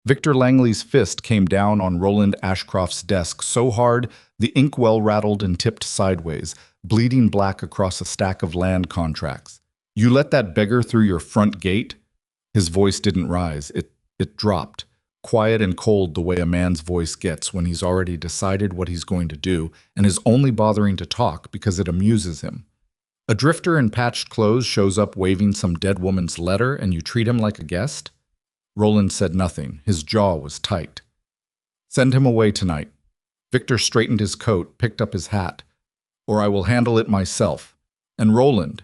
Victor Langley's fist came down on Roland Ashcroft's desk so hard the inkwell rattled and tipped sideways, bleeding black across a stack of land contracts. "You let that beggar through your front gate?" His voice didn't rise. It dropped, quiet and cold the way a man's voice gets when he's already decided what he's going to do and is only bothering to talk because it amuses him. A drifter in patched clothes shows up waving some dead woman's letter and you treat him like a guest? Roland said nothing. His jaw was tight. "Send him away tonight." Victor straightened his coat, picked up his hat. "Or I will handle it myself. And Roland,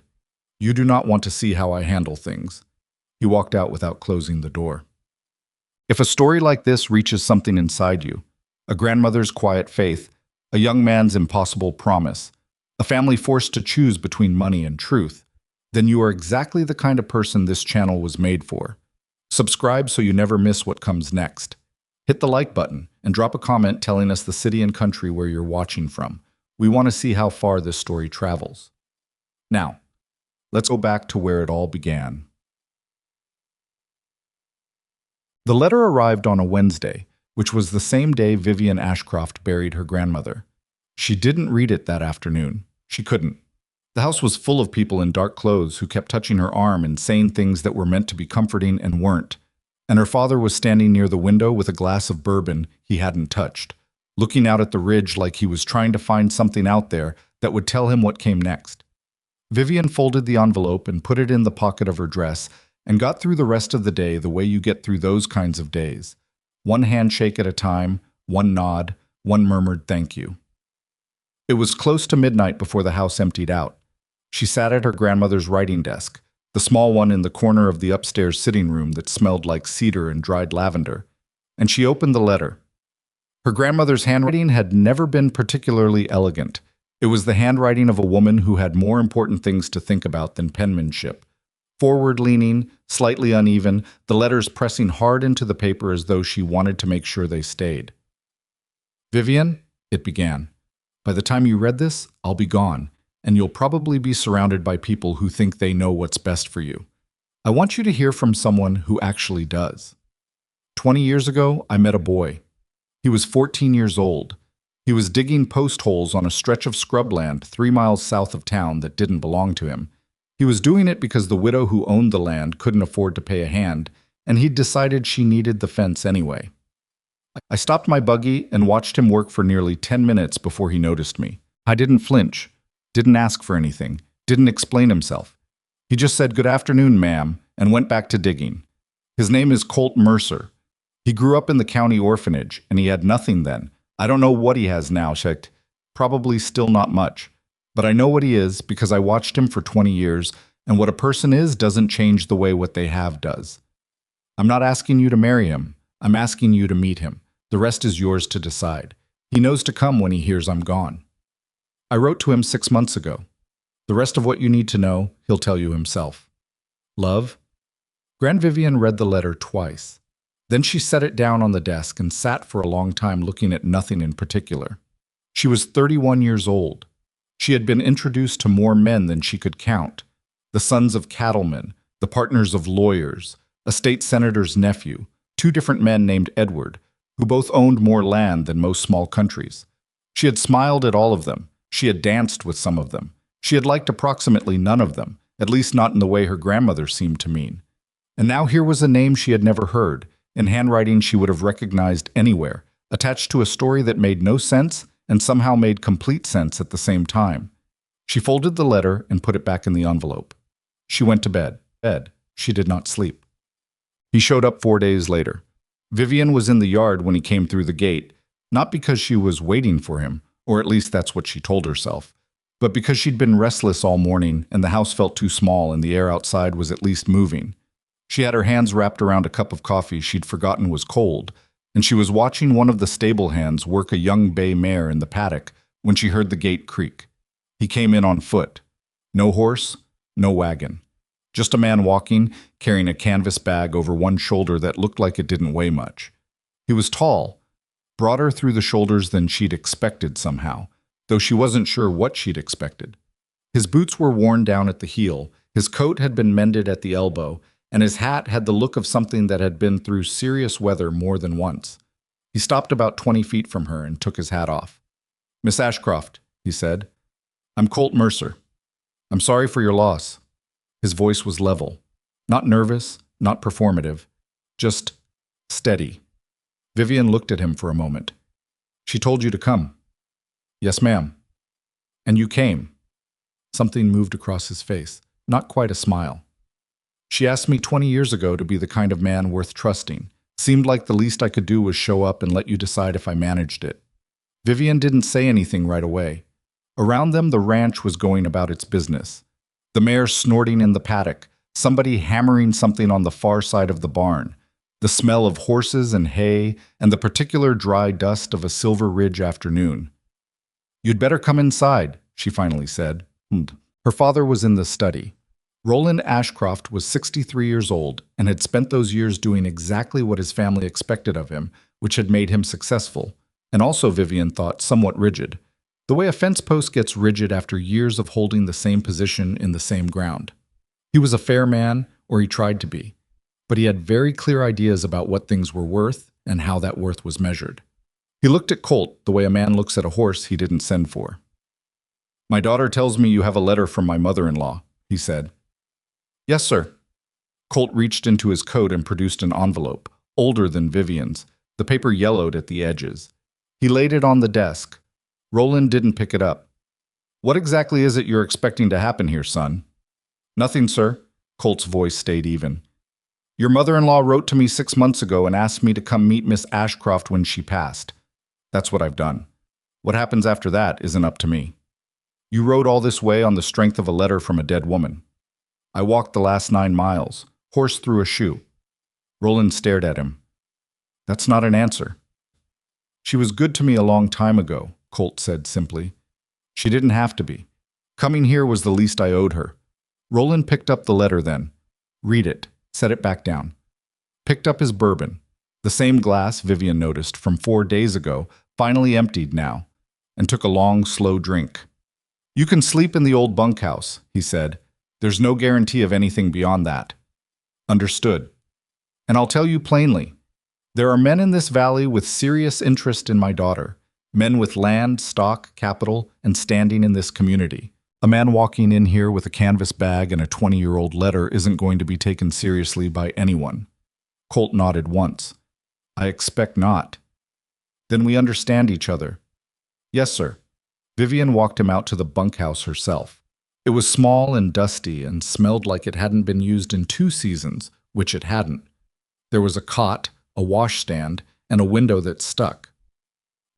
you do not want to see how I handle things." He walked out without closing the door. If a story like this reaches something inside you, a grandmother's quiet faith, a young man's impossible promise, a family forced to choose between money and truth, then you are exactly the kind of person this channel was made for. Subscribe so you never miss what comes next. Hit the like button and drop a comment telling us the city and country where you're watching from. We want to see how far this story travels. Now, let's go back to where it all began. The letter arrived on a Wednesday, which was the same day Vivian Ashcroft buried her grandmother. She didn't read it that afternoon. She couldn't. The house was full of people in dark clothes who kept touching her arm and saying things that were meant to be comforting and weren't. And her father was standing near the window with a glass of bourbon he hadn't touched, looking out at the ridge like he was trying to find something out there that would tell him what came next. Vivian folded the envelope and put it in the pocket of her dress and got through the rest of the day the way you get through those kinds of days. One handshake at a time, one nod, one murmured thank you. It was close to midnight before the house emptied out. She sat at her grandmother's writing desk, the small one in the corner of the upstairs sitting room that smelled like cedar and dried lavender, and she opened the letter. Her grandmother's handwriting had never been particularly elegant. It was the handwriting of a woman who had more important things to think about than penmanship. Forward-leaning, slightly uneven, the letters pressing hard into the paper as though she wanted to make sure they stayed. "Vivian," it began, "by the time you read this, I'll be gone, and you'll probably be surrounded by people who think they know what's best for you. I want you to hear from someone who actually does. 20 years ago, I met a boy. He was 14 years old. He was digging post holes on a stretch of scrubland 3 miles south of town that didn't belong to him. He was doing it because the widow who owned the land couldn't afford to pay a hand, and he'd decided she needed the fence anyway. I stopped my buggy and watched him work for nearly 10 minutes before he noticed me. I didn't flinch, didn't ask for anything, didn't explain himself. He just said, 'Good afternoon, ma'am,' and went back to digging. His name is Colt Mercer. He grew up in the county orphanage, and he had nothing then. I don't know what he has now, checked. Probably still not much. But I know what he is because I watched him for 20 years, and what a person is doesn't change the way what they have does. I'm not asking you to marry him. I'm asking you to meet him. The rest is yours to decide. He knows to come when he hears I'm gone. I wrote to him 6 months ago. The rest of what you need to know, he'll tell you himself. Love." Grand Vivian read the letter twice. Then she set it down on the desk and sat for a long time looking at nothing in particular. She was 31 years old. She had been introduced to more men than she could count. The sons of cattlemen, the partners of lawyers, a state senator's nephew, 2 different men named Edward, who both owned more land than most small countries. She had smiled at all of them. She had danced with some of them. She had liked approximately none of them, at least not in the way her grandmother seemed to mean. And now here was a name she had never heard, in handwriting she would have recognized anywhere, attached to a story that made no sense and somehow made complete sense at the same time. She folded the letter and put it back in the envelope. She went to bed. She did not sleep. He showed up 4 days later. Vivian was in the yard when he came through the gate, not because she was waiting for him, or at least that's what she told herself, but because she'd been restless all morning and the house felt too small and the air outside was at least moving. She had her hands wrapped around a cup of coffee she'd forgotten was cold, and she was watching one of the stable hands work a young bay mare in the paddock when she heard the gate creak. He came in on foot. No horse, no wagon. Just a man walking, carrying a canvas bag over one shoulder that looked like it didn't weigh much. He was tall, broader through the shoulders than she'd expected somehow, though she wasn't sure what she'd expected. His boots were worn down at the heel, his coat had been mended at the elbow, and his hat had the look of something that had been through serious weather more than once. He stopped about 20 feet from her and took his hat off. "Miss Ashcroft," he said, "I'm Colt Mercer. I'm sorry for your loss." His voice was level, not nervous, not performative, just steady. Vivian looked at him for a moment. "She told you to come." "Yes, ma'am." "And you came." Something moved across his face, not quite a smile. "She asked me 20 years ago to be the kind of man worth trusting. Seemed like the least I could do was show up and let you decide if I managed it." Vivian didn't say anything right away. Around them, the ranch was going about its business. The mare snorting in the paddock, somebody hammering something on the far side of the barn, the smell of horses and hay, and the particular dry dust of a Silver Ridge afternoon. "You'd better come inside," she finally said. Her father was in the study. Roland Ashcroft was 63 years old and had spent those years doing exactly what his family expected of him, which had made him successful, and also, Vivian thought, somewhat rigid. The way a fence post gets rigid after years of holding the same position in the same ground. He was a fair man, or he tried to be, but he had very clear ideas about what things were worth and how that worth was measured. He looked at Colt the way a man looks at a horse he didn't send for. "My daughter tells me you have a letter from my mother-in-law," he said. "Yes, sir." Colt reached into his coat and produced an envelope, older than Vivian's. The paper yellowed at the edges. He laid it on the desk. Roland didn't pick it up. "What exactly is it you're expecting to happen here, son?" "Nothing, sir." Colt's voice stayed even. "Your mother-in-law wrote to me 6 months ago and asked me to come meet Miss Ashcroft when she passed. That's what I've done. What happens after that isn't up to me. You rode all this way on the strength of a letter from a dead woman. I walked the last 9 miles, horse through a shoe." Roland stared at him. "That's not an answer." "She was good to me a long time ago," Colt said simply. "She didn't have to be. Coming here was the least I owed her." Roland picked up the letter then. "Read it," set it back down. Picked up his bourbon, the same glass, Vivian noticed, from 4 days ago, finally emptied now, and took a long, slow drink. "You can sleep in the old bunkhouse," he said. "There's no guarantee of anything beyond that." "Understood. And I'll tell you plainly, there are men in this valley with serious interest in my daughter, men with land, stock, capital, and standing in this community. A man walking in here with a canvas bag and a 20-year-old letter isn't going to be taken seriously by anyone." Colt nodded once. "I expect not." "Then we understand each other." "Yes, sir." Vivian walked him out to the bunkhouse herself. It was small and dusty and smelled like it hadn't been used in 2 seasons, which it hadn't. There was a cot, a washstand, and a window that stuck.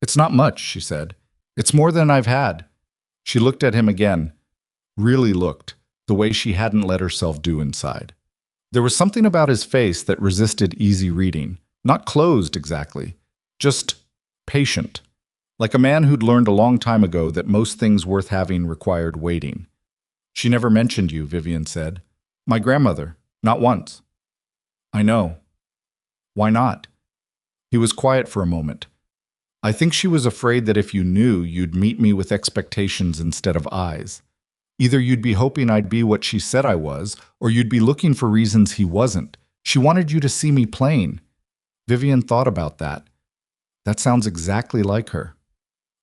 "It's not much," she said. "It's more than I've had." She looked at him again, really looked, the way she hadn't let herself do inside. There was something about his face that resisted easy reading, not closed exactly, just patient, like a man who'd learned a long time ago that most things worth having required waiting. "She never mentioned you," Vivian said. "My grandmother, not once." "I know." "Why not?" He was quiet for a moment. "I think she was afraid that if you knew, you'd meet me with expectations instead of eyes. Either you'd be hoping I'd be what she said I was, or you'd be looking for reasons he wasn't. She wanted you to see me plain." Vivian thought about that. That sounds exactly like her.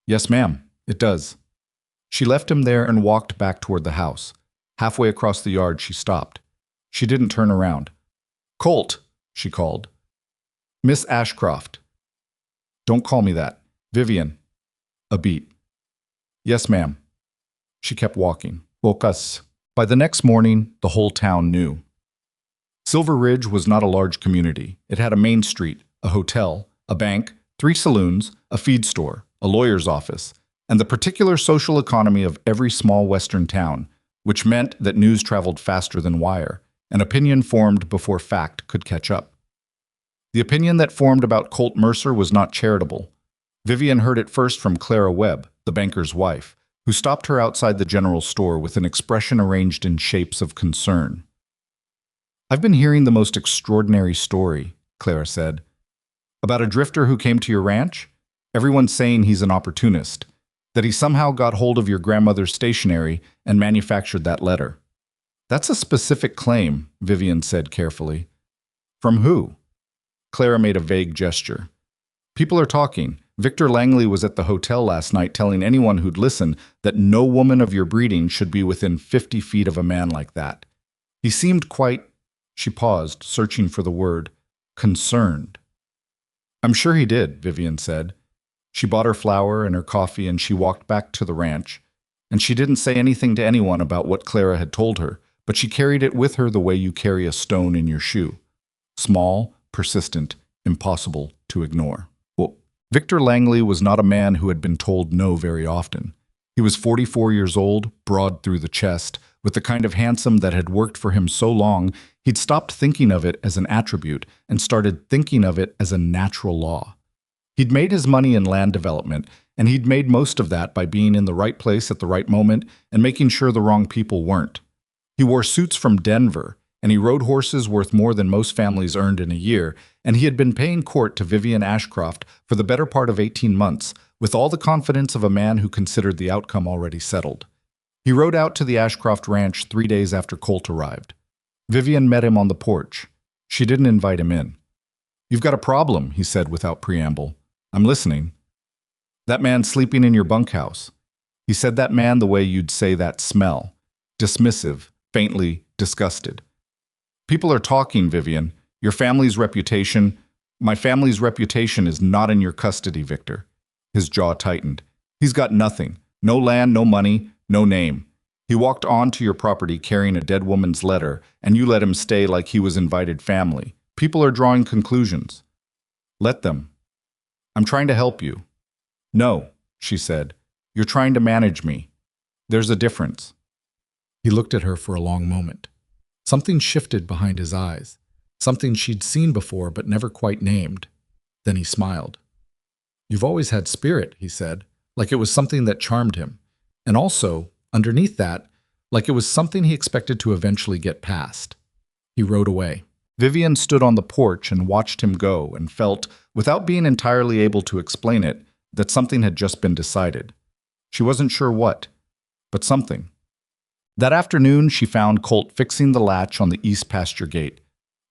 "Yes, ma'am, it does." She left him there and walked back toward the house. Halfway across the yard, she stopped. She didn't turn around. "Colt," she called. "Miss Ashcroft." "Don't call me that." "Vivian." A beat. "Yes, ma'am." She kept walking. Bocas. By the next morning, the whole town knew. Silver Ridge was not a large community. It had a main street, a hotel, a bank, 3 saloons, a feed store, a lawyer's office, and the particular social economy of every small western town, which meant that news traveled faster than wire, and opinion formed before fact could catch up. The opinion that formed about Colt Mercer was not charitable. Vivian heard it first from Clara Webb, the banker's wife, who stopped her outside the general store with an expression arranged in shapes of concern. "I've been hearing the most extraordinary story," Clara said. "About a drifter who came to your ranch? Everyone's saying he's an opportunist, that he somehow got hold of your grandmother's stationery and manufactured that letter." That's a specific claim, Vivian said carefully. From who? Clara made a vague gesture. People are talking. Victor Langley was at the hotel last night telling anyone who'd listen that no woman of your breeding should be within 50 feet of a man like that. He seemed quite— She paused, searching for the word— concerned. I'm sure he did, Vivian said. She bought her flour and her coffee and she walked back to the ranch. And she didn't say anything to anyone about what Clara had told her, but she carried it with her the way you carry a stone in your shoe. Small, persistent, impossible to ignore. Victor Langley was not a man who had been told no very often. He was 44 years old, broad through the chest, with the kind of handsome that had worked for him so long, he'd stopped thinking of it as an attribute and started thinking of it as a natural law. He'd made his money in land development, and he'd made most of that by being in the right place at the right moment and making sure the wrong people weren't. He wore suits from Denver, and he rode horses worth more than most families earned in a year, and he had been paying court to Vivian Ashcroft for the better part of 18 months, with all the confidence of a man who considered the outcome already settled. He rode out to the Ashcroft ranch 3 days after Colt arrived. Vivian met him on the porch. She didn't invite him in. You've got a problem, he said without preamble. I'm listening. That man sleeping in your bunkhouse. He said that man the way you'd say that smell. Dismissive, faintly disgusted. People are talking, Vivian. Your family's reputation— My family's reputation is not in your custody, Victor. His jaw tightened. He's got nothing. No land, no money, no name. He walked onto your property carrying a dead woman's letter, and you let him stay like he was invited family. People are drawing conclusions. Let them. I'm trying to help you. No, she said. You're trying to manage me. There's a difference. He looked at her for a long moment. Something shifted behind his eyes, something she'd seen before but never quite named. Then he smiled. You've always had spirit, he said, like it was something that charmed him. And also, underneath that, like it was something he expected to eventually get past. He rode away. Vivian stood on the porch and watched him go and felt, without being entirely able to explain it, that something had just been decided. She wasn't sure what, but something. That afternoon, she found Colt fixing the latch on the east pasture gate.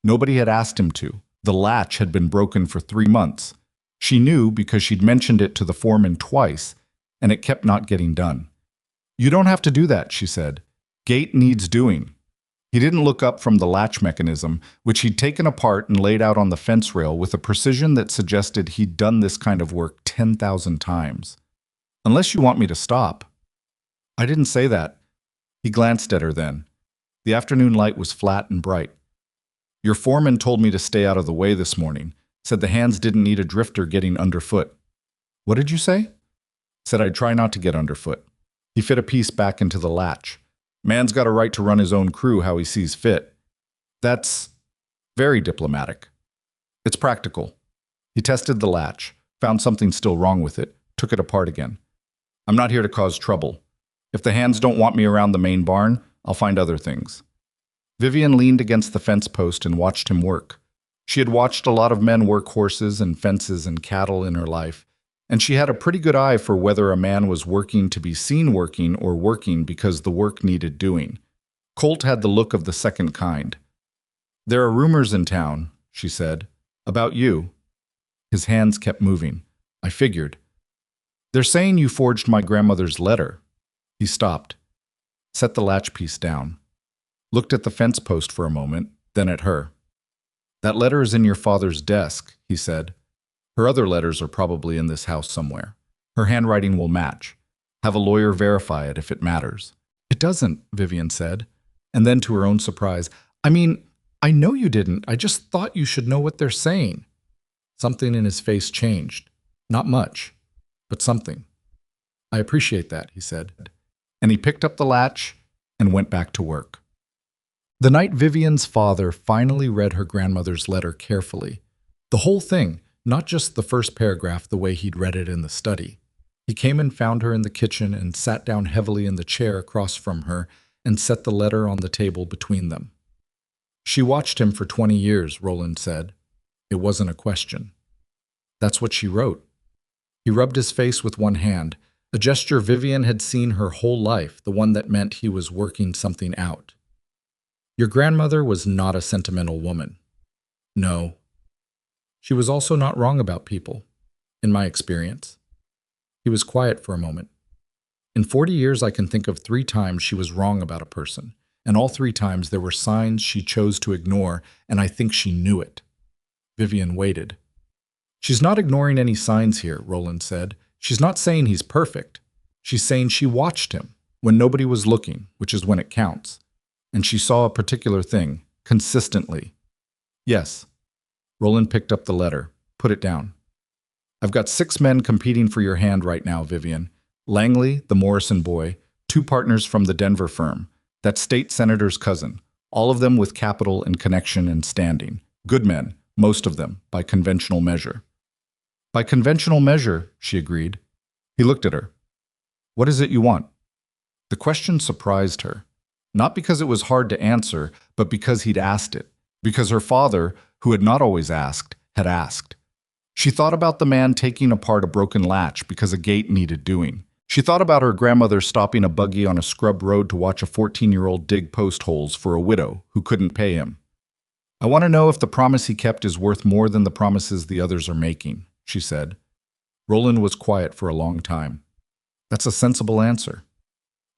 Nobody had asked him to. The latch had been broken for 3 months. She knew because she'd mentioned it to the foreman twice, and it kept not getting done. You don't have to do that, she said. Gate needs doing. He didn't look up from the latch mechanism, which he'd taken apart and laid out on the fence rail with a precision that suggested he'd done this kind of work 10,000 times. Unless you want me to stop. I didn't say that. He glanced at her then. The afternoon light was flat and bright. Your foreman told me to stay out of the way this morning, said the hands didn't need a drifter getting underfoot. What did you say? Said I'd try not to get underfoot. He fit a piece back into the latch. Man's got a right to run his own crew how he sees fit. That's very diplomatic. It's practical. He tested the latch, found something still wrong with it, took it apart again. I'm not here to cause trouble. If the hands don't want me around the main barn, I'll find other things. Vivian leaned against the fence post and watched him work. She had watched a lot of men work horses and fences and cattle in her life, and she had a pretty good eye for whether a man was working to be seen working or working because the work needed doing. Colt had the look of the second kind. There are rumors in town, she said, about you. His hands kept moving. I figured. They're saying you forged my grandmother's letter. He stopped, set the latch piece down, looked at the fence post for a moment, then at her. That letter is in your father's desk, he said. Her other letters are probably in this house somewhere. Her handwriting will match. Have a lawyer verify it if it matters. It doesn't, Vivian said. And then to her own surprise, I mean, I know you didn't. I just thought you should know what they're saying. Something in his face changed. Not much, but something. I appreciate that, he said. And he picked up the latch and went back to work. The night Vivian's father finally read her grandmother's letter carefully. The whole thing, not just the first paragraph the way he'd read it in the study. He came and found her in the kitchen and sat down heavily in the chair across from her and set the letter on the table between them. She watched him for 20 years, Roland said. It wasn't a question. That's what she wrote. He rubbed his face with one hand, a gesture Vivian had seen her whole life, the one that meant he was working something out. Your grandmother was not a sentimental woman. No. She was also not wrong about people, in my experience. He was quiet for a moment. In 40 years, I can think of 3 times she was wrong about a person, and all 3 times there were signs she chose to ignore, and I think she knew it. Vivian waited. She's not ignoring any signs here, Roland said. She's not saying he's perfect. She's saying she watched him when nobody was looking, which is when it counts. And she saw a particular thing, consistently. Yes. Roland picked up the letter, put it down. I've got 6 men competing for your hand right now, Vivian. Langley, the Morrison boy, 2 partners from the Denver firm, that state senator's cousin, all of them with capital and connection and standing. Good men, most of them, by conventional measure. By conventional measure, she agreed. He looked at her. What is it you want? The question surprised her. Not because it was hard to answer, but because he'd asked it. Because her father, who had not always asked, had asked. She thought about the man taking apart a broken latch because a gate needed doing. She thought about her grandmother stopping a buggy on a scrub road to watch a 14-year-old dig post holes for a widow who couldn't pay him. I want to know if the promise he kept is worth more than the promises the others are making, she said. Roland was quiet for a long time. That's a sensible answer.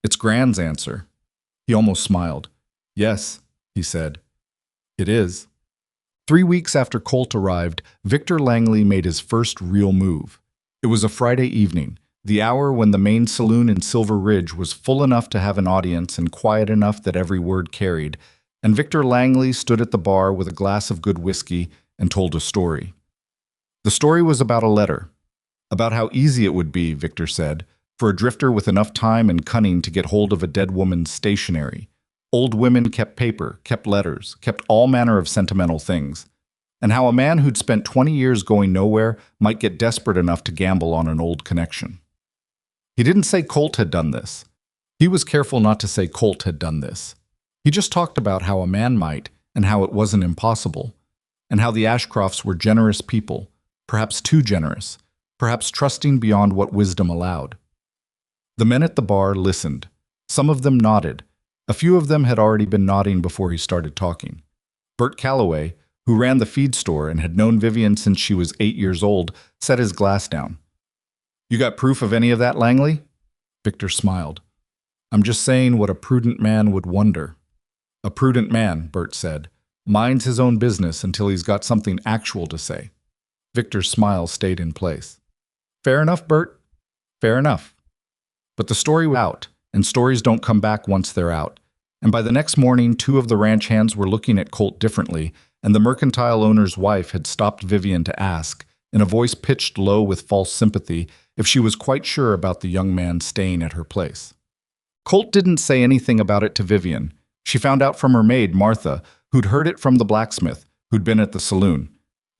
It's Gran's answer. He almost smiled. Yes, he said. It is. 3 weeks after Colt arrived, Victor Langley made his first real move. It was a Friday evening, the hour when the main saloon in Silver Ridge was full enough to have an audience and quiet enough that every word carried, and Victor Langley stood at the bar with a glass of good whiskey and told a story. The story was about a letter. About how easy it would be, Victor said, for a drifter with enough time and cunning to get hold of a dead woman's stationery. Old women kept paper, kept letters, kept all manner of sentimental things. And how a man who'd spent 20 years going nowhere might get desperate enough to gamble on an old connection. He didn't say Colt had done this. He was careful not to say Colt had done this. He just talked about how a man might, and how it wasn't impossible, and how the Ashcrofts were generous people, perhaps too generous, perhaps trusting beyond what wisdom allowed. The men at the bar listened. Some of them nodded. A few of them had already been nodding before he started talking. Bert Calloway, who ran the feed store and had known Vivian since she was 8 years old, set his glass down. You got proof of any of that, Langley? Victor smiled. I'm just saying what a prudent man would wonder. A prudent man, Bert said, minds his own business until he's got something actual to say. Victor's smile stayed in place. Fair enough, Bert. Fair enough. But the story was out, and stories don't come back once they're out. And by the next morning, 2 of the ranch hands were looking at Colt differently, and the mercantile owner's wife had stopped Vivian to ask, in a voice pitched low with false sympathy, if she was quite sure about the young man staying at her place. Colt didn't say anything about it to Vivian. She found out from her maid, Martha, who'd heard it from the blacksmith, who'd been at the saloon.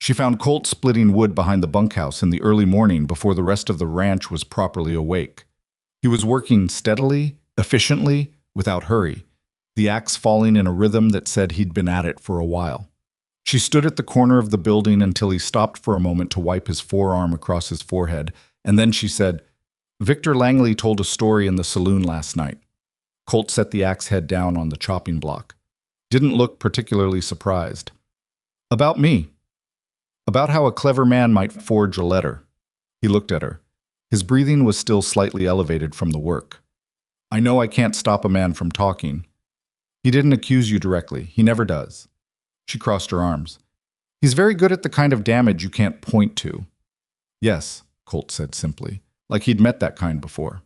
She found Colt splitting wood behind the bunkhouse in the early morning before the rest of the ranch was properly awake. He was working steadily, efficiently, without hurry, the axe falling in a rhythm that said he'd been at it for a while. She stood at the corner of the building until he stopped for a moment to wipe his forearm across his forehead, and then she said, Victor Langley told a story in the saloon last night. Colt set the axe head down on the chopping block. Didn't look particularly surprised. About me. About how a clever man might forge a letter. He looked at her. His breathing was still slightly elevated from the work. I know I can't stop a man from talking. He didn't accuse you directly. He never does. She crossed her arms. He's very good at the kind of damage you can't point to. Yes, Colt said simply, like he'd met that kind before.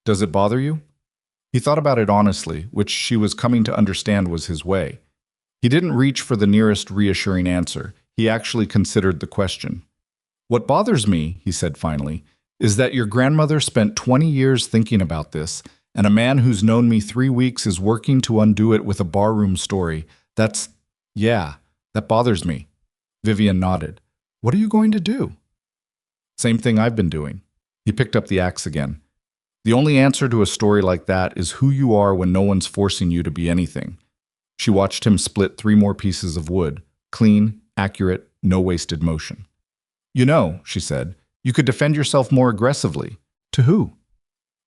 Does it bother you? He thought about it honestly, which she was coming to understand was his way. He didn't reach for the nearest reassuring answer. He actually considered the question. What bothers me, he said finally, is that your grandmother spent 20 years thinking about this, and a man who's known me 3 weeks is working to undo it with a barroom story. That bothers me. Vivian nodded. What are you going to do? Same thing I've been doing. He picked up the axe again. The only answer to a story like that is who you are when no one's forcing you to be anything. She watched him split 3 more pieces of wood, clean, accurate, no wasted motion. You know, she said, you could defend yourself more aggressively. To who?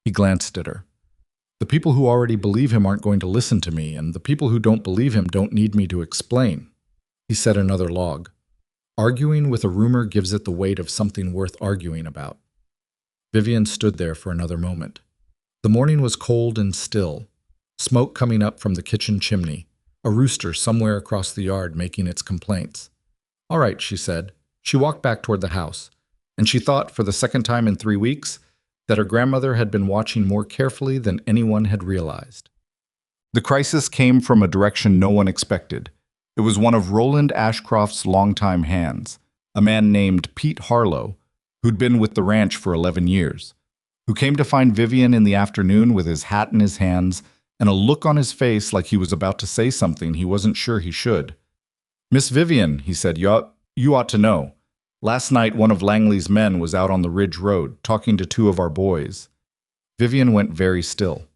He glanced at her. The people who already believe him aren't going to listen to me, and the people who don't believe him don't need me to explain. He said another log. Arguing with a rumor gives it the weight of something worth arguing about. Vivian stood there for another moment. The morning was cold and still, smoke coming up from the kitchen chimney, a rooster somewhere across the yard making its complaints. All right, she said. She walked back toward the house, and she thought, for the second time in 3 weeks, that her grandmother had been watching more carefully than anyone had realized. The crisis came from a direction no one expected. It was one of Roland Ashcroft's longtime hands, a man named Pete Harlow, who'd been with the ranch for 11 years, who came to find Vivian in the afternoon with his hat in his hands and a look on his face like he was about to say something he wasn't sure he should. "Miss Vivian," he said, you ought to know. Last night, one of Langley's men was out on the Ridge Road, talking to 2 of our boys." Vivian went very still.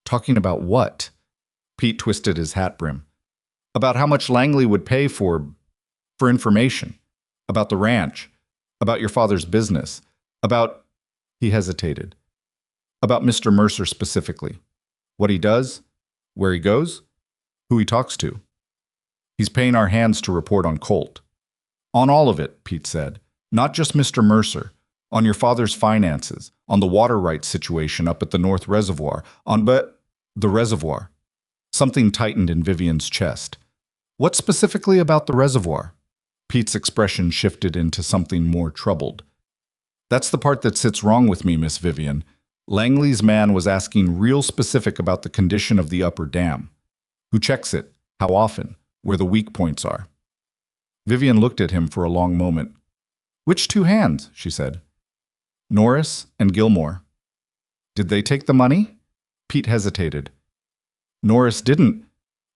"Talking about what?" Pete twisted his hat brim. "About how much Langley would pay for information. About the ranch. About your father's business. About—" he hesitated. "About Mr. Mercer specifically. What he does? Where he goes? Who he talks to. He's paying our hands to report on Colt." "On all of it," Pete said. "Not just Mr. Mercer. On your father's finances, on the water rights situation up at the North Reservoir, the reservoir." Something tightened in Vivian's chest. "What specifically about the reservoir?" Pete's expression shifted into something more troubled. "That's the part that sits wrong with me, Miss Vivian. Langley's man was asking real specific about the condition of the upper dam. Who checks it? How often? Where the weak points are." Vivian looked at him for a long moment. "Which 2 hands?" she said. "Norris and Gilmore." "Did they take the money?" Pete hesitated. "Norris didn't.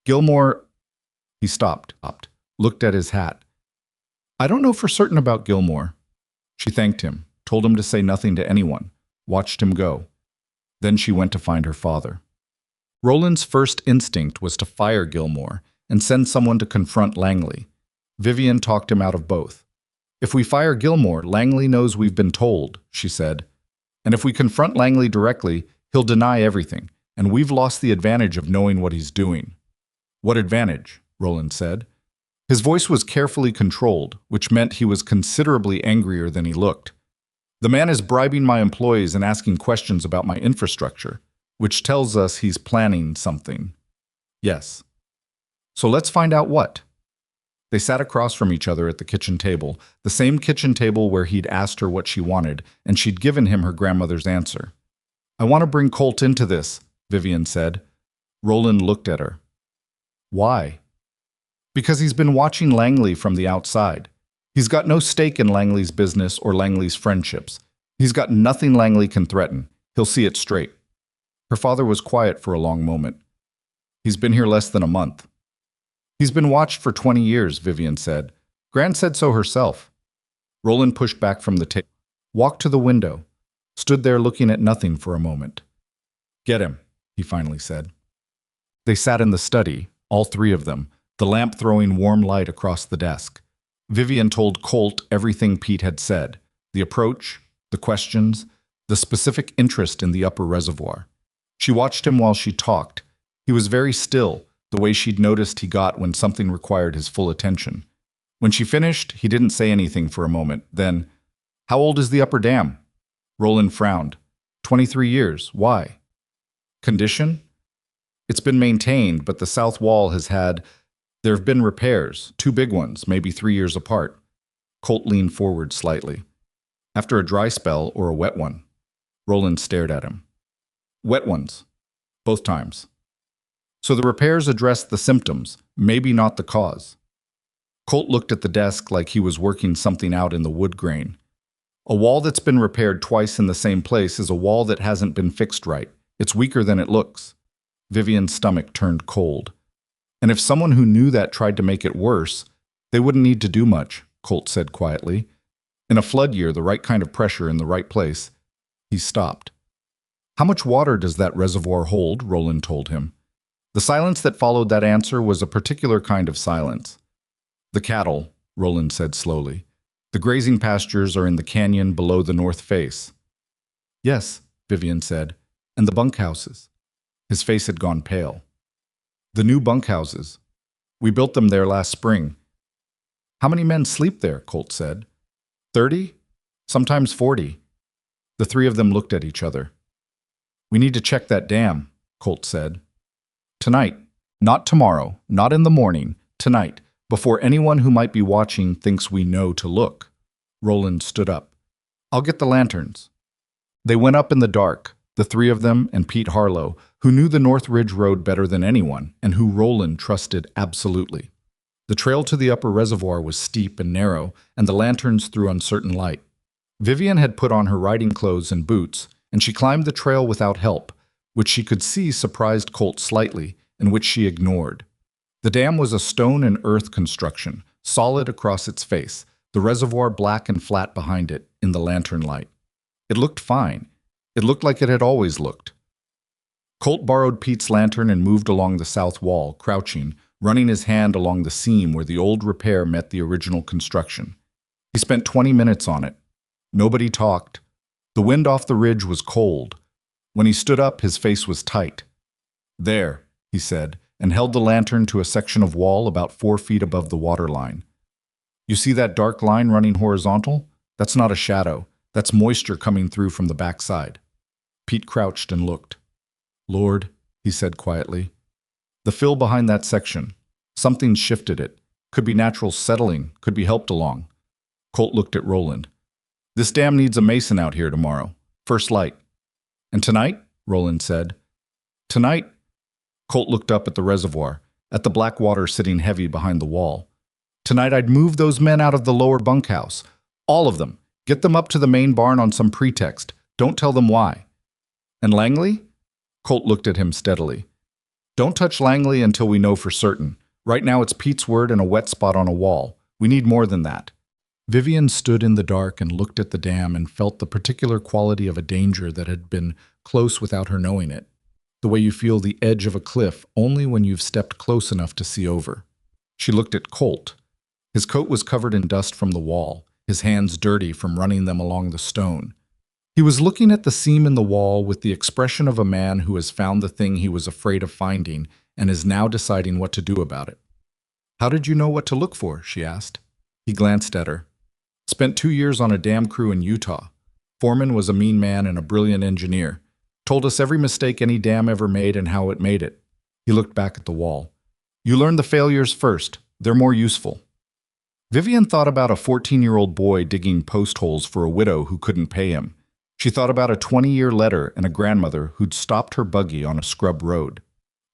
Gilmore—" He stopped, looked at his hat. "I don't know for certain about Gilmore." She thanked him, told him to say nothing to anyone, watched him go. Then she went to find her father. Roland's first instinct was to fire Gilmore and send someone to confront Langley. Vivian talked him out of both. "If we fire Gilmore, Langley knows we've been told," she said. "And if we confront Langley directly, he'll deny everything, and we've lost the advantage of knowing what he's doing." "What advantage?" Roland said. His voice was carefully controlled, which meant he was considerably angrier than he looked. "The man is bribing my employees and asking questions about my infrastructure, which tells us he's planning something." "Yes." "So let's find out what." They sat across from each other at the kitchen table, the same kitchen table where he'd asked her what she wanted, and she'd given him her grandmother's answer. "I want to bring Colt into this," Vivian said. Roland looked at her. "Why?" "Because he's been watching Langley from the outside. He's got no stake in Langley's business or Langley's friendships. He's got nothing Langley can threaten. He'll see it straight." Her father was quiet for a long moment. "He's been here less than a month." "He's been watched for 20 years, Vivian said. Gran said so herself." Roland pushed back from the table, walked to the window, stood there looking at nothing for a moment. "Get him," he finally said. They sat in the study, all 3 of them, the lamp throwing warm light across the desk. Vivian told Colt everything Pete had said, the approach, the questions, the specific interest in the upper reservoir. She watched him while she talked. He was very still, the way she'd noticed he got when something required his full attention. When she finished, he didn't say anything for a moment. Then, "How old is the upper dam?" Roland frowned. 23 years. Why?" "Condition?" "It's been maintained, but the south wall there have been repairs, 2 big ones, maybe 3 years apart." Colt leaned forward slightly. "After a dry spell or a wet one?" Roland stared at him. "Wet ones. Both times." "So the repairs addressed the symptoms, maybe not the cause." Colt looked at the desk like he was working something out in the wood grain. "A wall that's been repaired twice in the same place is a wall that hasn't been fixed right. It's weaker than it looks." Vivian's stomach turned cold. "And if someone who knew that tried to make it worse, they wouldn't need to do much," Colt said quietly. "In a flood year, the right kind of pressure in the right place." He stopped. "How much water does that reservoir hold?" Roland told him. The silence that followed that answer was a particular kind of silence. "The cattle," Roland said slowly. "The grazing pastures are in the canyon below the north face." "Yes," Vivian said. "And the bunkhouses." His face had gone pale. The new bunkhouses. We built them there last spring. How many men sleep there? Colt said. 30? Sometimes 40. The three of them looked at each other. We need to check that dam, Colt said. Tonight. Not tomorrow, not in the morning, tonight, before anyone who might be watching thinks we know to look. Roland stood up. I'll get the lanterns. They went up in the dark, the three of them and Pete Harlow, who knew the North Ridge Road better than anyone and who Roland trusted absolutely. The trail to the upper reservoir was steep and narrow, and the lanterns threw uncertain light. Vivian had put on her riding clothes and boots, and she climbed the trail without help, which she could see surprised Colt slightly, and which she ignored. The dam was a stone and earth construction, solid across its face, the reservoir black and flat behind it in the lantern light. It looked fine. It looked like it had always looked. Colt borrowed Pete's lantern and moved along the south wall, crouching, running his hand along the seam where the old repair met the original construction. He spent 20 minutes on it. Nobody talked. The wind off the ridge was cold. When he stood up, his face was tight. There, he said, and held the lantern to a section of wall about 4 feet above the water line. You see that dark line running horizontal? That's not a shadow. That's moisture coming through from the backside. Pete crouched and looked. Lord, he said quietly. The fill behind that section. Something shifted it. Could be natural settling, could be helped along. Colt looked at Roland. This dam needs a mason out here tomorrow. First light. And tonight? Roland said. Tonight? Colt looked up at the reservoir, at the black water sitting heavy behind the wall. Tonight I'd move those men out of the lower bunkhouse. All of them. Get them up to the main barn on some pretext. Don't tell them why. And Langley? Colt looked at him steadily. Don't touch Langley until we know for certain. Right now it's Pete's word and a wet spot on a wall. We need more than that. Vivian stood in the dark and looked at the dam and felt the particular quality of a danger that had been close without her knowing it. The way you feel the edge of a cliff only when you've stepped close enough to see over. She looked at Colt. His coat was covered in dust from the wall, his hands dirty from running them along the stone. He was looking at the seam in the wall with the expression of a man who has found the thing he was afraid of finding and is now deciding what to do about it. How did you know what to look for? She asked. He glanced at her. Spent 2 years on a dam crew in Utah. Foreman was a mean man and a brilliant engineer. Told us every mistake any dam ever made and how it made it. He looked back at the wall. You learn the failures first. They're more useful. Vivian thought about a 14-year-old boy digging post holes for a widow who couldn't pay him. She thought about a 20-year letter and a grandmother who'd stopped her buggy on a scrub road.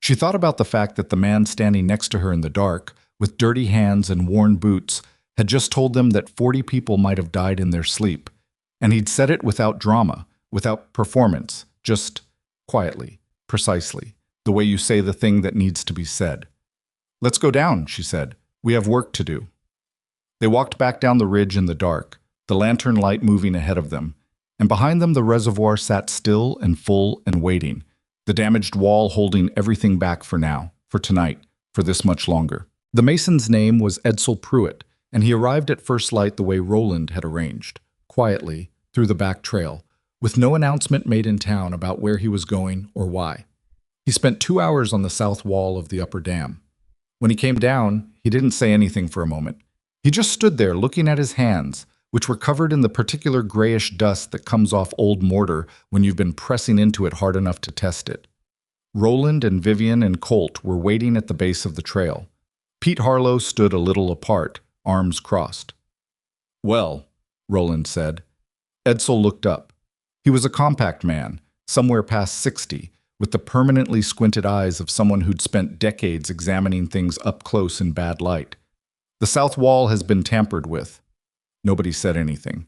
She thought about the fact that the man standing next to her in the dark, with dirty hands and worn boots, had just told them that 40 people might have died in their sleep, and he'd said it without drama, without performance, just quietly, precisely, the way you say the thing that needs to be said. Let's go down, she said. We have work to do. They walked back down the ridge in the dark, the lantern light moving ahead of them, and behind them the reservoir sat still and full and waiting, the damaged wall holding everything back for now, for tonight, for this much longer. The mason's name was Edsel Pruitt, and he arrived at first light the way Roland had arranged, quietly, through the back trail, with no announcement made in town about where he was going or why. He spent 2 hours on the south wall of the upper dam. When he came down, he didn't say anything for a moment. He just stood there looking at his hands, which were covered in the particular grayish dust that comes off old mortar when you've been pressing into it hard enough to test it. Roland and Vivian and Colt were waiting at the base of the trail. Pete Harlow stood a little apart, arms crossed. Well, Roland said. Edsel looked up. He was a compact man, somewhere past 60, with the permanently squinted eyes of someone who'd spent decades examining things up close in bad light. The south wall has been tampered with. Nobody said anything.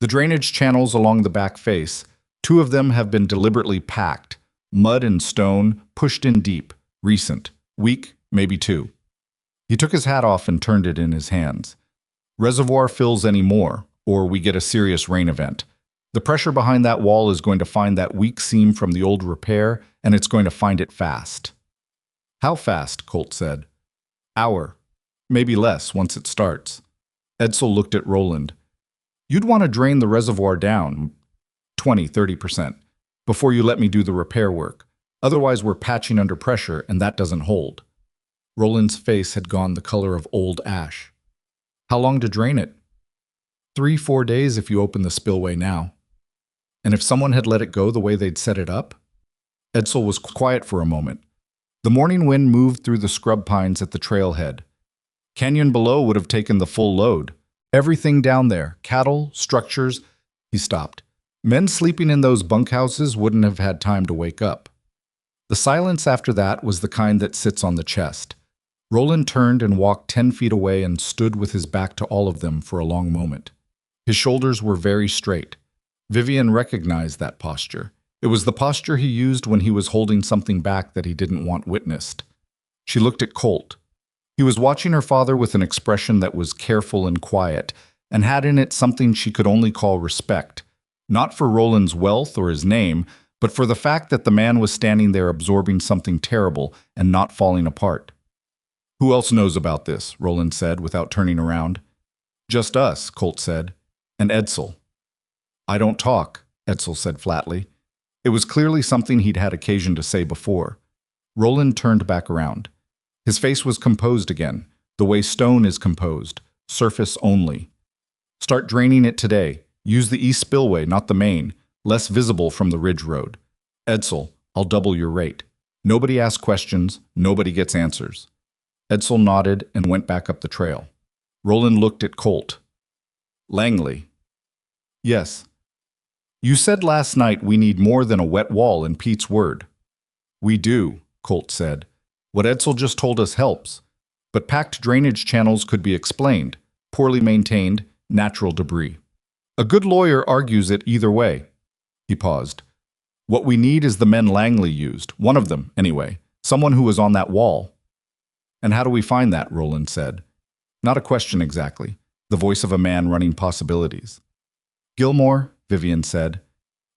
The drainage channels along the back face, 2 of them have been deliberately packed, mud and stone, pushed in deep, recent, week, maybe 2. He took his hat off and turned it in his hands. Reservoir fills any more, or we get a serious rain event. The pressure behind that wall is going to find that weak seam from the old repair, and it's going to find it fast. How fast? Colt said. Hour. Maybe less once it starts. Edsel looked at Roland. You'd want to drain the reservoir down 20–30% before you let me do the repair work. Otherwise, we're patching under pressure, and that doesn't hold. Roland's face had gone the color of old ash. How long to drain it? 3-4 days if you open the spillway now. And if someone had let it go the way they'd set it up? Edsel was quiet for a moment. The morning wind moved through the scrub pines at the trailhead. Canyon below would have taken the full load. Everything down there, cattle, structures. He stopped. Men sleeping in those bunkhouses wouldn't have had time to wake up. The silence after that was the kind that sits on the chest. Roland turned and walked 10 feet away and stood with his back to all of them for a long moment. His shoulders were very straight. Vivian recognized that posture. It was the posture he used when he was holding something back that he didn't want witnessed. She looked at Colt. He was watching her father with an expression that was careful and quiet, and had in it something she could only call respect, not for Roland's wealth or his name, but for the fact that the man was standing there absorbing something terrible and not falling apart. "Who else knows about this?" Roland said without turning around. "Just us," Colt said, "and Edsel." "I don't talk," Edsel said flatly. It was clearly something he'd had occasion to say before. Roland turned back around. His face was composed again, the way stone is composed, surface only. "Start draining it today. Use the east spillway, not the main, less visible from the ridge road. Edsel, I'll double your rate. Nobody asks questions, nobody gets answers." Edsel nodded and went back up the trail. Roland looked at Colt. "Langley." "Yes." "You said last night we need more than a wet wall in Pete's word." "We do," Colt said. "What Edsel just told us helps. But packed drainage channels could be explained. Poorly maintained, natural debris. A good lawyer argues it either way." He paused. "What we need is the men Langley used, one of them, anyway, someone who was on that wall." "And how do we find that?" Roland said. Not a question exactly, the voice of a man running possibilities. "Gilmore," Vivian said.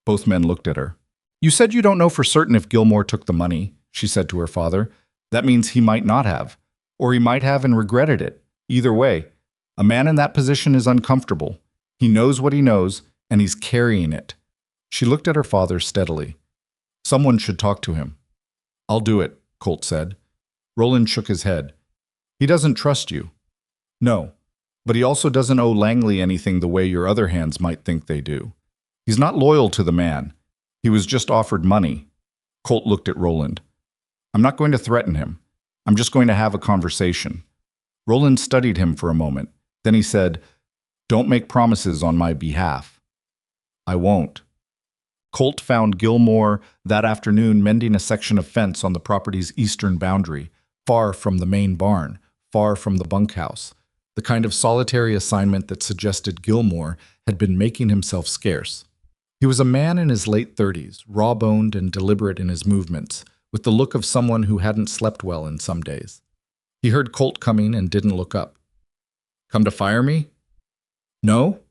Both men looked at her. "You said you don't know for certain if Gilmore took the money," she said to her father. "That means he might not have. Or he might have and regretted it. Either way, a man in that position is uncomfortable. He knows what he knows, and he's carrying it." She looked at her father steadily. "Someone should talk to him." "I'll do it," Colt said. Roland shook his head. "He doesn't trust you." "No, but he also doesn't owe Langley anything the way your other hands might think they do. He's not loyal to the man. He was just offered money." Colt looked at Roland. "I'm not going to threaten him. I'm just going to have a conversation." Roland studied him for a moment. Then he said, "Don't make promises on my behalf." "I won't." Colt found Gilmore that afternoon mending a section of fence on the property's eastern boundary, far from the main barn, far from the bunkhouse, the kind of solitary assignment that suggested Gilmore had been making himself scarce. He was a man in his late 30s, raw-boned and deliberate in his movements, with the look of someone who hadn't slept well in some days. He heard Colt coming and didn't look up. "Come to fire me?" "No?"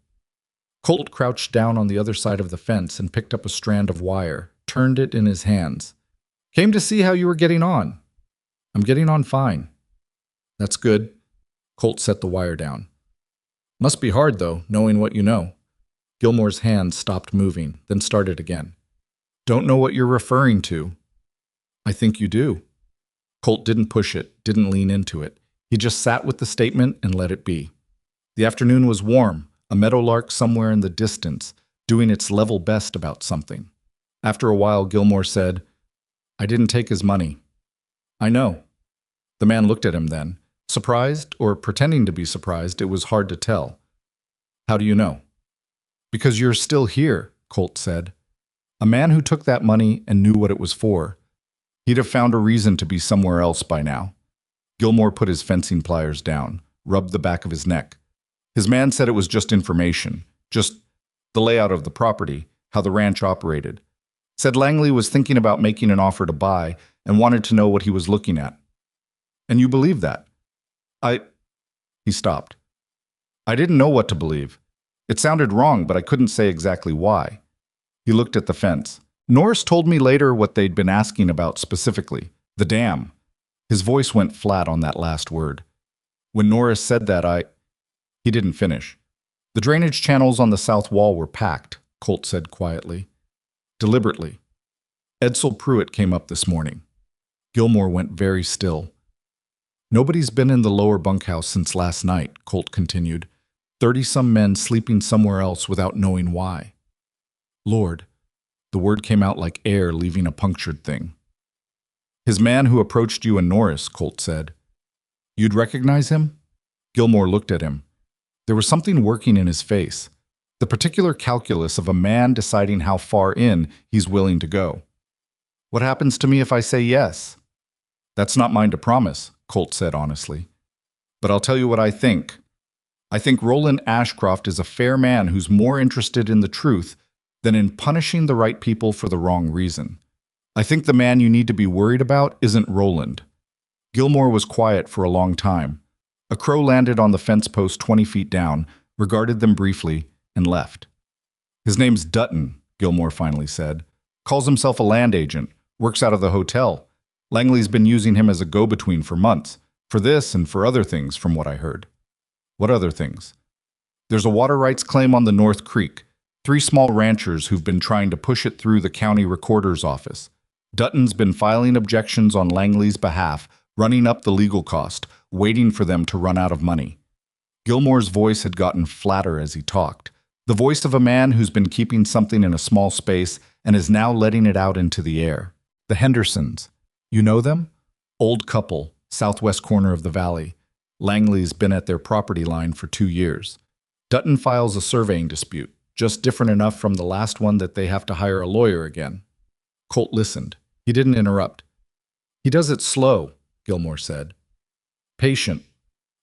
Colt crouched down on the other side of the fence and picked up a strand of wire, turned it in his hands. "Came to see how you were getting on." "I'm getting on fine." "That's good." Colt set the wire down. "Must be hard, though, knowing what you know." Gilmore's hand stopped moving, then started again. "Don't know what you're referring to." "I think you do." Colt didn't push it, didn't lean into it. He just sat with the statement and let it be. The afternoon was warm, a meadowlark somewhere in the distance, doing its level best about something. After a while, Gilmore said, "I didn't take his money." "I know." The man looked at him then. Surprised, or pretending to be surprised, it was hard to tell. "How do you know?" "Because you're still here," Colt said. "A man who took that money and knew what it was for. He'd have found a reason to be somewhere else by now." Gilmore put his fencing pliers down, rubbed the back of his neck. His man said it was just information, just the layout of the property, how the ranch operated. Said Langley was thinking about making an offer to buy and wanted to know what he was looking at. "And you believe that?" He stopped. "I didn't know what to believe. It sounded wrong, but I couldn't say exactly why." He looked at the fence. "Norris told me later what they'd been asking about specifically, the dam." His voice went flat on that last word. "When Norris said that, He didn't finish. "The drainage channels on the south wall were packed," Colt said quietly. "Deliberately." Edsel Pruitt came up this morning. Gilmore went very still. Nobody's been in the lower bunkhouse since last night, Colt continued. 30-some men sleeping somewhere else without knowing why. Lord, the word came out like air leaving a punctured thing. His man who approached you and Norris, Colt said. You'd recognize him? Gilmore looked at him. There was something working in his face, the particular calculus of a man deciding how far in he's willing to go. What happens to me if I say yes? That's not mine to promise, Colt said honestly. But I'll tell you what I think. I think Roland Ashcroft is a fair man who's more interested in the truth than in punishing the right people for the wrong reason. I think the man you need to be worried about isn't Roland. Gilmore was quiet for a long time. A crow landed on the fence post 20 feet down, regarded them briefly, and left. His name's Dutton, Gilmore finally said. Calls himself a land agent, works out of the hotel. Langley's been using him as a go-between for months, for this and for other things, from what I heard. What other things? There's a water rights claim on the North Creek. 3 small ranchers who've been trying to push it through the county recorder's office. Dutton's been filing objections on Langley's behalf, running up the legal cost, waiting for them to run out of money. Gilmore's voice had gotten flatter as he talked, the voice of a man who's been keeping something in a small space and is now letting it out into the air. The Hendersons. You know them? Old couple, southwest corner of the valley. Langley's been at their property line for 2 years. Dutton files a surveying dispute, just different enough from the last one that they have to hire a lawyer again. Colt listened. He didn't interrupt. He does it slow, Gilmore said. Patient.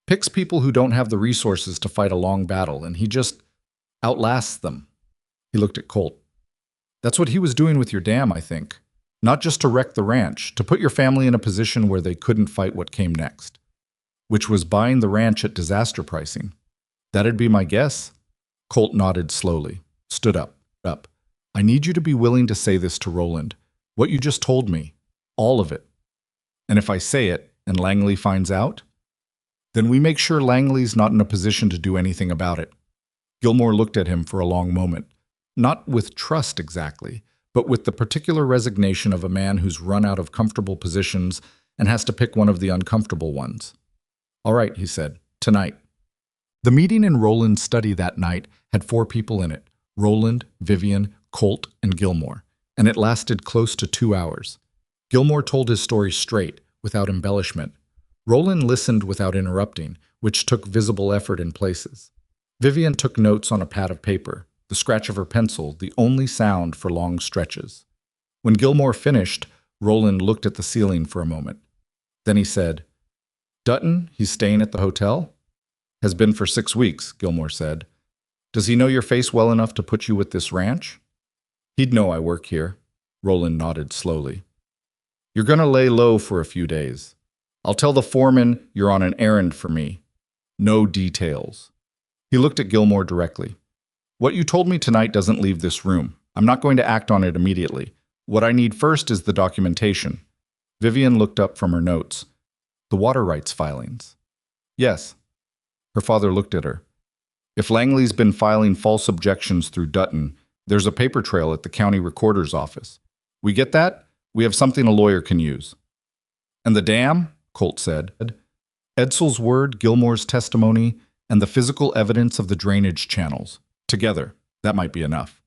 Picks people who don't have the resources to fight a long battle, and he just outlasts them. He looked at Colt. That's what he was doing with your dam, I think. Not just to wreck the ranch, to put your family in a position where they couldn't fight what came next. Which was buying the ranch at disaster pricing. That'd be my guess. Colt nodded slowly, stood up. I need you to be willing to say this to Roland. What you just told me. All of it. And if I say it, and Langley finds out, then we make sure Langley's not in a position to do anything about it. Gilmore looked at him for a long moment, not with trust exactly, but with the particular resignation of a man who's run out of comfortable positions and has to pick one of the uncomfortable ones. All right, he said, tonight. The meeting in Roland's study that night had 4 people in it, Roland, Vivian, Colt, and Gilmore, and it lasted close to 2 hours. Gilmore told his story straight, without embellishment. Roland listened without interrupting, which took visible effort in places. Vivian took notes on a pad of paper, the scratch of her pencil, the only sound for long stretches. When Gilmore finished, Roland looked at the ceiling for a moment. Then he said, Dutton, he's staying at the hotel? Has been for 6 weeks, Gilmore said. Does he know your face well enough to put you with this ranch? He'd know I work here. Roland nodded slowly. You're going to lay low for a few days. I'll tell the foreman you're on an errand for me. No details. He looked at Gilmore directly. What you told me tonight doesn't leave this room. I'm not going to act on it immediately. What I need first is the documentation. Vivian looked up from her notes. The water rights filings. Yes. Her father looked at her. If Langley's been filing false objections through Dutton, there's a paper trail at the county recorder's office. We get that? We have something a lawyer can use. And the dam? Colt said. Edsel's word, Gilmore's testimony, and the physical evidence of the drainage channels. Together, that might be enough.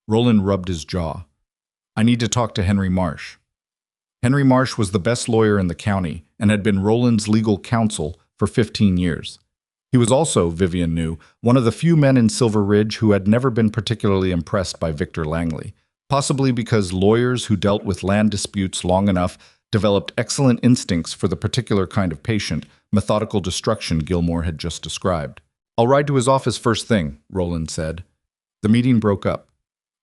Roland rubbed his jaw. I need to talk to Henry Marsh. Henry Marsh was the best lawyer in the county and had been Roland's legal counsel for 15 years. He was also, Vivian knew, one of the few men in Silver Ridge who had never been particularly impressed by Victor Langley, possibly because lawyers who dealt with land disputes long enough developed excellent instincts for the particular kind of patient, methodical destruction Gilmore had just described. I'll ride to his office first thing, Roland said. The meeting broke up.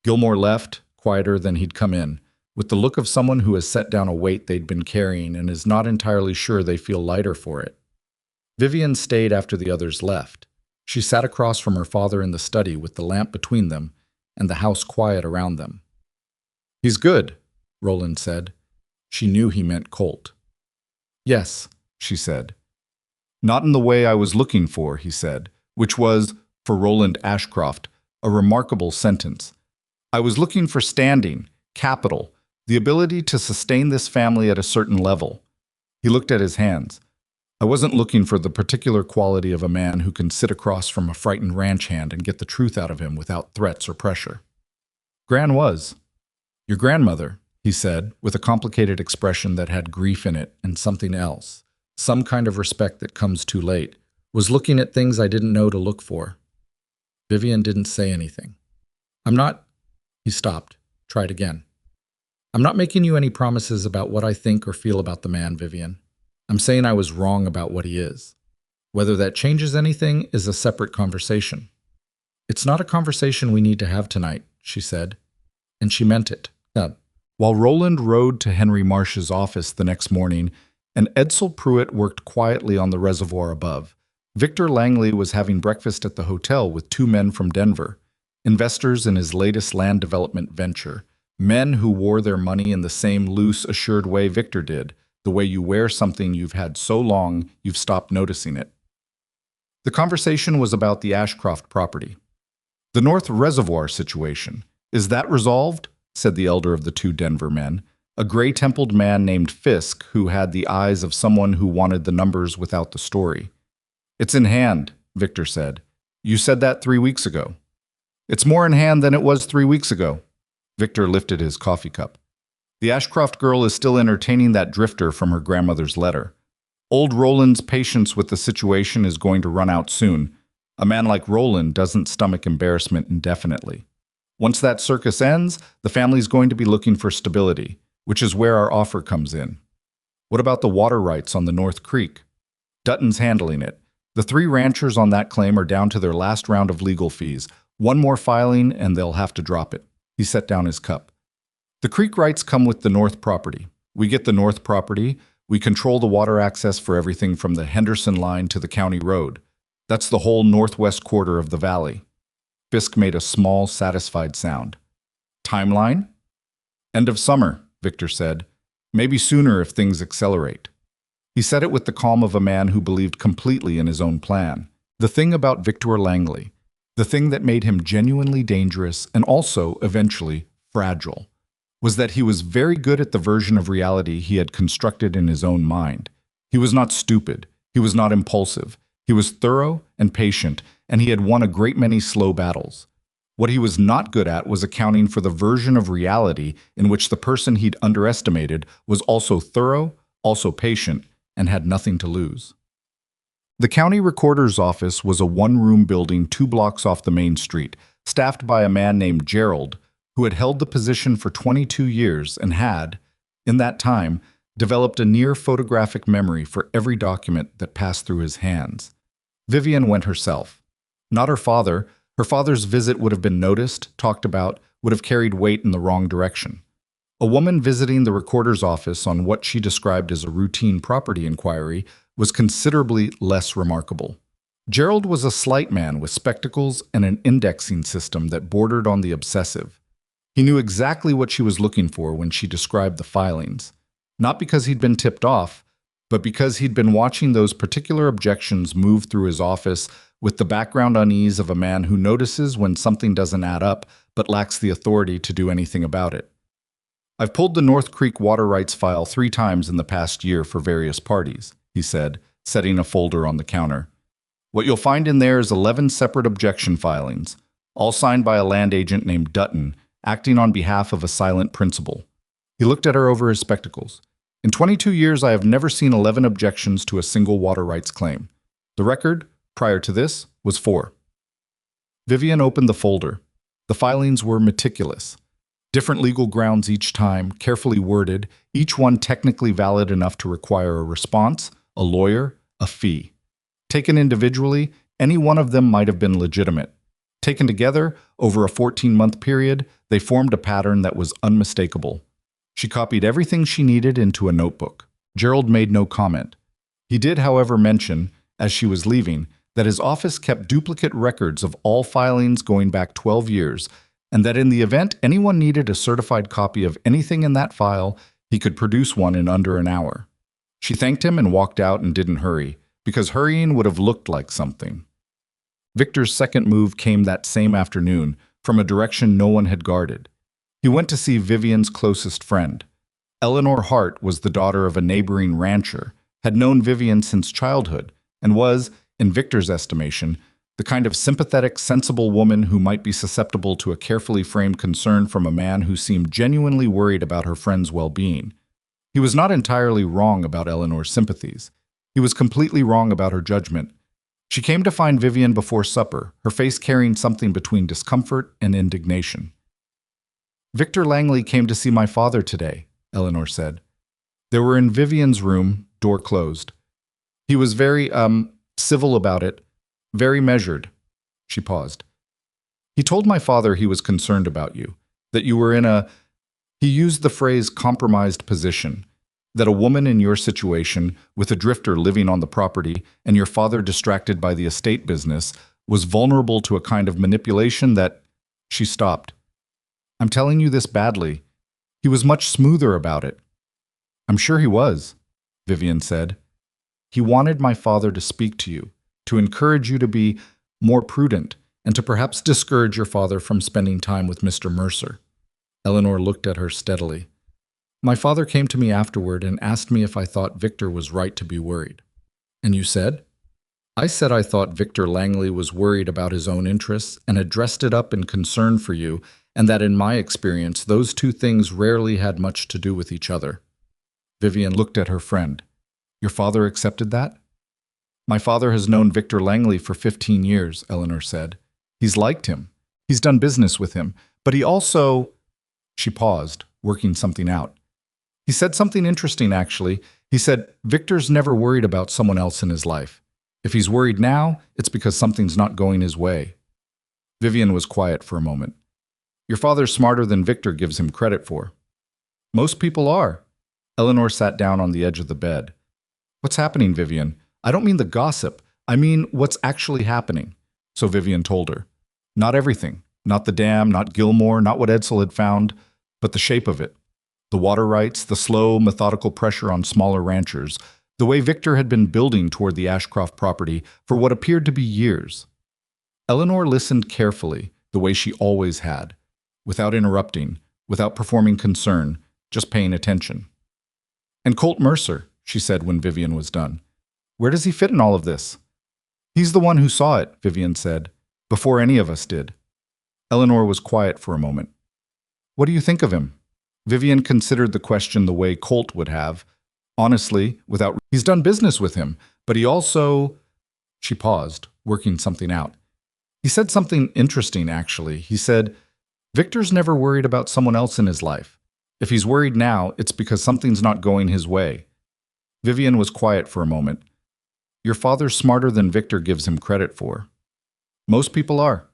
Gilmore left, quieter than he'd come in, with the look of someone who has set down a weight they'd been carrying and is not entirely sure they feel lighter for it. Vivian stayed after the others left. She sat across from her father in the study with the lamp between them and the house quiet around them. He's good, Roland said. She knew he meant Colt. Yes, she said. Not in the way I was looking for, he said, which was, for Roland Ashcroft, a remarkable sentence. I was looking for standing, capital, The ability to sustain this family at a certain level. He looked at his hands. I wasn't looking for the particular quality of a man who can sit across from a frightened ranch hand and get the truth out of him without threats or pressure. Gran was. Your grandmother, he said, with a complicated expression that had grief in it and something else, some kind of respect that comes too late, was looking at things I didn't know to look for. Vivian didn't say anything. I'm not... He stopped. Tried again. I'm not making you any promises about what I think or feel about the man, Vivian. I'm saying I was wrong about what he is. Whether that changes anything is a separate conversation. It's not a conversation we need to have tonight, she said. And she meant it. While Roland rode to Henry Marsh's office the next morning, and Edsel Pruitt worked quietly on the reservoir above, Victor Langley was having breakfast at the hotel with two men from Denver, investors in his latest land development venture, men who wore their money in the same loose, assured way Victor did, the way you wear something you've had so long you've stopped noticing it. The conversation was about the Ashcroft property. The North Reservoir situation. Is that resolved? Said the elder of the two Denver men, a gray-templed man named Fisk who had the eyes of someone who wanted the numbers without the story. It's in hand, Victor said. You said that 3 weeks ago. It's more in hand than it was 3 weeks ago. Victor lifted his coffee cup. The Ashcroft girl is still entertaining that drifter from her grandmother's letter. Old Roland's patience with the situation is going to run out soon. A man like Roland doesn't stomach embarrassment indefinitely. Once that circus ends, the family's going to be looking for stability, which is where our offer comes in. What about the water rights on the North Creek? Dutton's handling it. The 3 ranchers on that claim are down to their last round of legal fees. One more filing and they'll have to drop it. He set down his cup. The creek rights come with the North property. We get the North property. We control the water access for everything from the Henderson line to the county road. That's the whole northwest quarter of the valley. Fisk made a small, satisfied sound. Timeline? End of summer, Victor said. Maybe sooner if things accelerate. He said it with the calm of a man who believed completely in his own plan. The thing about Victor Langley, the thing that made him genuinely dangerous and also, eventually, fragile, was that he was very good at the version of reality he had constructed in his own mind. He was not stupid. He was not impulsive. He was thorough and patient, and he had won a great many slow battles. What he was not good at was accounting for the version of reality in which the person he'd underestimated was also thorough, also patient, and had nothing to lose. The county recorder's office was a one-room building 2 blocks off the main street, staffed by a man named Gerald, who had held the position for 22 years and had, in that time, developed a near photographic memory for every document that passed through his hands. Vivian went herself. Not her father. Her father's visit would have been noticed, talked about, would have carried weight in the wrong direction. A woman visiting the recorder's office on what she described as a routine property inquiry was considerably less remarkable. Gerald was a slight man with spectacles and an indexing system that bordered on the obsessive. He knew exactly what she was looking for when she described the filings, not because he'd been tipped off, but because he'd been watching those particular objections move through his office with the background unease of a man who notices when something doesn't add up but lacks the authority to do anything about it. I've pulled the North Creek water rights file 3 times in the past year for various parties, he said, setting a folder on the counter. What you'll find in there is 11 separate objection filings, all signed by a land agent named Dutton, acting on behalf of a silent principal. He looked at her over his spectacles. In 22 years, I have never seen 11 objections to a single water rights claim. The record, prior to this, was 4. Vivian opened the folder. The filings were meticulous. Different legal grounds each time, carefully worded, each one technically valid enough to require a response, a lawyer, a fee. Taken individually, any one of them might have been legitimate. Taken together, over a 14-month period, they formed a pattern that was unmistakable. She copied everything she needed into a notebook. Gerald made no comment. He did, however, mention, as she was leaving, that his office kept duplicate records of all filings going back 12 years, and that in the event anyone needed a certified copy of anything in that file, he could produce one in under an hour. She thanked him and walked out and didn't hurry, because hurrying would have looked like something. Victor's second move came that same afternoon, from a direction no one had guarded. He went to see Vivian's closest friend. Eleanor Hart was the daughter of a neighboring rancher, had known Vivian since childhood, and was, in Victor's estimation, the kind of sympathetic, sensible woman who might be susceptible to a carefully framed concern from a man who seemed genuinely worried about her friend's well-being. He was not entirely wrong about Eleanor's sympathies. He was completely wrong about her judgment. She came to find Vivian before supper, her face carrying something between discomfort and indignation. "Victor Langley came to see my father today," Eleanor said. They were in Vivian's room, door closed. "He was very, civil about it, very measured." She paused. "He told my father he was concerned about you, that you were in a," he used the phrase compromised position, "that a woman in your situation, with a drifter living on the property and your father distracted by the estate business, was vulnerable to a kind of manipulation that—" She stopped. "I'm telling you this badly. He was much smoother about it." "I'm sure he was," Vivian said. "He wanted my father to speak to you, to encourage you to be more prudent, and to perhaps discourage your father from spending time with Mr. Mercer." Eleanor looked at her steadily. "My father came to me afterward and asked me if I thought Victor was right to be worried." "And you said?" "I said I thought Victor Langley was worried about his own interests and had dressed it up in concern for you, and that in my experience those two things rarely had much to do with each other." Vivian looked at her friend. "Your father accepted that?" "My father has known Victor Langley for 15 years, Eleanor said. "He's liked him. He's done business with him. But he also—" She paused, working something out. "He said something interesting, actually. He said, Victor's never worried about someone else in his life. If he's worried now, it's because something's not going his way." Vivian was quiet for a moment. "Your father's smarter than Victor gives him credit for." "Most people are." Eleanor sat down on the edge of the bed. "What's happening, Vivian? I don't mean the gossip. I mean what's actually happening." So Vivian told her. Not everything. Not the dam, not Gilmore, not what Edsel had found, but the shape of it. The water rights, the slow, methodical pressure on smaller ranchers, the way Victor had been building toward the Ashcroft property for what appeared to be years. Eleanor listened carefully, the way she always had, without interrupting, without performing concern, just paying attention. "And Colt Mercer," she said when Vivian was done. "Where does he fit in all of this?" "He's the one who saw it," Vivian said, "before any of us did." Eleanor was quiet for a moment. "What do you think of him?" Vivian considered the question the way Colt would have. Honestly, without— "He's done business with him, but he also—" She paused, working something out. "He said something interesting, actually. He said, Victor's never worried about someone else in his life. If he's worried now, it's because something's not going his way." Vivian was quiet for a moment. "Your father's smarter than Victor gives him credit for." "Most people are."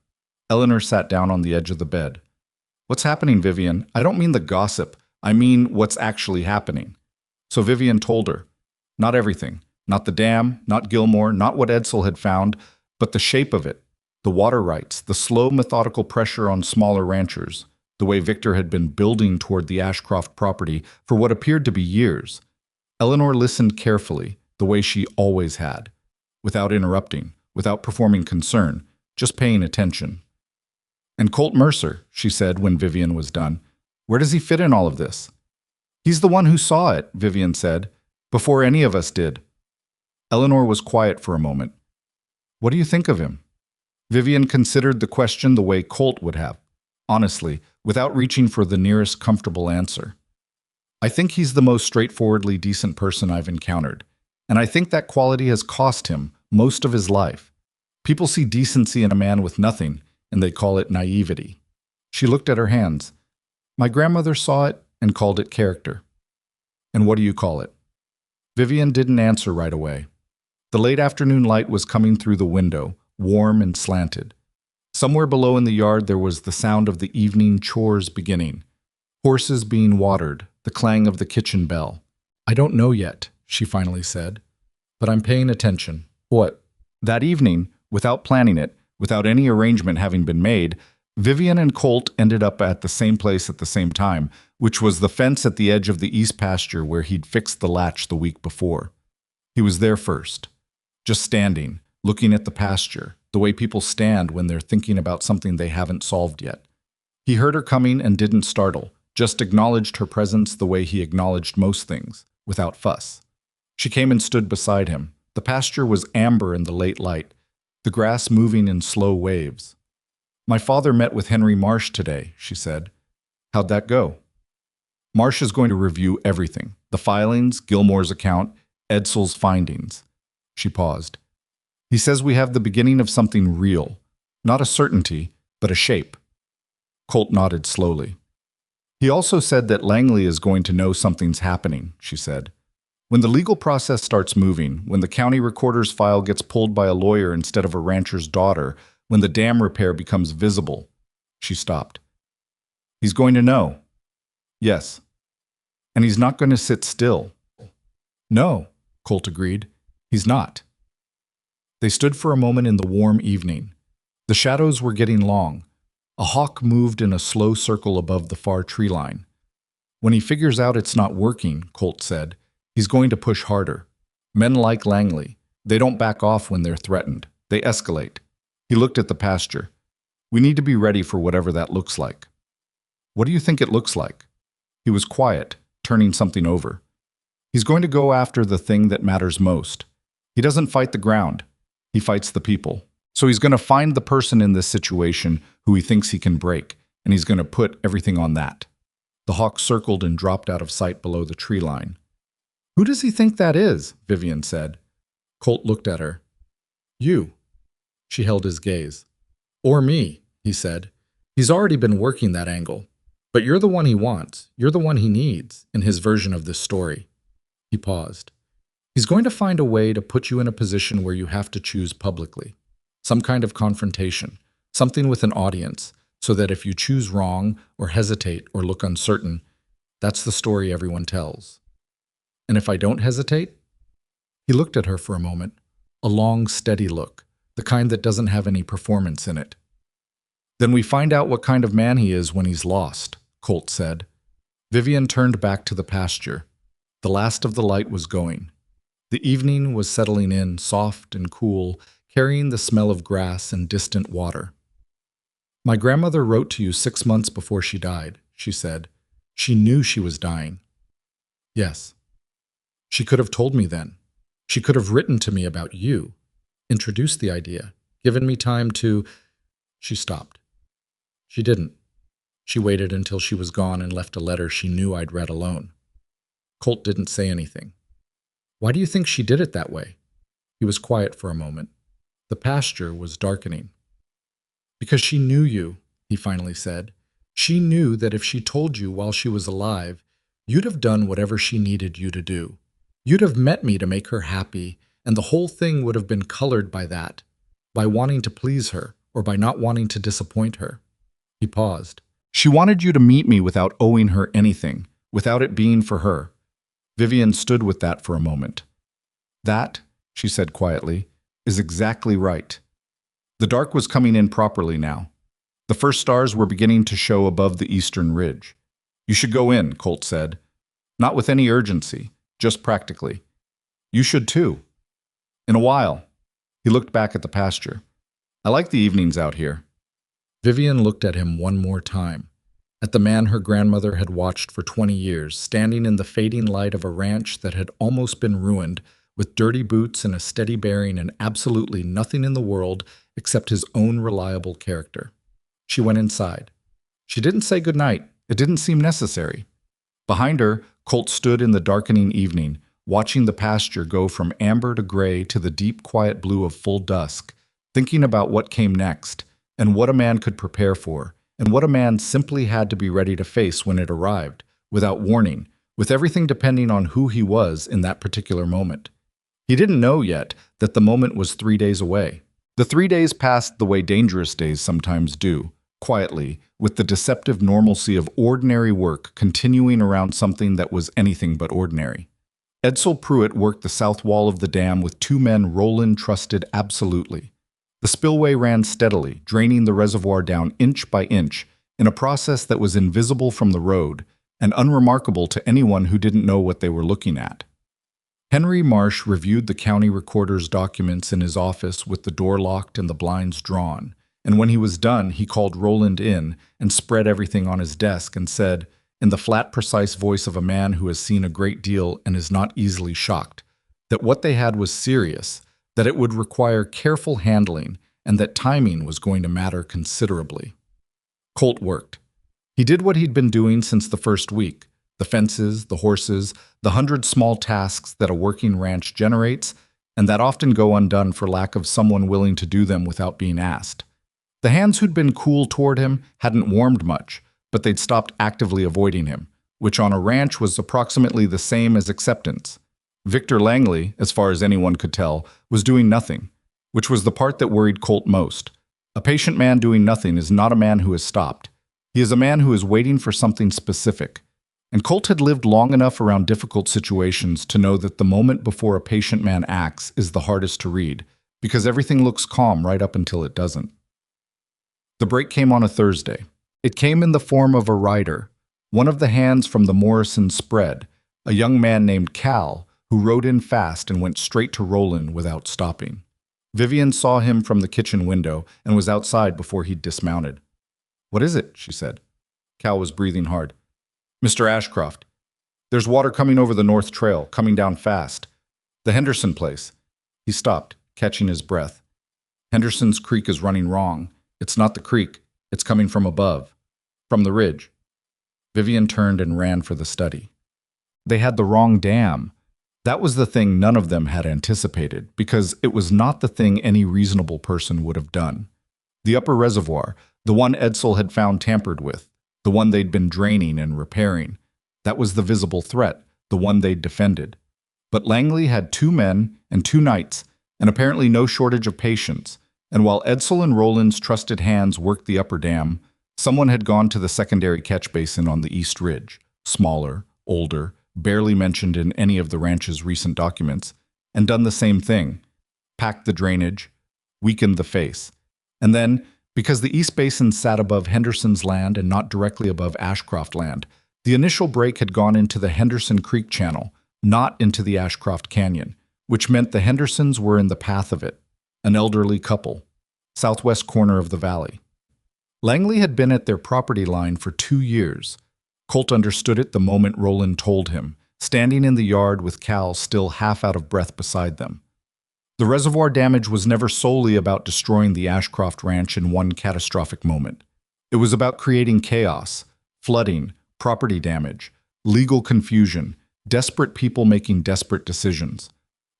Eleanor sat down on the edge of the bed. "What's happening, Vivian? I don't mean the gossip. I mean what's actually happening." So Vivian told her. Not everything. Not the dam, not Gilmore, not what Edsel had found, but the shape of it. The water rights, the slow, methodical pressure on smaller ranchers, the way Victor had been building toward the Ashcroft property for what appeared to be years. Eleanor listened carefully, the way she always had, without interrupting, without performing concern, just paying attention. "And Colt Mercer," she said when Vivian was done. "Where does he fit in all of this?" "He's the one who saw it," Vivian said, "before any of us did." Eleanor was quiet for a moment. "What do you think of him?" Vivian considered the question the way Colt would have, honestly, without reaching for the nearest comfortable answer. "I think he's the most straightforwardly decent person I've encountered, and I think that quality has cost him most of his life. People see decency in a man with nothing, and they call it naivety." She looked at her hands. "My grandmother saw it and called it character." "And what do you call it?" Vivian didn't answer right away. The late afternoon light was coming through the window, warm and slanted. Somewhere below in the yard there was the sound of the evening chores beginning. Horses being watered, the clang of the kitchen bell. "I don't know yet," she finally said, "but I'm paying attention." "What?" That evening, without planning it, without any arrangement having been made, Vivian and Colt ended up at the same place at the same time, which was the fence at the edge of the east pasture where he'd fixed the latch the week before. He was there first, just standing, looking at the pasture, the way people stand when they're thinking about something they haven't solved yet. He heard her coming and didn't startle, just acknowledged her presence the way he acknowledged most things, without fuss. She came and stood beside him. The pasture was amber in the late light, the grass moving in slow waves. "My father met with Henry Marsh today," she said. "How'd that go?" "Marsh is going to review everything. The filings, Gilmore's account, Edsel's findings." She paused. "He says we have the beginning of something real. Not a certainty, but a shape." Colt nodded slowly. "He also said that Langley is going to know something's happening," she said. "When the legal process starts moving, when the county recorder's file gets pulled by a lawyer instead of a rancher's daughter, when the dam repair becomes visible." She stopped. "He's going to know." "Yes. And he's not going to sit still." "No," Colt agreed. "He's not." They stood for a moment in the warm evening. The shadows were getting long. A hawk moved in a slow circle above the far tree line. "When he figures out it's not working," Colt said, "he's going to push harder. Men like Langley, they don't back off when they're threatened. They escalate." He looked at the pasture. "We need to be ready for whatever that looks like." "What do you think it looks like?" He was quiet, turning something over. "He's going to go after the thing that matters most. He doesn't fight the ground. He fights the people. So he's going to find the person in this situation who he thinks he can break, and he's going to put everything on that." The hawk circled and dropped out of sight below the tree line. "Who does he think that is?" Vivian said. Colt looked at her. "You." She held his gaze. "Or me," he said. "He's already been working that angle. But you're the one he wants. You're the one he needs, in his version of this story." He paused. "He's going to find a way to put you in a position where you have to choose publicly. Some kind of confrontation, something with an audience, so that if you choose wrong or hesitate or look uncertain, that's the story everyone tells." "And if I don't hesitate?" He looked at her for a moment, a long, steady look, the kind that doesn't have any performance in it. "Then we find out what kind of man he is when he's lost," Colt said. Vivian turned back to the pasture. The last of the light was going. The evening was settling in, soft and cool, carrying the smell of grass and distant water. "My grandmother wrote to you 6 months before she died," she said. "She knew she was dying." "Yes." "She could have told me then. She could have written to me about you, introduced the idea, given me time to—" She stopped. "She didn't. She waited until she was gone and left a letter she knew I'd read alone." Colt didn't say anything. "Why do you think she did it that way?" He was quiet for a moment. The pasture was darkening. "Because she knew you," he finally said. "She knew that if she told you while she was alive, you'd have done whatever she needed you to do. You'd have met me to make her happy, and the whole thing would have been colored by that, by wanting to please her, or by not wanting to disappoint her." He paused. "She wanted you to meet me without owing her anything, without it being for her." Vivian stood with that for a moment. "That," she said quietly, "is exactly right." The dark was coming in properly now. The first stars were beginning to show above the eastern ridge. "You should go in," Colt said. "Not with any urgency, just practically. You should too. In a while." He looked back at the pasture. "I like the evenings out here." Vivian looked at him one more time, at the man her grandmother had watched for 20 years, standing in the fading light of a ranch that had almost been ruined, with dirty boots and a steady bearing and absolutely nothing in the world except his own reliable character. She went inside. She didn't say goodnight. It didn't seem necessary. Behind her, Colt stood in the darkening evening, watching the pasture go from amber to gray to the deep, quiet blue of full dusk, thinking about what came next, and what a man could prepare for, and what a man simply had to be ready to face when it arrived, without warning, with everything depending on who he was in that particular moment. He didn't know yet that the moment was 3 days away. The 3 days passed the way dangerous days sometimes do, quietly, with the deceptive normalcy of ordinary work continuing around something that was anything but ordinary. Edsel Pruitt worked the south wall of the dam with 2 men Roland trusted absolutely. The spillway ran steadily, draining the reservoir down inch by inch, in a process that was invisible from the road and unremarkable to anyone who didn't know what they were looking at. Henry Marsh reviewed the county recorder's documents in his office with the door locked and the blinds drawn, and when he was done, he called Roland in and spread everything on his desk and said, in the flat, precise voice of a man who has seen a great deal and is not easily shocked, that what they had was serious, that it would require careful handling, and that timing was going to matter considerably. Colt worked. He did what he'd been doing since the first week: the fences, the horses, the 100 small tasks that a working ranch generates, and that often go undone for lack of someone willing to do them without being asked. The hands who'd been cool toward him hadn't warmed much, but they'd stopped actively avoiding him, which on a ranch was approximately the same as acceptance. Victor Langley, as far as anyone could tell, was doing nothing, which was the part that worried Colt most. A patient man doing nothing is not a man who has stopped. He is a man who is waiting for something specific. And Colt had lived long enough around difficult situations to know that the moment before a patient man acts is the hardest to read, because everything looks calm right up until it doesn't. The break came on a Thursday. It came in the form of a rider, one of the hands from the Morrison spread, a young man named Cal, who rode in fast and went straight to Roland without stopping. Vivian saw him from the kitchen window and was outside before he'd dismounted. "What is it?" she said. Cal was breathing hard. "Mr. Ashcroft, there's water coming over the North Trail, coming down fast. The Henderson place." He stopped, catching his breath. "Henderson's Creek is running wrong. It's not the creek. It's coming from above. From the ridge." Vivian turned and ran for the study. They had the wrong dam. That was the thing none of them had anticipated, because it was not the thing any reasonable person would have done. The upper reservoir, the one Edsel had found tampered with, the one they'd been draining and repairing, that was the visible threat, the one they'd defended. But Langley had 2 men and 2 nights, and apparently no shortage of patience, and while Edsel and Roland's trusted hands worked the upper dam, someone had gone to the secondary catch basin on the East Ridge, smaller, older, barely mentioned in any of the ranch's recent documents, and done the same thing: packed the drainage, weakened the face. And then, because the East Basin sat above Henderson's land and not directly above Ashcroft land, the initial break had gone into the Henderson Creek channel, not into the Ashcroft Canyon, which meant the Hendersons were in the path of it, an elderly couple, southwest corner of the valley. Langley had been at their property line for 2 years. Colt understood it the moment Roland told him, standing in the yard with Cal still half out of breath beside them. The reservoir damage was never solely about destroying the Ashcroft Ranch in one catastrophic moment. It was about creating chaos, flooding, property damage, legal confusion, desperate people making desperate decisions.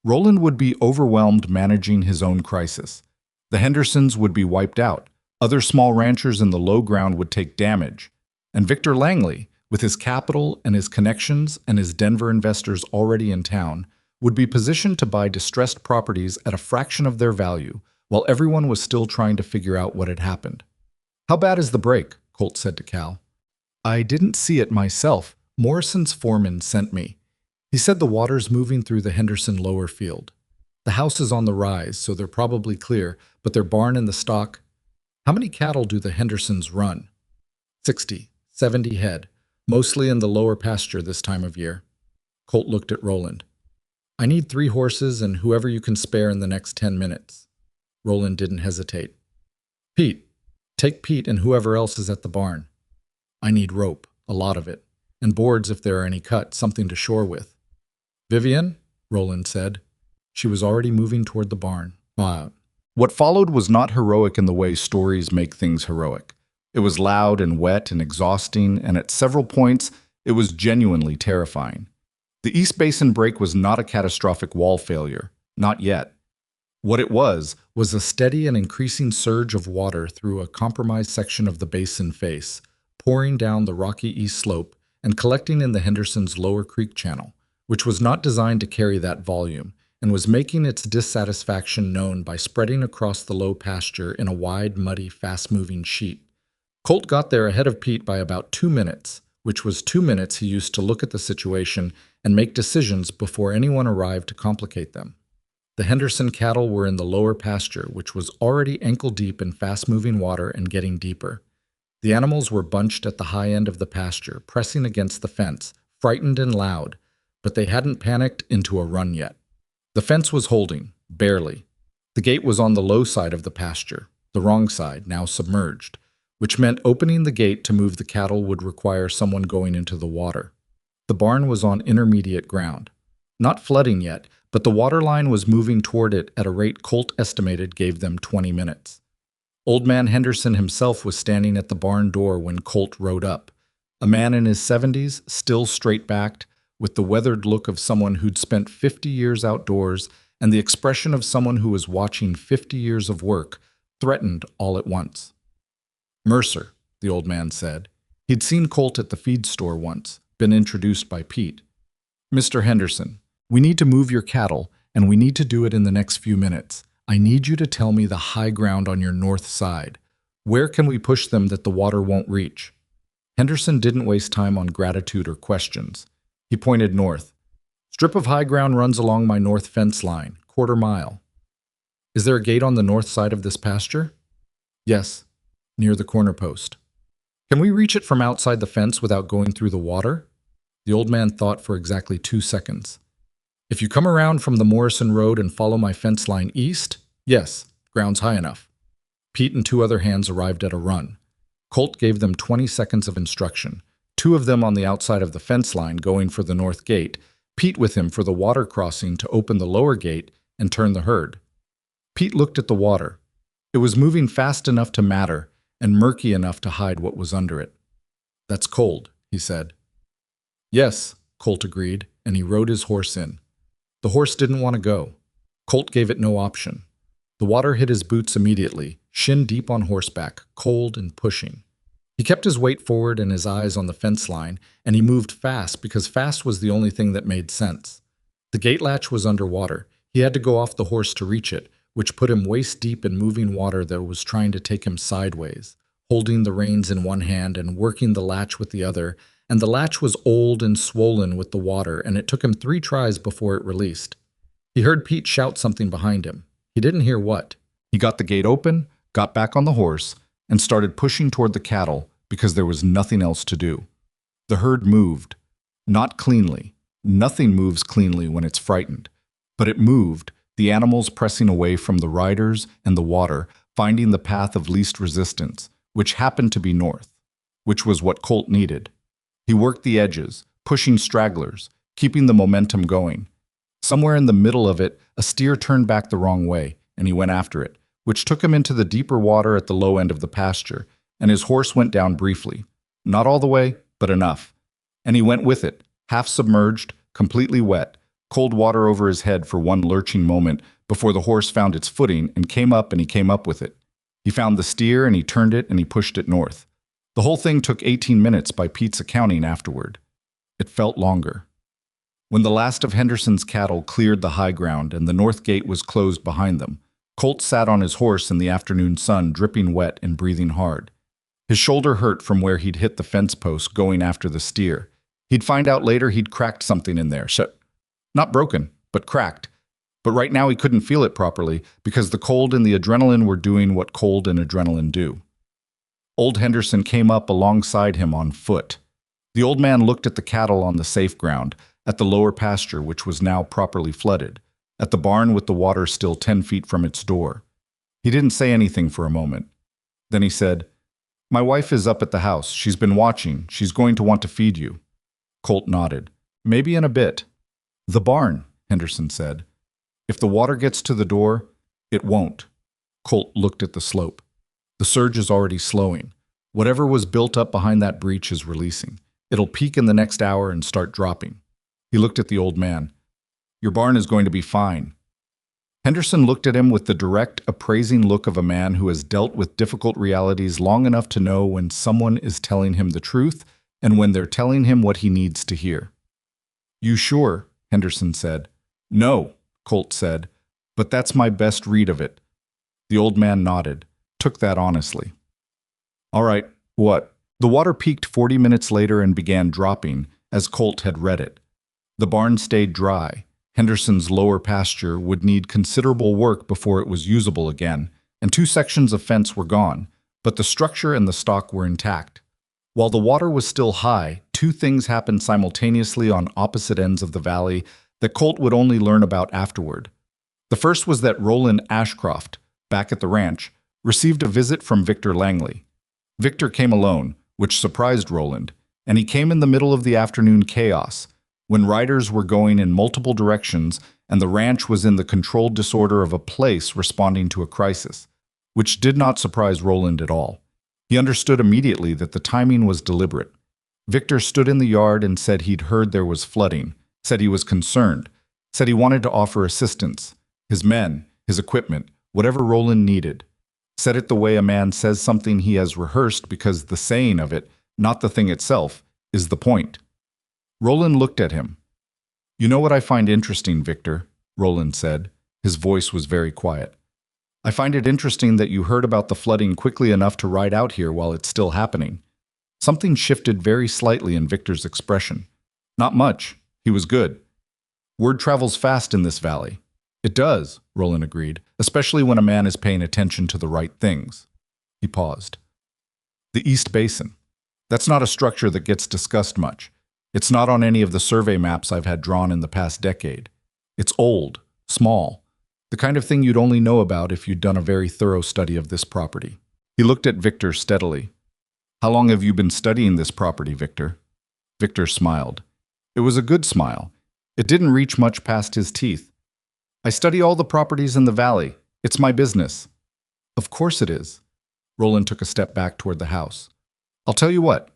Roland would be overwhelmed managing his own crisis. The Hendersons would be wiped out. Other small ranchers in the low ground would take damage. And Victor Langley, with his capital and his connections and his Denver investors already in town, would be positioned to buy distressed properties at a fraction of their value, while everyone was still trying to figure out what had happened. "How bad is the break?" Colt said to Cal. "I didn't see it myself. Morrison's foreman sent me. He said the water's moving through the Henderson lower field. The house is on the rise, so they're probably clear, but their barn and the stock—" "How many cattle do the Hendersons run?" 60, 70 head, mostly in the lower pasture this time of year. Colt looked at Roland. "I need 3 horses and whoever you can spare in the next 10 minutes. Roland didn't hesitate. "Pete. Take Pete and whoever else is at the barn. I need rope, a lot of it, and boards if there are any cut, something to shore with." "Vivian?" Roland said. She was already moving toward the barn. What followed was not heroic in the way stories make things heroic. It was loud and wet and exhausting, and at several points, it was genuinely terrifying. The East Basin break was not a catastrophic wall failure, not yet. What it was a steady and increasing surge of water through a compromised section of the basin face, pouring down the rocky east slope and collecting in the Henderson's lower creek channel, which was not designed to carry that volume, and was making its dissatisfaction known by spreading across the low pasture in a wide, muddy, fast-moving sheet. Colt got there ahead of Pete by about 2 minutes, which was 2 minutes he used to look at the situation and make decisions before anyone arrived to complicate them. The Henderson cattle were in the lower pasture, which was already ankle-deep in fast-moving water and getting deeper. The animals were bunched at the high end of the pasture, pressing against the fence, frightened and loud, but they hadn't panicked into a run yet. The fence was holding, barely. The gate was on the low side of the pasture. the wrong side, now submerged, which meant opening the gate to move the cattle would require someone going into the water. The barn was on intermediate ground. Not flooding yet, but the water line was moving toward it at a rate Colt estimated gave them 20 minutes. Old man Henderson himself was standing at the barn door when Colt rode up. A man in his 70s, still straight-backed, with the weathered look of someone who'd spent 50 years outdoors and the expression of someone who was watching 50 years of work, threatened all at once. Mercer, the old man said. He'd seen Colt at the feed store once, been introduced by Pete. Mr. Henderson, we need to move your cattle, and we need to do it in the next few minutes. I need you to tell me the high ground on your north side. Where can we push them that the water won't reach? Henderson didn't waste time on gratitude or questions. He pointed north. Strip of high ground runs along my north fence line, quarter mile. Is there a gate on the north side of this pasture? Yes, near the corner post. Can we reach it from outside the fence without going through the water? The old man thought for exactly 2 seconds. If you come around from the Morrison Road and follow my fence line east, yes, ground's high enough. Pete and 2 other hands arrived at a run. Colt gave them 20 seconds of instruction, 2 of them on the outside of the fence line going for the north gate, Pete with him for the water crossing to open the lower gate and turn the herd. Pete looked at the water. It was moving fast enough to matter and murky enough to hide what was under it. That's cold, he said. Yes, Colt agreed, and he rode his horse in. The horse didn't want to go. Colt gave it no option. The water hit his boots immediately, shin deep on horseback, cold and pushing. He kept his weight forward and his eyes on the fence line, and he moved fast because fast was the only thing that made sense. The gate latch was underwater. He had to go off the horse to reach it, which put him waist deep in moving water that was trying to take him sideways, holding the reins in one hand and working the latch with the other, and the latch was old and swollen with the water, and it took him 3 tries before it released. He heard Pete shout something behind him. He didn't hear what. He got the gate open, got back on the horse, and started pushing toward the cattle because there was nothing else to do. The herd moved. Not cleanly. Nothing moves cleanly when it's frightened. But it moved, the animals pressing away from the riders and the water, finding the path of least resistance, which happened to be north, which was what Colt needed. He worked the edges, pushing stragglers, keeping the momentum going. Somewhere in the middle of it, a steer turned back the wrong way, and he went after it, which took him into the deeper water at the low end of the pasture, and his horse went down briefly. Not all the way, but enough. And he went with it, half submerged, completely wet, cold water over his head for one lurching moment before the horse found its footing and he came up with it. He found the steer and he turned it and he pushed it north. The whole thing took 18 minutes by Pete's accounting afterward. It felt longer. When the last of Henderson's cattle cleared the high ground and the north gate was closed behind them, Colt sat on his horse in the afternoon sun, dripping wet and breathing hard. His shoulder hurt from where he'd hit the fence post going after the steer. He'd find out later he'd cracked something in there. Not broken, but cracked. But right now he couldn't feel it properly because the cold and the adrenaline were doing what cold and adrenaline do. Old Henderson came up alongside him on foot. The old man looked at the cattle on the safe ground, at the lower pasture which was now properly flooded, at the barn with the water still 10 feet from its door. He didn't say anything for a moment. Then he said, "My wife is up at the house. She's been watching. She's going to want to feed you." Colt nodded. "Maybe in a bit." "The barn," Henderson said. "If the water gets to the door, it won't." Colt looked at the slope. The surge is already slowing. Whatever was built up behind that breach is releasing. It'll peak in the next hour and start dropping. He looked at the old man. "Your barn is going to be fine." Henderson looked at him with the direct, appraising look of a man who has dealt with difficult realities long enough to know when someone is telling him the truth and when they're telling him what he needs to hear. "You sure?" Henderson said. "No," Colt said, "but that's my best read of it." The old man nodded, took that honestly. "All right, what?" The water peaked 40 minutes later and began dropping, as Colt had read it. The barn stayed dry. Henderson's lower pasture would need considerable work before it was usable again, and 2 sections of fence were gone, but the structure and the stock were intact. While the water was still high, 2 things happened simultaneously on opposite ends of the valley that Colt would only learn about afterward. The first was that Roland Ashcroft, back at the ranch, received a visit from Victor Langley. Victor came alone, which surprised Roland, and he came in the middle of the afternoon chaos, when riders were going in multiple directions and the ranch was in the controlled disorder of a place responding to a crisis, which did not surprise Roland at all. He understood immediately that the timing was deliberate. Victor stood in the yard and said he'd heard there was flooding, said he was concerned, said he wanted to offer assistance, his men, his equipment, whatever Roland needed. Said it the way a man says something he has rehearsed because the saying of it, not the thing itself, is the point. Roland looked at him. "You know what I find interesting, Victor," Roland said. His voice was very quiet. "I find it interesting that you heard about the flooding quickly enough to ride out here while it's still happening." Something shifted very slightly in Victor's expression. Not much. He was good. "Word travels fast in this valley." "It does," Roland agreed, "especially when a man is paying attention to the right things." He paused. "The East Basin. That's not a structure that gets discussed much. It's not on any of the survey maps I've had drawn in the past decade. It's old, small, the kind of thing you'd only know about if you'd done a very thorough study of this property." He looked at Victor steadily. "How long have you been studying this property, Victor?" Victor smiled. It was a good smile. It didn't reach much past his teeth. "I study all the properties in the valley. It's my business." "Of course it is." Roland took a step back toward the house. "I'll tell you what.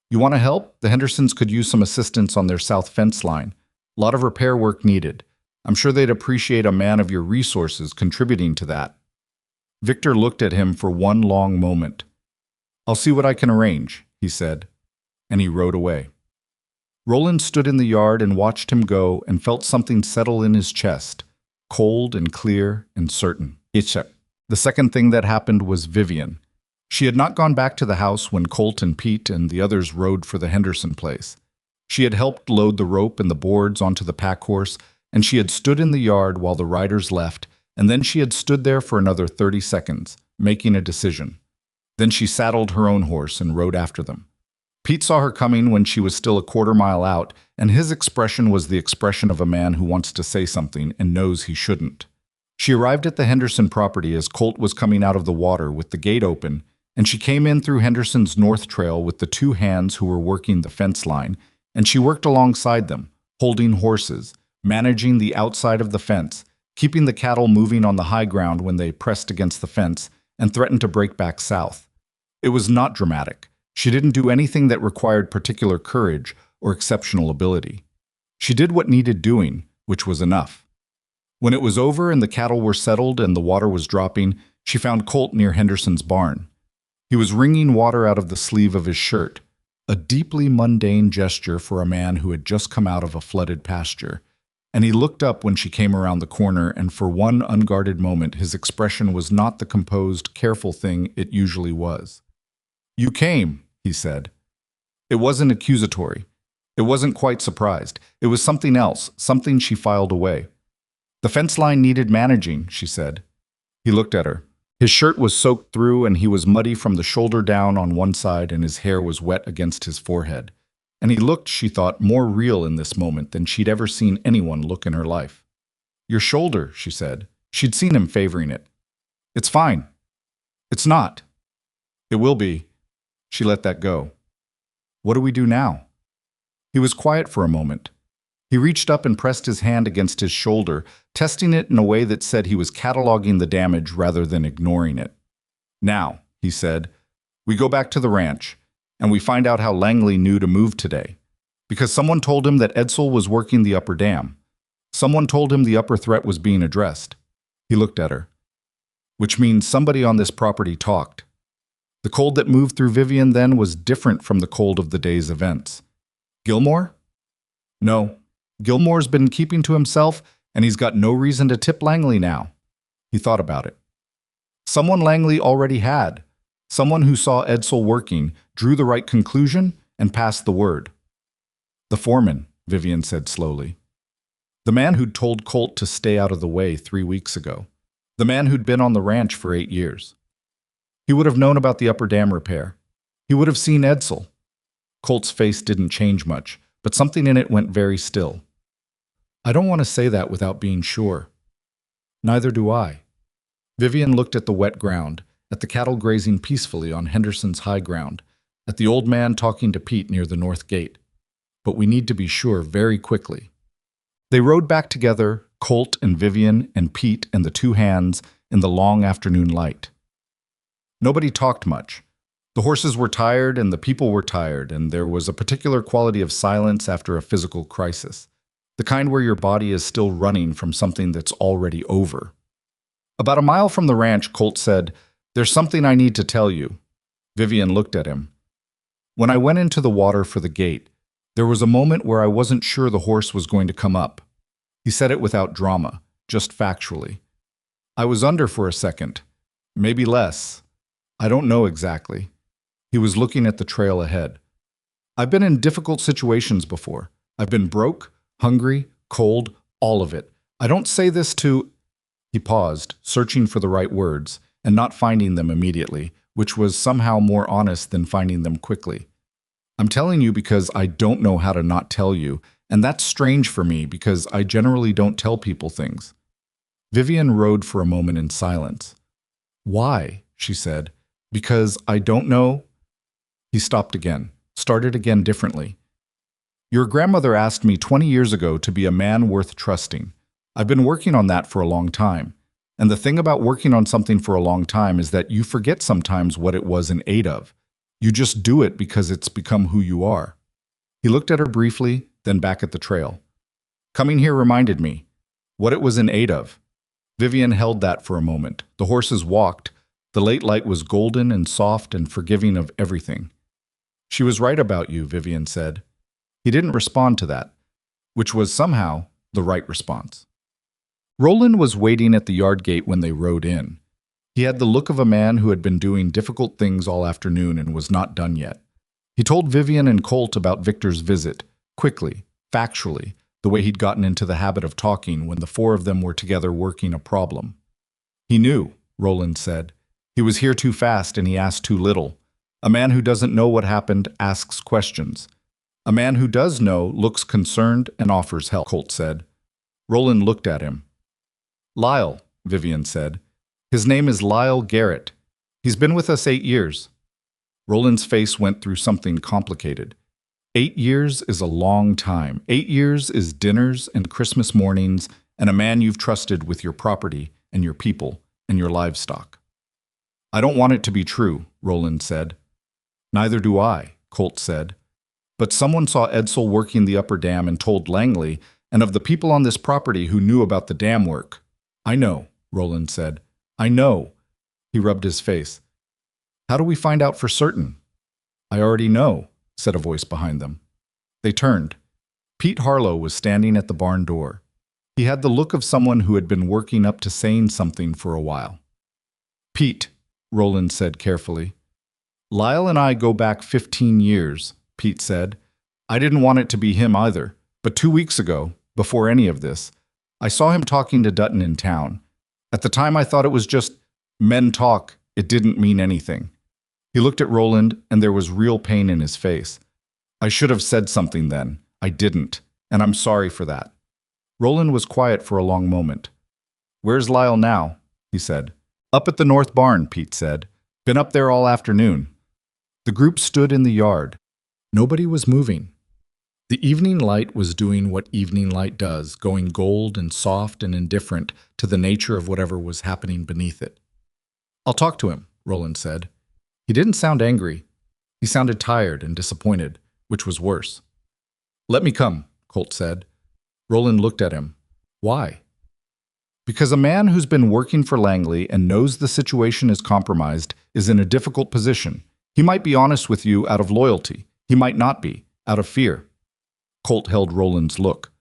You want to help? The Hendersons could use some assistance on their south fence line. A lot of repair work needed. I'm sure they'd appreciate a man of your resources contributing to that." Victor looked at him for one long moment. "I'll see what I can arrange," he said, and he rode away. Roland stood in the yard and watched him go and felt something settle in his chest, cold and clear and certain. The second thing that happened was Vivian. She had not gone back to the house when Colt and Pete and the others rode for the Henderson place. She had helped load the rope and the boards onto the pack horse, and she had stood in the yard while the riders left, and then she had stood there for another 30 seconds, making a decision. Then she saddled her own horse and rode after them. Pete saw her coming when she was still a quarter-mile out, and his expression was the expression of a man who wants to say something and knows he shouldn't. She arrived at the Henderson property as Colt was coming out of the water with the gate open, and she came in through Henderson's north trail with the two hands who were working the fence line, and she worked alongside them, holding horses, managing the outside of the fence, keeping the cattle moving on the high ground when they pressed against the fence and threatened to break back south. It was not dramatic. She didn't do anything that required particular courage or exceptional ability. She did what needed doing, which was enough. When it was over and the cattle were settled and the water was dropping, she found Colt near Henderson's barn. He was wringing water out of the sleeve of his shirt, a deeply mundane gesture for a man who had just come out of a flooded pasture. And he looked up when she came around the corner, and for one unguarded moment his expression was not the composed, careful thing it usually was. "You came," he said. It wasn't accusatory. It wasn't quite surprised. It was something else, something she filed away. "The fence line needed managing," she said. He looked at her. His shirt was soaked through and he was muddy from the shoulder down on one side and his hair was wet against his forehead. And he looked, she thought, more real in this moment than she'd ever seen anyone look in her life. "Your shoulder," she said. She'd seen him favoring it. "It's fine." "It's not." "It will be." She let that go. "What do we do now?" He was quiet for a moment. He reached up and pressed his hand against his shoulder, testing it in a way that said he was cataloging the damage rather than ignoring it. "Now," he said, "we go back to the ranch, and we find out how Langley knew to move today. Because someone told him that Edsel was working the upper dam. Someone told him the upper threat was being addressed." He looked at her. "Which means somebody on this property talked. The cold that moved through Vivian then was different from the cold of the day's events. Gilmore? No. Gilmore's been keeping to himself, and he's got no reason to tip Langley now." He thought about it. "Someone Langley already had. Someone who saw Edsel working, drew the right conclusion, and passed the word." "The foreman," Vivian said slowly. "The man who'd told Colt to stay out of the way 3 weeks ago. The man who'd been on the ranch for 8 years. He would have known about the upper dam repair. He would have seen Edsel." Colt's face didn't change much, but something in it went very still. "I don't want to say that without being sure." "Neither do I." Vivian looked at the wet ground, at the cattle grazing peacefully on Henderson's high ground, at the old man talking to Pete near the north gate. But we need to be sure very quickly. They rode back together, Colt and Vivian and Pete and the two hands, in the long afternoon light. Nobody talked much. The horses were tired and the people were tired, and there was a particular quality of silence after a physical crisis, the kind where your body is still running from something that's already over. About a mile from the ranch, Colt said, "There's something I need to tell you." Vivian looked at him. "When I went into the water for the gate, there was a moment where I wasn't sure the horse was going to come up." He said it without drama, just factually. "I was under for a second. Maybe less. I don't know exactly." He was looking at the trail ahead. "I've been in difficult situations before. I've been broke, hungry, cold, all of it. I don't say this to—" He paused, searching for the right words, and not finding them immediately, which was somehow more honest than finding them quickly. "I'm telling you because I don't know how to not tell you, and that's strange for me because I generally don't tell people things." Vivian rode for a moment in silence. "Why?" she said. "Because I don't know." He stopped again, started again differently. "Your grandmother asked me 20 years ago to be a man worth trusting. I've been working on that for a long time. And the thing about working on something for a long time is that you forget sometimes what it was in aid of. You just do it because it's become who you are." He looked at her briefly, then back at the trail. "Coming here reminded me what it was in aid of." Vivian held that for a moment. The horses walked. The late light was golden and soft and forgiving of everything. "She was right about you," Vivian said. He didn't respond to that, which was somehow the right response. Roland was waiting at the yard gate when they rode in. He had the look of a man who had been doing difficult things all afternoon and was not done yet. He told Vivian and Colt about Victor's visit, quickly, factually, the way he'd gotten into the habit of talking when the four of them were together working a problem. "He knew," Roland said. "He was here too fast and he asked too little. A man who doesn't know what happened asks questions. A man who does know looks concerned and offers help," Colt said. Roland looked at him. "Lyle," Vivian said. "His name is Lyle Garrett. He's been with us 8 years." Roland's face went through something complicated. 8 years is a long time. 8 years is dinners and Christmas mornings and a man you've trusted with your property and your people and your livestock. "I don't want it to be true," Roland said. "Neither do I," Colt said. "But someone saw Edsel working the upper dam and told Langley, and of the people on this property who knew about the dam work." "I know," Roland said. "I know." He rubbed his face. "How do we find out for certain?" "I already know," said a voice behind them. They turned. Pete Harlow was standing at the barn door. He had the look of someone who had been working up to saying something for a while. "Pete," Roland said carefully. "Lyle and I go back 15 years, Pete said. "I didn't want it to be him either, but 2 weeks ago, before any of this, I saw him talking to Dutton in town. At the time I thought it was just men talk, it didn't mean anything." He looked at Roland and there was real pain in his face. "I should have said something then. I didn't, and I'm sorry for that." Roland was quiet for a long moment. "Where's Lyle now?" he said. "Up at the north barn," Pete said. "Been up there all afternoon." The group stood in the yard. Nobody was moving. The evening light was doing what evening light does, going gold and soft and indifferent to the nature of whatever was happening beneath it. "I'll talk to him," Roland said. He didn't sound angry. He sounded tired and disappointed, which was worse. "Let me come," Colt said. Roland looked at him. "Why?" "Because a man who's been working for Langley and knows the situation is compromised is in a difficult position. He might be honest with you out of loyalty. He might not be, out of fear." Colt held Roland's look.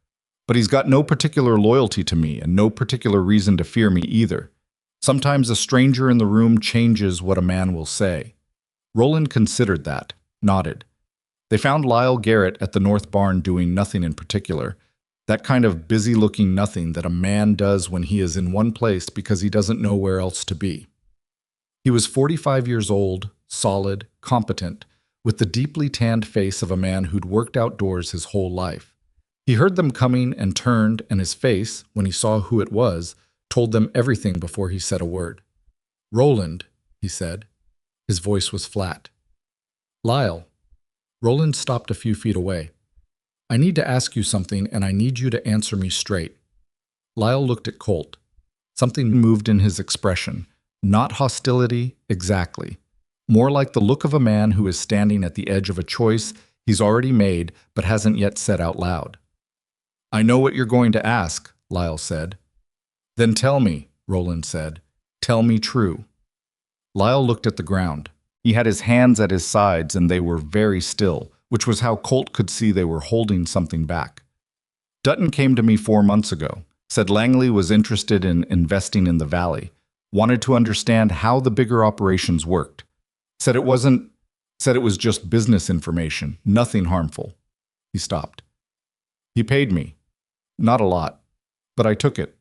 "But he's got no particular loyalty to me and no particular reason to fear me either. Sometimes a stranger in the room changes what a man will say." Roland considered that, nodded. They found Lyle Garrett at the north barn doing nothing in particular, that kind of busy-looking nothing that a man does when he is in one place because he doesn't know where else to be. He was 45 years old, solid, competent, with the deeply tanned face of a man who'd worked outdoors his whole life. He heard them coming and turned, and his face, when he saw who it was, told them everything before he said a word. "Roland," he said. His voice was flat. Lyle. Roland stopped a few feet away. I need to ask you something, and I need you to answer me straight. Lyle looked at Colt. Something moved in his expression. Not hostility, exactly. More like the look of a man who is standing at the edge of a choice he's already made but hasn't yet said out loud. I know what you're going to ask, Lyle said. Then tell me, Roland said. Tell me true. Lyle looked at the ground. He had his hands at his sides and they were very still, which was how Colt could see they were holding something back. Dutton came to me 4 months ago, said Langley was interested in investing in the valley, wanted to understand how the bigger operations worked. Said it was just business information, nothing harmful. He stopped. He paid me. Not a lot, but I took it.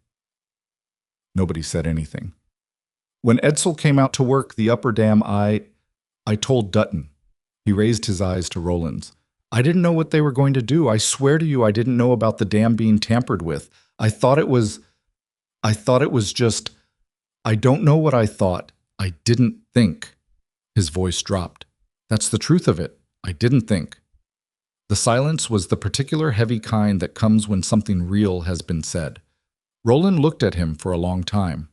Nobody said anything. When Edsel came out to work the upper dam, I told Dutton. He raised his eyes to Roland's. I didn't know what they were going to do. I swear to you, I didn't know about the dam being tampered with. I thought it was just, I don't know what I thought. I didn't think. His voice dropped. That's the truth of it. I didn't think. The silence was the particular heavy kind that comes when something real has been said. Roland looked at him for a long time.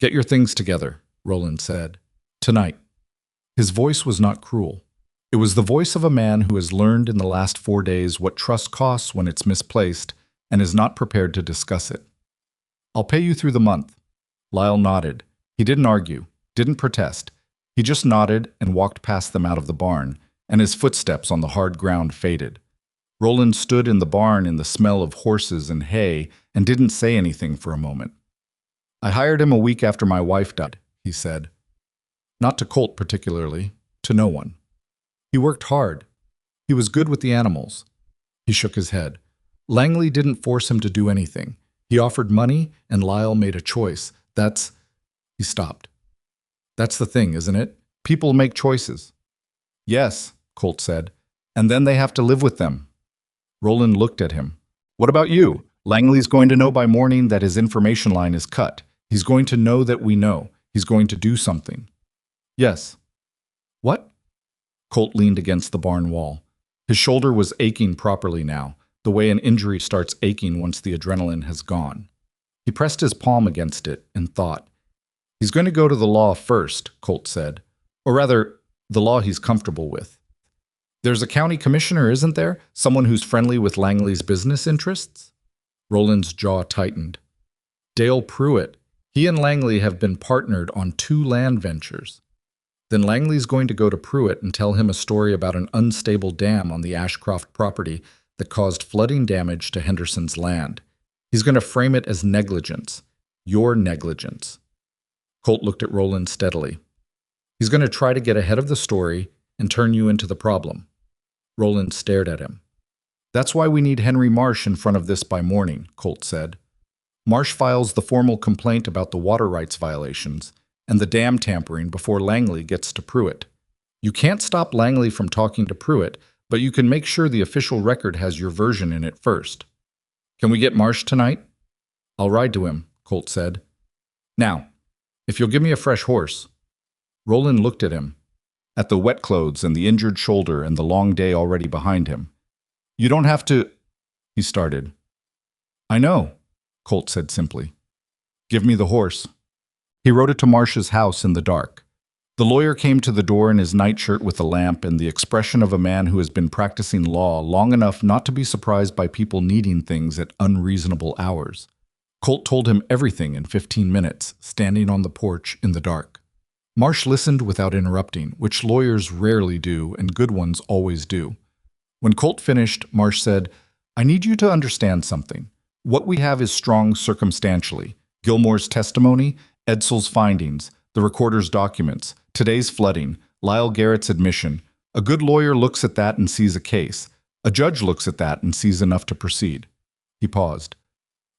Get your things together, Roland said. Tonight. His voice was not cruel. It was the voice of a man who has learned in the last 4 days what trust costs when it's misplaced and is not prepared to discuss it. I'll pay you through the month. Lyle nodded. He didn't argue, didn't protest. He just nodded and walked past them out of the barn, and his footsteps on the hard ground faded. Roland stood in the barn in the smell of horses and hay and didn't say anything for a moment. I hired him a week after my wife died, he said. Not to Colt particularly, to no one. He worked hard. He was good with the animals. He shook his head. Langley didn't force him to do anything. He offered money, and Lyle made a choice. He stopped. That's the thing, isn't it? People make choices. Yes, Colt said, and then they have to live with them. Roland looked at him. What about you? Langley's going to know by morning that his information line is cut. He's going to know that we know. He's going to do something. Yes. What? Colt leaned against the barn wall. His shoulder was aching properly now, the way an injury starts aching once the adrenaline has gone. He pressed his palm against it and thought. He's going to go to the law first, Colt said. Or rather, the law he's comfortable with. There's a county commissioner, isn't there? Someone who's friendly with Langley's business interests? Roland's jaw tightened. Dale Pruitt. He and Langley have been partnered on 2 land ventures. Then Langley's going to go to Pruitt and tell him a story about an unstable dam on the Ashcroft property that caused flooding damage to Henderson's land. He's going to frame it as negligence. Your negligence. Colt looked at Roland steadily. He's going to try to get ahead of the story and turn you into the problem. Roland stared at him. That's why we need Henry Marsh in front of this by morning, Colt said. Marsh files the formal complaint about the water rights violations and the dam tampering before Langley gets to Pruitt. You can't stop Langley from talking to Pruitt, but you can make sure the official record has your version in it first. Can we get Marsh tonight? I'll ride to him, Colt said. Now, if you'll give me a fresh horse. Roland looked at him, at the wet clothes and the injured shoulder and the long day already behind him. You don't have to, he started. I know, Colt said simply. Give me the horse. He rode it to Marsh's house in the dark. The lawyer came to the door in his nightshirt with a lamp and the expression of a man who has been practicing law long enough not to be surprised by people needing things at unreasonable hours. Colt told him everything in 15 minutes, standing on the porch in the dark. Marsh listened without interrupting, which lawyers rarely do and good ones always do. When Colt finished, Marsh said, I need you to understand something. What we have is strong circumstantially. Gilmore's testimony, Edsel's findings, the recorder's documents, today's flooding, Lyle Garrett's admission. A good lawyer looks at that and sees a case. A judge looks at that and sees enough to proceed. He paused.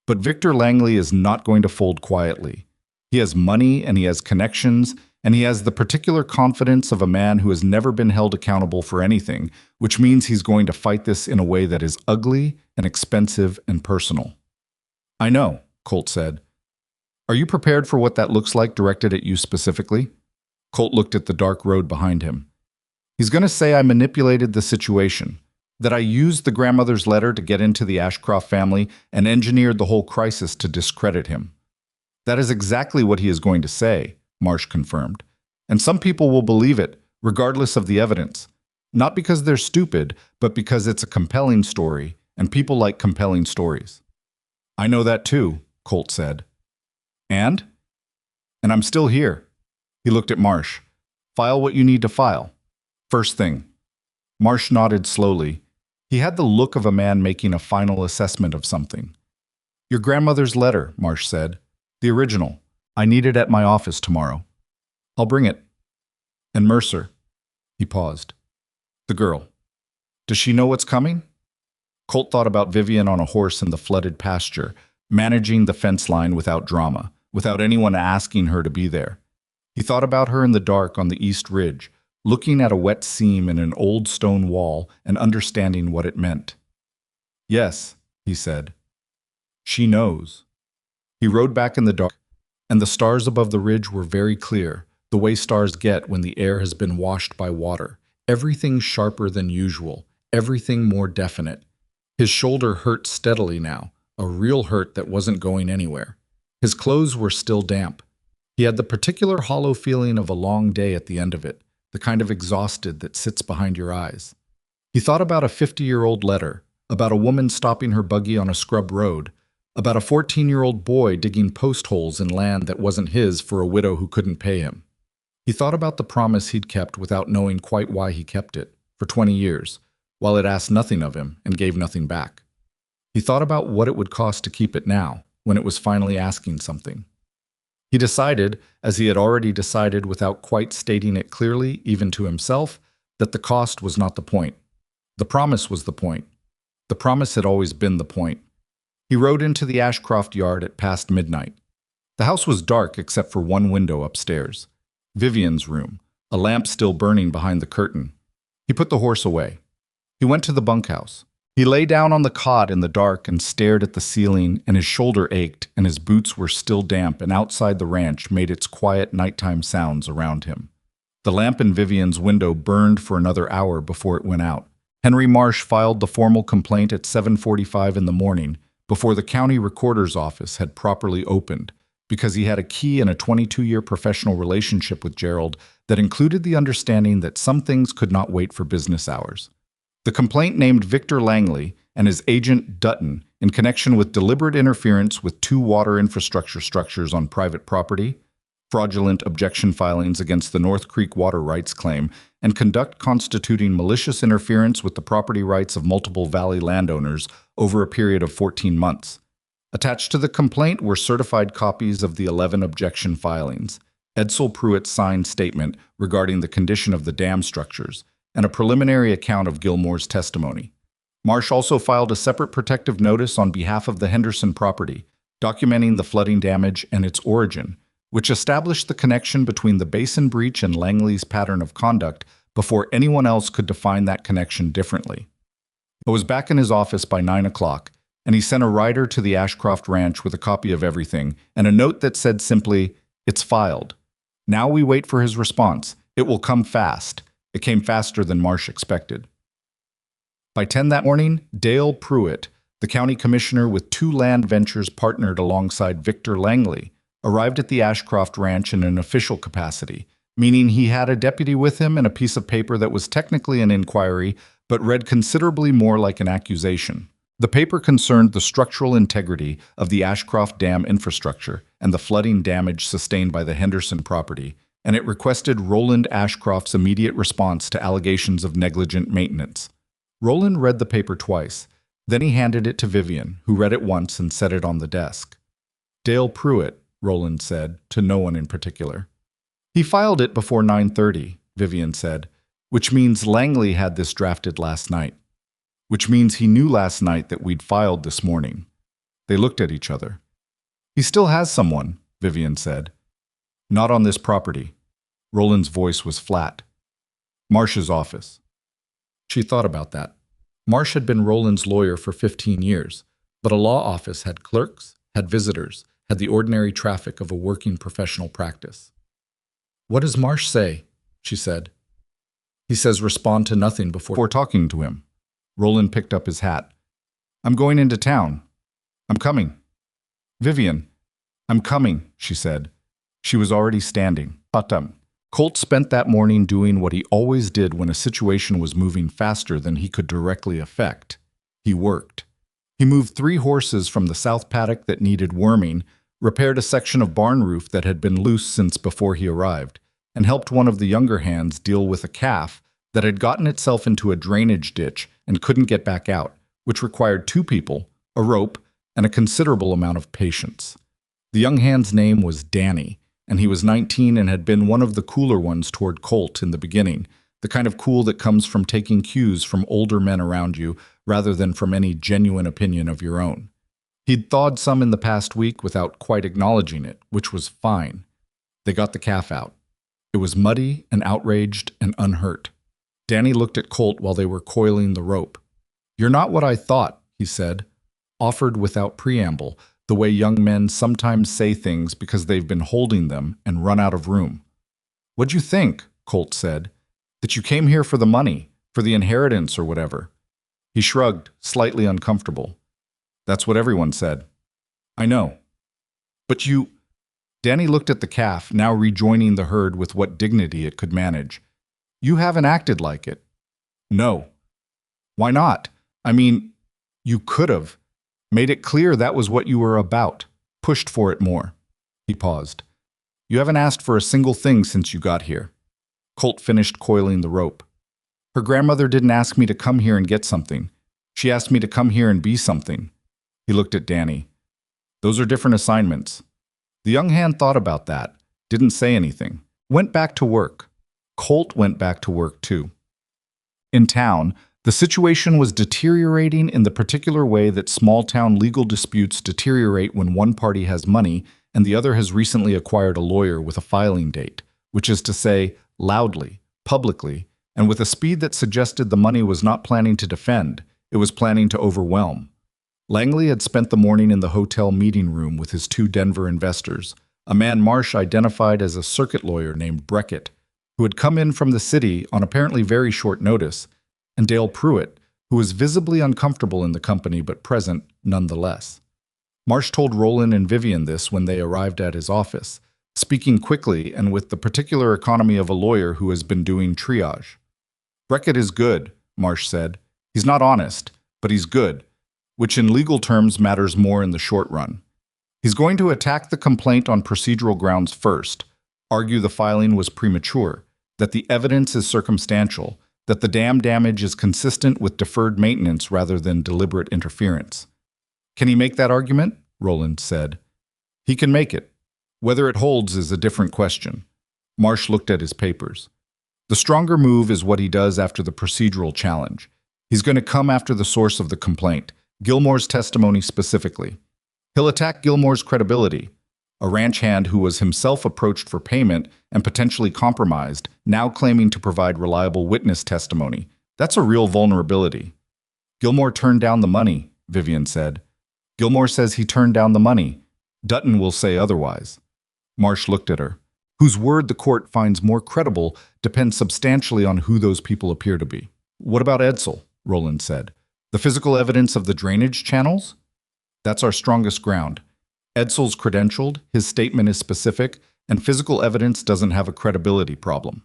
But Victor Langley is not going to fold quietly. He has money and he has connections, and he has the particular confidence of a man who has never been held accountable for anything, which means he's going to fight this in a way that is ugly and expensive and personal. I know, Colt said. Are you prepared for what that looks like directed at you specifically? Colt looked at the dark road behind him. He's going to say I manipulated the situation, that I used the grandmother's letter to get into the Ashcroft family and engineered the whole crisis to discredit him. That is exactly what he is going to say, Marsh confirmed. And some people will believe it, regardless of the evidence. Not because they're stupid, but because it's a compelling story, and people like compelling stories. I know that too, Colt said. And? And I'm still here. He looked at Marsh. File what you need to file. First thing. Marsh nodded slowly. He had the look of a man making a final assessment of something. Your grandmother's letter, Marsh said. The original. I need it at my office tomorrow. I'll bring it. And Mercer. He paused. The girl. Does she know what's coming? Colt thought about Vivian on a horse in the flooded pasture, managing the fence line without drama, without anyone asking her to be there. He thought about her in the dark on the East Ridge, looking at a wet seam in an old stone wall and understanding what it meant. Yes, he said. She knows. He rode back in the dark, and the stars above the ridge were very clear, the way stars get when the air has been washed by water. Everything sharper than usual, everything more definite. His shoulder hurt steadily now, a real hurt that wasn't going anywhere. His clothes were still damp. He had the particular hollow feeling of a long day at the end of it, the kind of exhausted that sits behind your eyes. He thought about a 50-year-old letter, about a woman stopping her buggy on a scrub road, about a 14-year-old boy digging post holes in land that wasn't his for a widow who couldn't pay him. He thought about the promise he'd kept without knowing quite why he kept it, for 20 years, while it asked nothing of him and gave nothing back. He thought about what it would cost to keep it now, when it was finally asking something. He decided, as he had already decided without quite stating it clearly, even to himself, that the cost was not the point. The promise was the point. The promise had always been the point. He rode into the Ashcroft yard at past midnight. The house was dark except for one window upstairs. Vivian's room, a lamp still burning behind the curtain. He put the horse away. He went to the bunkhouse. He lay down on the cot in the dark and stared at the ceiling, and his shoulder ached, and his boots were still damp, and outside the ranch made its quiet nighttime sounds around him. The lamp in Vivian's window burned for another hour before it went out. Henry Marsh filed the formal complaint at 7:45 in the morning, before the county recorder's office had properly opened, because he had a key in a 22-year professional relationship with Gerald that included the understanding that some things could not wait for business hours. The complaint named Victor Langley and his agent Dutton in connection with deliberate interference with 2 water infrastructure structures on private property, fraudulent objection filings against the North Creek water rights claim, and conduct constituting malicious interference with the property rights of multiple valley landowners over a period of 14 months. Attached to the complaint were certified copies of the 11 objection filings, Edsel Pruitt's signed statement regarding the condition of the dam structures, and a preliminary account of Gilmore's testimony. Marsh also filed a separate protective notice on behalf of the Henderson property, documenting the flooding damage and its origin, which established the connection between the basin breach and Langley's pattern of conduct before anyone else could define that connection differently. I was back in his office by 9 o'clock, and he sent a rider to the Ashcroft Ranch with a copy of everything and a note that said simply, "It's filed." Now we wait for his response. It will come fast. It came faster than Marsh expected. By 10 that morning, Dale Pruitt, the county commissioner with 2 land ventures partnered alongside Victor Langley, arrived at the Ashcroft Ranch in an official capacity, meaning he had a deputy with him and a piece of paper that was technically an inquiry, but read considerably more like an accusation. The paper concerned the structural integrity of the Ashcroft Dam infrastructure and the flooding damage sustained by the Henderson property, and it requested Roland Ashcroft's immediate response to allegations of negligent maintenance. Roland read the paper twice. Then he handed it to Vivian, who read it once and set it on the desk. Dale Pruitt, Roland said, to no one in particular. He filed it before 9:30, Vivian said, which means Langley had this drafted last night. Which means he knew last night that we'd filed this morning. They looked at each other. He still has someone, Vivian said. Not on this property. Roland's voice was flat. Marsh's office. She thought about that. Marsh had been Roland's lawyer for 15 years, but a law office had clerks, had visitors, had the ordinary traffic of a working professional practice. What does Marsh say? She said. He says respond to nothing before talking to him. Roland picked up his hat. I'm going into town. I'm coming. Vivian, I'm coming, she said. She was already standing. Colt spent that morning doing what he always did when a situation was moving faster than he could directly affect. He worked. He moved 3 horses from the south paddock that needed worming, repaired a section of barn roof that had been loose since before he arrived, and helped one of the younger hands deal with a calf that had gotten itself into a drainage ditch and couldn't get back out, which required 2 people, a rope, and a considerable amount of patience. The young hand's name was Danny, and he was 19 and had been one of the cooler ones toward Colt in the beginning, the kind of cool that comes from taking cues from older men around you rather than from any genuine opinion of your own. He'd thawed some in the past week without quite acknowledging it, which was fine. They got the calf out. It was muddy and outraged and unhurt. Danny looked at Colt while they were coiling the rope. You're not what I thought, he said, offered without preamble, the way young men sometimes say things because they've been holding them and run out of room. What'd you think? Colt said. That you came here for the money, for the inheritance or whatever. He shrugged, slightly uncomfortable. That's what everyone said. I know. But you... Danny looked at the calf, now rejoining the herd with what dignity it could manage. You haven't acted like it. No. Why not? I mean, you could have. Made it clear that was what you were about. Pushed for it more. He paused. You haven't asked for a single thing since you got here. Colt finished coiling the rope. Her grandmother didn't ask me to come here and get something. She asked me to come here and be something. He looked at Danny. Those are different assignments. The young hand thought about that, didn't say anything. Went back to work. Colt went back to work too. In town, the situation was deteriorating in the particular way that small-town legal disputes deteriorate when one party has money and the other has recently acquired a lawyer with a filing date, which is to say, loudly, publicly, and with a speed that suggested the money was not planning to defend, it was planning to overwhelm. Langley had spent the morning in the hotel meeting room with his 2 Denver investors, a man Marsh identified as a circuit lawyer named Breckett, who had come in from the city on apparently very short notice, and Dale Pruitt, who was visibly uncomfortable in the company but present nonetheless. Marsh told Roland and Vivian this when they arrived at his office, speaking quickly and with the particular economy of a lawyer who has been doing triage. Breckett is good, Marsh said. He's not honest, but he's good, which in legal terms matters more in the short run. He's going to attack the complaint on procedural grounds first, argue the filing was premature, that the evidence is circumstantial, that the dam damage is consistent with deferred maintenance rather than deliberate interference. Can he make that argument? Roland said. He can make it. Whether it holds is a different question. Marsh looked at his papers. The stronger move is what he does after the procedural challenge. He's going to come after the source of the complaint, Gilmore's testimony specifically. He'll attack Gilmore's credibility. A ranch hand who was himself approached for payment and potentially compromised, now claiming to provide reliable witness testimony. That's a real vulnerability. Gilmore turned down the money, Vivian said. Gilmore says he turned down the money. Dutton will say otherwise. Marsh looked at her. Whose word the court finds more credible depends substantially on who those people appear to be. What about Edsel? Roland said. The physical evidence of the drainage channels? That's our strongest ground. Edsel's credentialed, his statement is specific, and physical evidence doesn't have a credibility problem.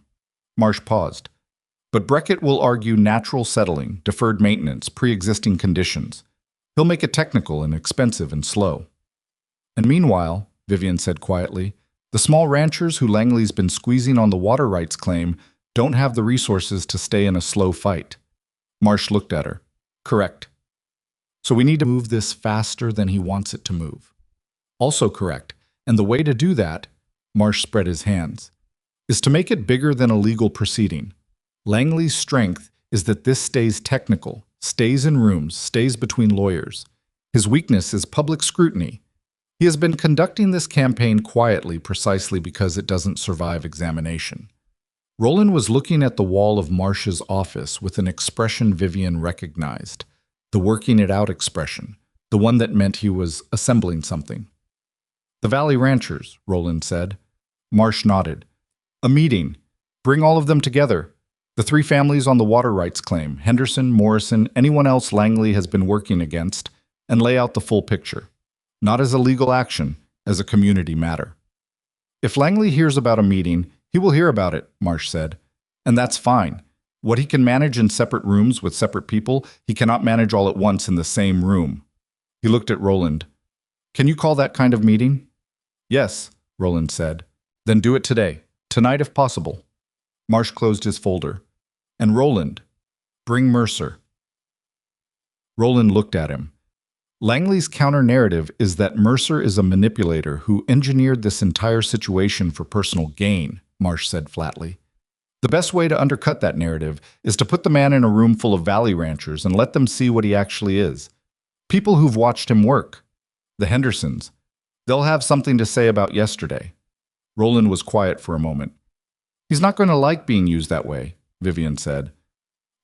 Marsh paused. But Breckett will argue natural settling, deferred maintenance, pre-existing conditions. He'll make it technical and expensive and slow. And meanwhile, Vivian said quietly, the small ranchers who Langley's been squeezing on the water rights claim don't have the resources to stay in a slow fight. Marsh looked at her. Correct. So we need to move this faster than he wants it to move. Also correct, and the way to do that, Marsh spread his hands, is to make it bigger than a legal proceeding. Langley's strength is that this stays technical, stays in rooms, stays between lawyers. His weakness is public scrutiny. He has been conducting this campaign quietly precisely because it doesn't survive examination. Roland was looking at the wall of Marsh's office with an expression Vivian recognized, the working it out expression, the one that meant he was assembling something. The Valley Ranchers, Roland said. Marsh nodded. A meeting. Bring all of them together. The three families on the water rights claim, Henderson, Morrison, anyone else Langley has been working against, and lay out the full picture. Not as a legal action, as a community matter. If Langley hears about a meeting, he will hear about it, Marsh said. And that's fine. What he can manage in separate rooms with separate people, he cannot manage all at once in the same room. He looked at Roland. Can you call that kind of meeting? Yes, Roland said. Then do it today. Tonight if possible. Marsh closed his folder. And Roland, bring Mercer. Roland looked at him. Langley's counter-narrative is that Mercer is a manipulator who engineered this entire situation for personal gain, Marsh said flatly. The best way to undercut that narrative is to put the man in a room full of valley ranchers and let them see what he actually is. People who've watched him work. The Hendersons. They'll have something to say about yesterday. Roland was quiet for a moment. He's not going to like being used that way, Vivian said.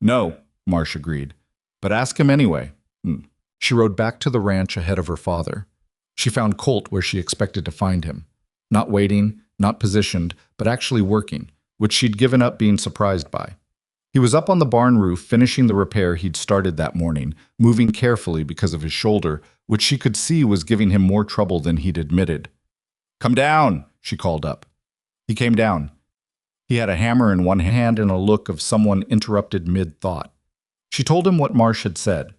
No, Marsh agreed. But ask him anyway. She rode back to the ranch ahead of her father. She found Colt where she expected to find him. Not waiting, not positioned, but actually working, which she'd given up being surprised by. He was up on the barn roof finishing the repair he'd started that morning, moving carefully because of his shoulder, which she could see was giving him more trouble than he'd admitted. Come down, she called up. He came down. He had a hammer in one hand and a look of someone interrupted mid-thought. She told him what Marsh had said.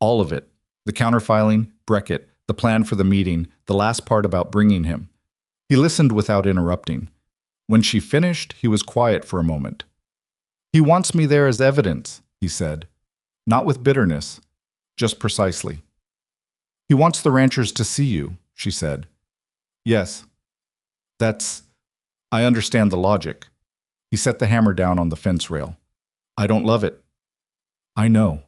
All of it. The counterfiling, Breckett, the plan for the meeting, the last part about bringing him. He listened without interrupting. When she finished, he was quiet for a moment. He wants me there as evidence, he said. Not with bitterness, just precisely. He wants the ranchers to see you, she said. Yes. I understand the logic. He set the hammer down on the fence rail. I don't love it. I know.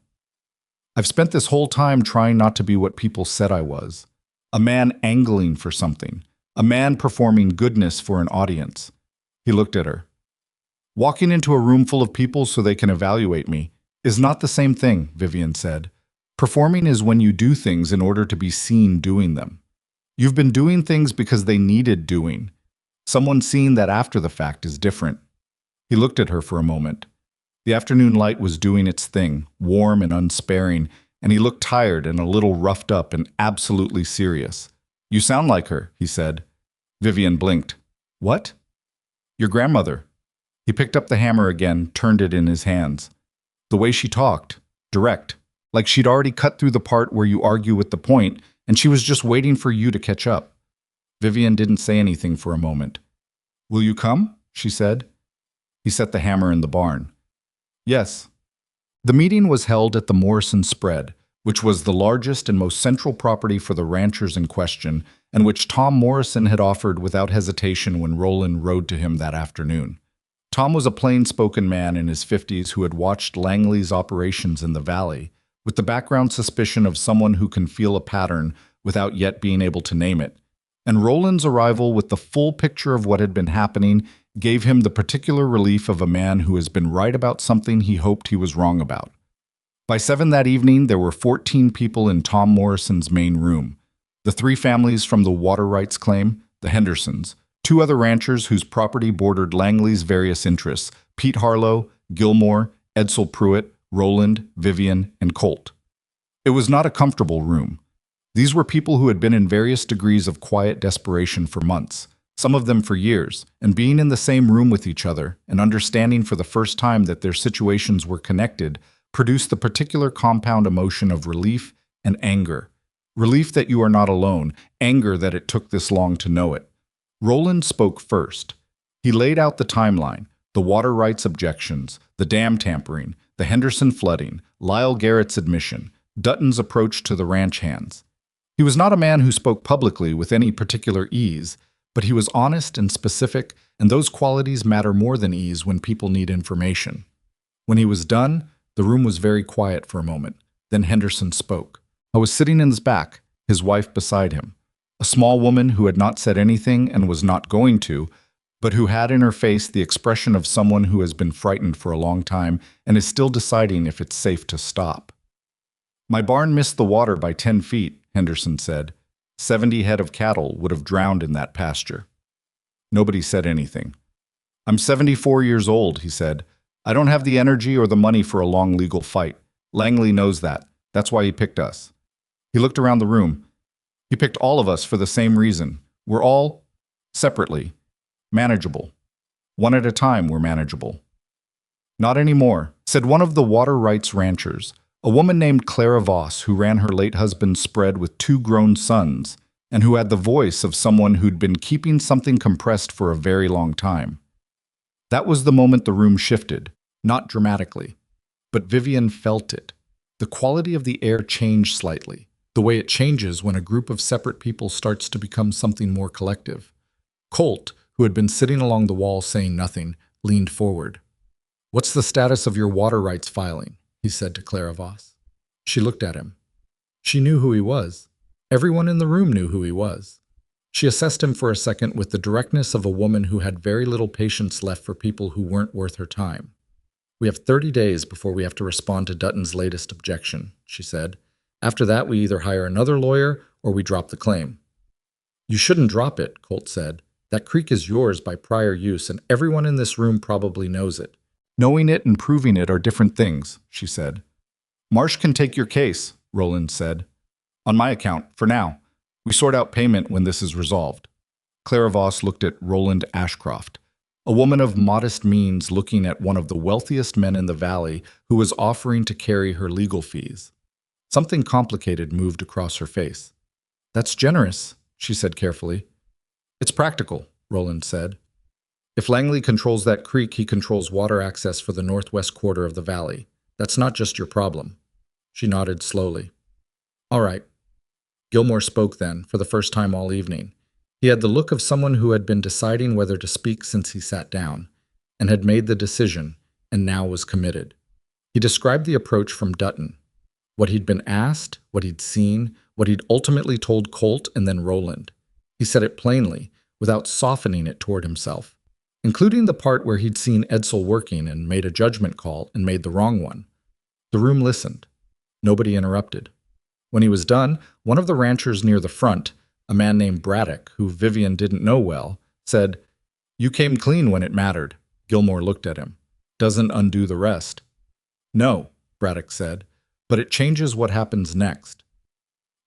I've spent this whole time trying not to be what people said I was. A man angling for something. A man performing goodness for an audience. He looked at her. Walking into a room full of people so they can evaluate me is not the same thing, Vivian said. Performing is when you do things in order to be seen doing them. You've been doing things because they needed doing. Someone seeing that after the fact is different. He looked at her for a moment. The afternoon light was doing its thing, warm and unsparing, and he looked tired and a little roughed up and absolutely serious. You sound like her, he said. Vivian blinked. What? Your grandmother. He picked up the hammer again, turned it in his hands. The way she talked, direct, like she'd already cut through the part where you argue with the point, and she was just waiting for you to catch up. Vivian didn't say anything for a moment. Will you come? She said. He set the hammer in the barn. Yes. The meeting was held at the Morrison Spread, which was the largest and most central property for the ranchers in question, and which Tom Morrison had offered without hesitation when Roland rode to him that afternoon. Tom was a plain-spoken man in his 50s who had watched Langley's operations in the valley, with the background suspicion of someone who can feel a pattern without yet being able to name it. And Roland's arrival with the full picture of what had been happening gave him the particular relief of a man who has been right about something he hoped he was wrong about. By 7 that evening, there were 14 people in Tom Morrison's main room. The 3 families from the water rights claim, the Hendersons, 2 other ranchers whose property bordered Langley's various interests, Pete Harlow, Gilmore, Edsel Pruitt, Roland, Vivian, and Colt. It was not a comfortable room. These were people who had been in various degrees of quiet desperation for months, some of them for years, and being in the same room with each other and understanding for the first time that their situations were connected produced the particular compound emotion of relief and anger. Relief that you are not alone, anger that it took this long to know it. Roland spoke first. He laid out the timeline, the water rights objections, the dam tampering, the Henderson flooding, Lyle Garrett's admission, Dutton's approach to the ranch hands. He was not a man who spoke publicly with any particular ease, but he was honest and specific, and those qualities matter more than ease when people need information. When he was done, the room was very quiet for a moment. Then Henderson spoke. I was sitting in his back, his wife beside him, a small woman who had not said anything and was not going to, but who had in her face the expression of someone who has been frightened for a long time and is still deciding if it's safe to stop. My barn missed the water by 10 feet, Henderson said. 70 head of cattle would have drowned in that pasture. Nobody said anything. I'm 74 years old, he said. I don't have the energy or the money for a long legal fight. Langley knows that. That's why he picked us. He looked around the room. He picked all of us for the same reason. We're all, separately, manageable. One at a time, we're manageable. Not anymore, said one of the water rights ranchers, a woman named Clara Voss who ran her late husband's spread with 2 grown sons and who had the voice of someone who'd been keeping something compressed for a very long time. That was the moment the room shifted, not dramatically, but Vivian felt it. The quality of the air changed slightly, the way it changes when a group of separate people starts to become something more collective. Colt, who had been sitting along the wall saying nothing, leaned forward. "What's the status of your water rights filing?" he said to Clara Voss. She looked at him. She knew who he was. Everyone in the room knew who he was. She assessed him for a second with the directness of a woman who had very little patience left for people who weren't worth her time. "We have 30 days before we have to respond to Dutton's latest objection," she said. "After that, we either hire another lawyer or we drop the claim." "You shouldn't drop it," Colt said. "That creek is yours by prior use, and everyone in this room probably knows it." "Knowing it and proving it are different things," she said. "Marsh can take your case," Roland said. "On my account, for now. We sort out payment when this is resolved." Clara Voss looked at Roland Ashcroft, a woman of modest means looking at one of the wealthiest men in the valley who was offering to carry her legal fees. Something complicated moved across her face. "That's generous," she said carefully. "It's practical," Roland said. "If Langley controls that creek, he controls water access for the northwest quarter of the valley. That's not just your problem." She nodded slowly. "All right." Gilmore spoke then, for the first time all evening. He had the look of someone who had been deciding whether to speak since he sat down, and had made the decision, and now was committed. He described the approach from Dutton, what he'd been asked, what he'd seen, what he'd ultimately told Colt and then Roland. He said it plainly, without softening it toward himself, including the part where he'd seen Edsel working and made a judgment call and made the wrong one. The room listened. Nobody interrupted. When he was done, one of the ranchers near the front, a man named Braddock, who Vivian didn't know well, said, "You came clean when it mattered." Gilmore looked at him. "Doesn't undo the rest." "No," Braddock said, "but it changes what happens next."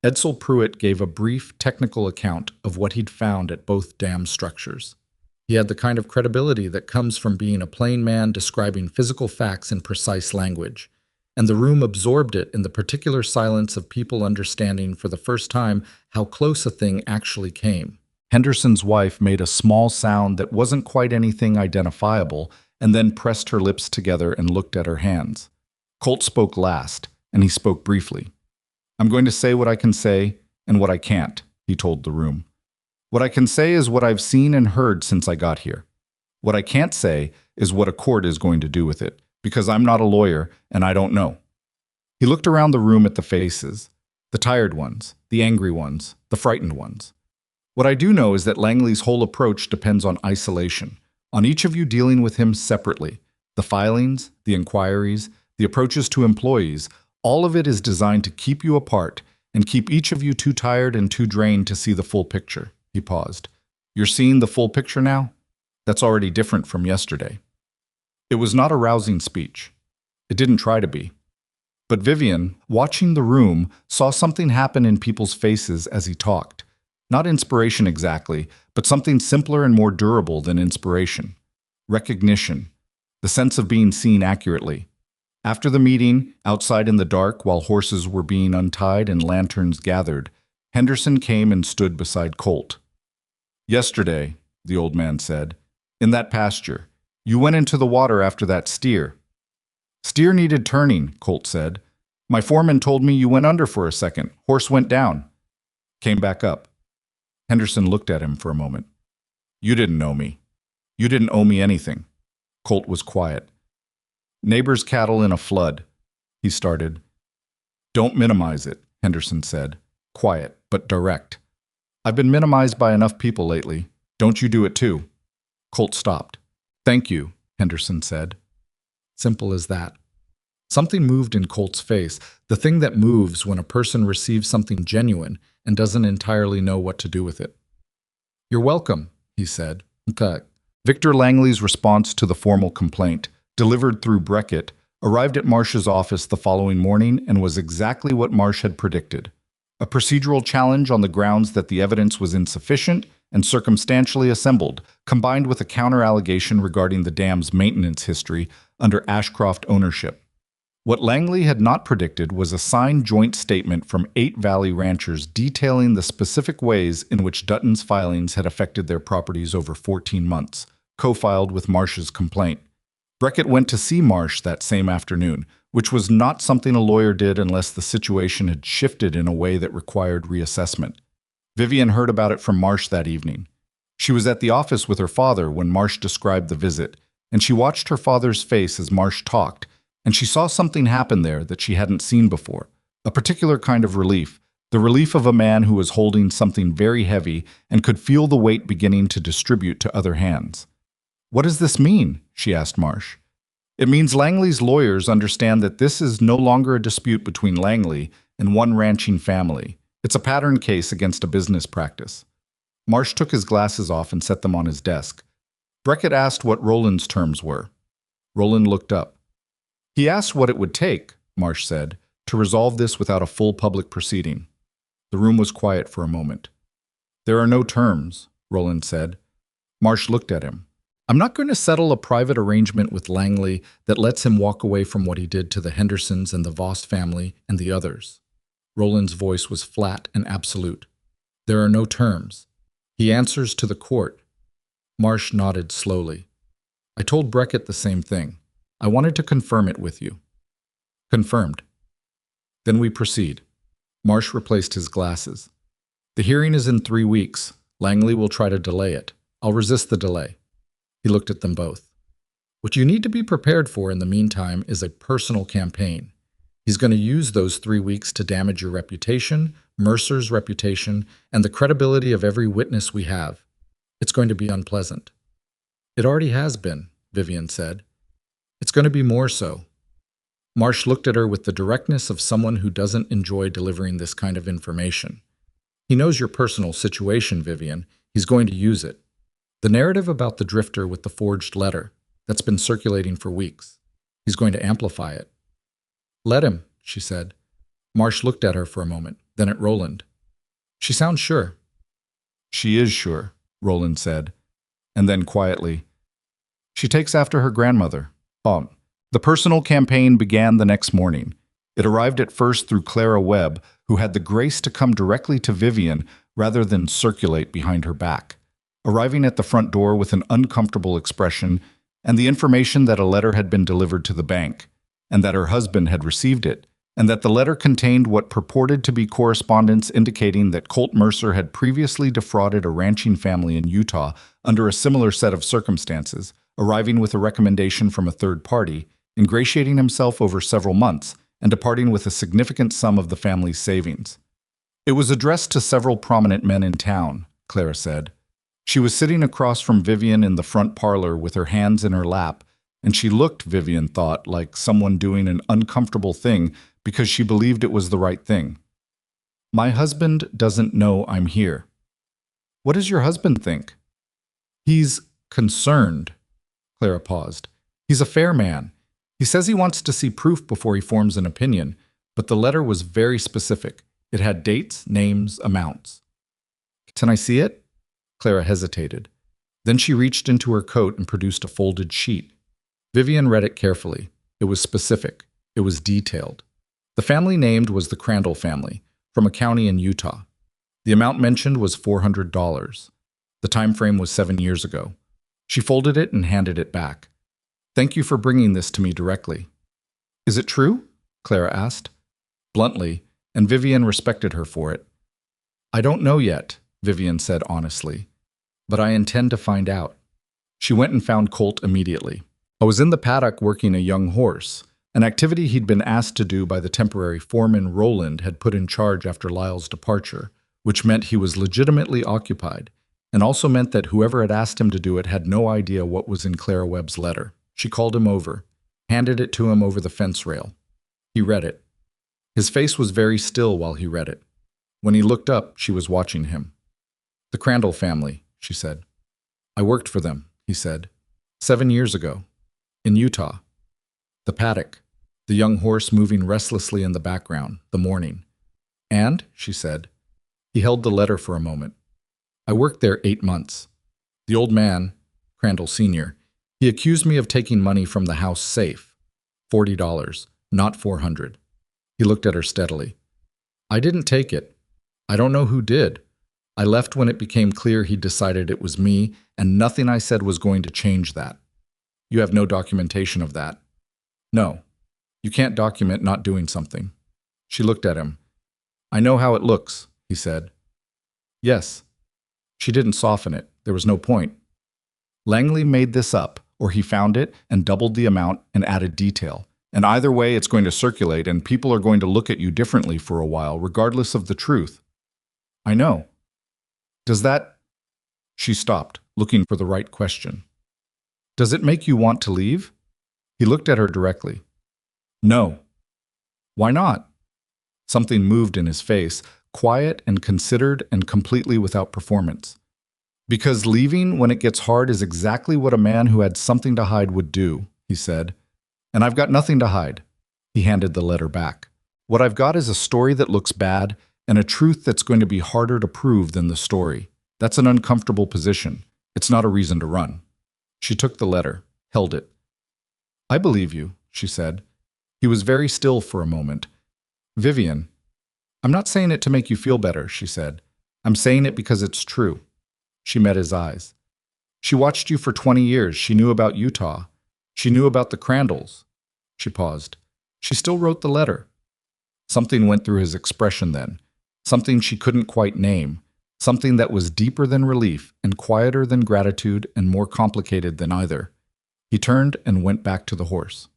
Edsel Pruitt gave a brief, technical account of what he'd found at both dam structures. He had the kind of credibility that comes from being a plain man describing physical facts in precise language, and the room absorbed it in the particular silence of people understanding for the first time how close a thing actually came. Henderson's wife made a small sound that wasn't quite anything identifiable, and then pressed her lips together and looked at her hands. Colt spoke last, and he spoke briefly. "I'm going to say what I can say and what I can't," he told the room. "What I can say is what I've seen and heard since I got here. What I can't say is what a court is going to do with it, because I'm not a lawyer and I don't know." He looked around the room at the faces, the tired ones, the angry ones, the frightened ones. "What I do know is that Langley's whole approach depends on isolation, on each of you dealing with him separately. The filings, the inquiries, the approaches to employees, all of it is designed to keep you apart and keep each of you too tired and too drained to see the full picture." He paused. "You're seeing the full picture now? That's already different from yesterday." It was not a rousing speech. It didn't try to be. But Vivian, watching the room, saw something happen in people's faces as he talked. Not inspiration exactly, but something simpler and more durable than inspiration. Recognition. The sense of being seen accurately. After the meeting, outside in the dark while horses were being untied and lanterns gathered, Henderson came and stood beside Colt. "Yesterday," the old man said, "in that pasture, you went into the water after that steer." "Steer needed turning," Colt said. "My foreman told me you went under for a second. Horse went down. Came back up." Henderson looked at him for a moment. "You didn't know me. You didn't owe me anything." Colt was quiet. "Neighbor's cattle in a flood," he started. "Don't minimize it," Henderson said. Quiet, but direct. "I've been minimized by enough people lately. Don't you do it too." Colt stopped. "Thank you," Henderson said. Simple as that. Something moved in Colt's face, the thing that moves when a person receives something genuine and doesn't entirely know what to do with it. "You're welcome," he said. "Okay." Victor Langley's response to the formal complaint, delivered through Beckett, arrived at Marsh's office the following morning and was exactly what Marsh had predicted. A procedural challenge on the grounds that the evidence was insufficient and circumstantially assembled, combined with a counter-allegation regarding the dam's maintenance history under Ashcroft ownership. What Langley had not predicted was a signed joint statement from 8 Valley ranchers detailing the specific ways in which Dutton's filings had affected their properties over 14 months, co-filed with Marsh's complaint. Beckett went to see Marsh that same afternoon, which was not something a lawyer did unless the situation had shifted in a way that required reassessment. Vivian heard about it from Marsh that evening. She was at the office with her father when Marsh described the visit, and she watched her father's face as Marsh talked, and she saw something happen there that she hadn't seen before, a particular kind of relief, the relief of a man who was holding something very heavy and could feel the weight beginning to distribute to other hands. "What does this mean?" she asked Marsh. "It means Langley's lawyers understand that this is no longer a dispute between Langley and one ranching family. It's a pattern case against a business practice." Marsh took his glasses off and set them on his desk. Beckett asked what Roland's terms were. Roland looked up. "He asked what it would take," Marsh said, "to resolve this without a full public proceeding." The room was quiet for a moment. "There are no terms," Roland said. Marsh looked at him. "I'm not going to settle a private arrangement with Langley that lets him walk away from what he did to the Hendersons and the Voss family and the others." Roland's voice was flat and absolute. "There are no terms. He answers to the court." Marsh nodded slowly. "I told Beckett the same thing. I wanted to confirm it with you." "Confirmed." "Then we proceed." Marsh replaced his glasses. "The hearing is in 3 weeks. Langley will try to delay it. I'll resist the delay." He looked at them both. "What you need to be prepared for in the meantime is a personal campaign. He's going to use those 3 weeks to damage your reputation, Mercer's reputation, and the credibility of every witness we have. It's going to be unpleasant." "It already has been," Vivian said. "It's going to be more so." Marsh looked at her with the directness of someone who doesn't enjoy delivering this kind of information. "He knows your personal situation, Vivian. He's going to use it. The narrative about the drifter with the forged letter, that's been circulating for weeks. He's going to amplify it." "Let him," she said. Marsh looked at her for a moment, then at Roland. "She sounds sure." "She is sure," Roland said. And then quietly, "She takes after her grandmother." The personal campaign began the next morning. It arrived at first through Clara Webb, who had the grace to come directly to Vivian rather than circulate behind her back, arriving at the front door with an uncomfortable expression and the information that a letter had been delivered to the bank, and that her husband had received it, and that the letter contained what purported to be correspondence indicating that Colt Mercer had previously defrauded a ranching family in Utah under a similar set of circumstances, arriving with a recommendation from a third party, ingratiating himself over several months, and departing with a significant sum of the family's savings. It was addressed to several prominent men in town, Clara said. She was sitting across from Vivian in the front parlor with her hands in her lap, and she looked, Vivian thought, like someone doing an uncomfortable thing because she believed it was the right thing. "My husband doesn't know I'm here." "What does your husband think?" "He's concerned." Clara paused. "He's a fair man. He says he wants to see proof before he forms an opinion, but the letter was very specific. It had dates, names, amounts." "Can I see it?" Clara hesitated. Then she reached into her coat and produced a folded sheet. Vivian read it carefully. It was specific. It was detailed. The family named was the Crandall family, from a county in Utah. The amount mentioned was $400. The time frame was 7 years ago. She folded it and handed it back. "Thank you for bringing this to me directly." "Is it true?" Clara asked. Bluntly, and Vivian respected her for it. "I don't know yet," Vivian said honestly, "but I intend to find out." She went and found Colt immediately. "I was in the paddock working a young horse. An activity he'd been asked to do by the temporary foreman Roland had put in charge after Lyle's departure, which meant he was legitimately occupied, and also meant that whoever had asked him to do it had no idea what was in Clara Webb's letter. She called him over, handed it to him over the fence rail. He read it. His face was very still while he read it. When he looked up, she was watching him. "The Crandall family," she said. "I worked for them. he said. 7 years ago. In Utah. The paddock. The young horse moving restlessly in the background. The morning. And, she said. He held the letter for a moment. I worked there 8 months. The old man, Crandall Sr., he accused me of taking money from the house safe. $40, not $400. He looked at her steadily. I didn't take it. I don't know who did. I left when it became clear he decided it was me, and nothing I said was going to change that. You have no documentation of that. No. You can't document not doing something. She looked at him. I know how it looks, he said. Yes. She didn't soften it. There was no point. Langley made this up, or he found it and doubled the amount and added detail. And either way, it's going to circulate, and people are going to look at you differently for a while, regardless of the truth. I know. Does that... She stopped, looking for the right question. Does it make you want to leave? He looked at her directly. No. Why not? Something moved in his face, quiet and considered and completely without performance. Because leaving when it gets hard is exactly what a man who had something to hide would do, he said. And I've got nothing to hide. He handed the letter back. What I've got is a story that looks bad and a truth that's going to be harder to prove than the story. That's an uncomfortable position. It's not a reason to run. She took the letter, held it. I believe you, she said. He was very still for a moment. Vivian, I'm not saying it to make you feel better, she said. I'm saying it because it's true. She met his eyes. She watched you for 20 years. She knew about Utah. She knew about the Crandalls. She paused. She still wrote the letter. Something went through his expression then. Something she couldn't quite name. Something that was deeper than relief and quieter than gratitude and more complicated than either. He turned and went back to the horse.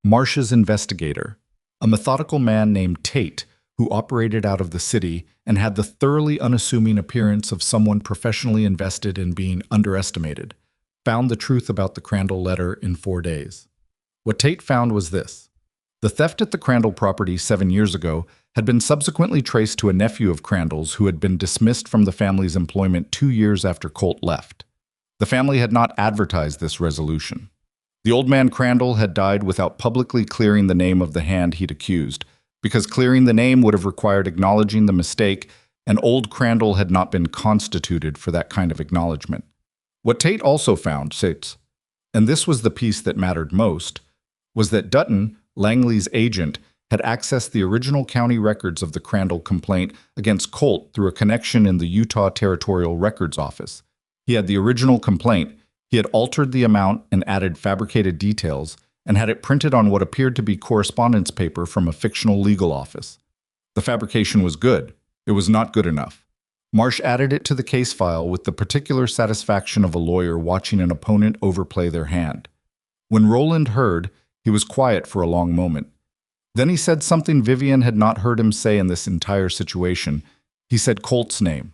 Marsh's investigator, a methodical man named Tate, who operated out of the city and had the thoroughly unassuming appearance of someone professionally invested in being underestimated, found the truth about the Crandall letter in 4 days. What Tate found was this. The theft at the Crandall property 7 years ago had been subsequently traced to a nephew of Crandall's who had been dismissed from the family's employment 2 years after Colt left. The family had not advertised this resolution. The old man Crandall had died without publicly clearing the name of the hand he'd accused, because clearing the name would have required acknowledging the mistake, and old Crandall had not been constituted for that kind of acknowledgement. What Tate also found, and this was the piece that mattered most, was that Dutton, Langley's agent, had accessed the original county records of the Crandall complaint against Colt through a connection in the Utah Territorial Records Office. He had the original complaint, he had altered the amount and added fabricated details, and had it printed on what appeared to be correspondence paper from a fictional legal office. The fabrication was good. It was not good enough. Marsh added it to the case file with the particular satisfaction of a lawyer watching an opponent overplay their hand. When Roland heard, he was quiet for a long moment. Then he said something Vivian had not heard him say in this entire situation. He said Colt's name.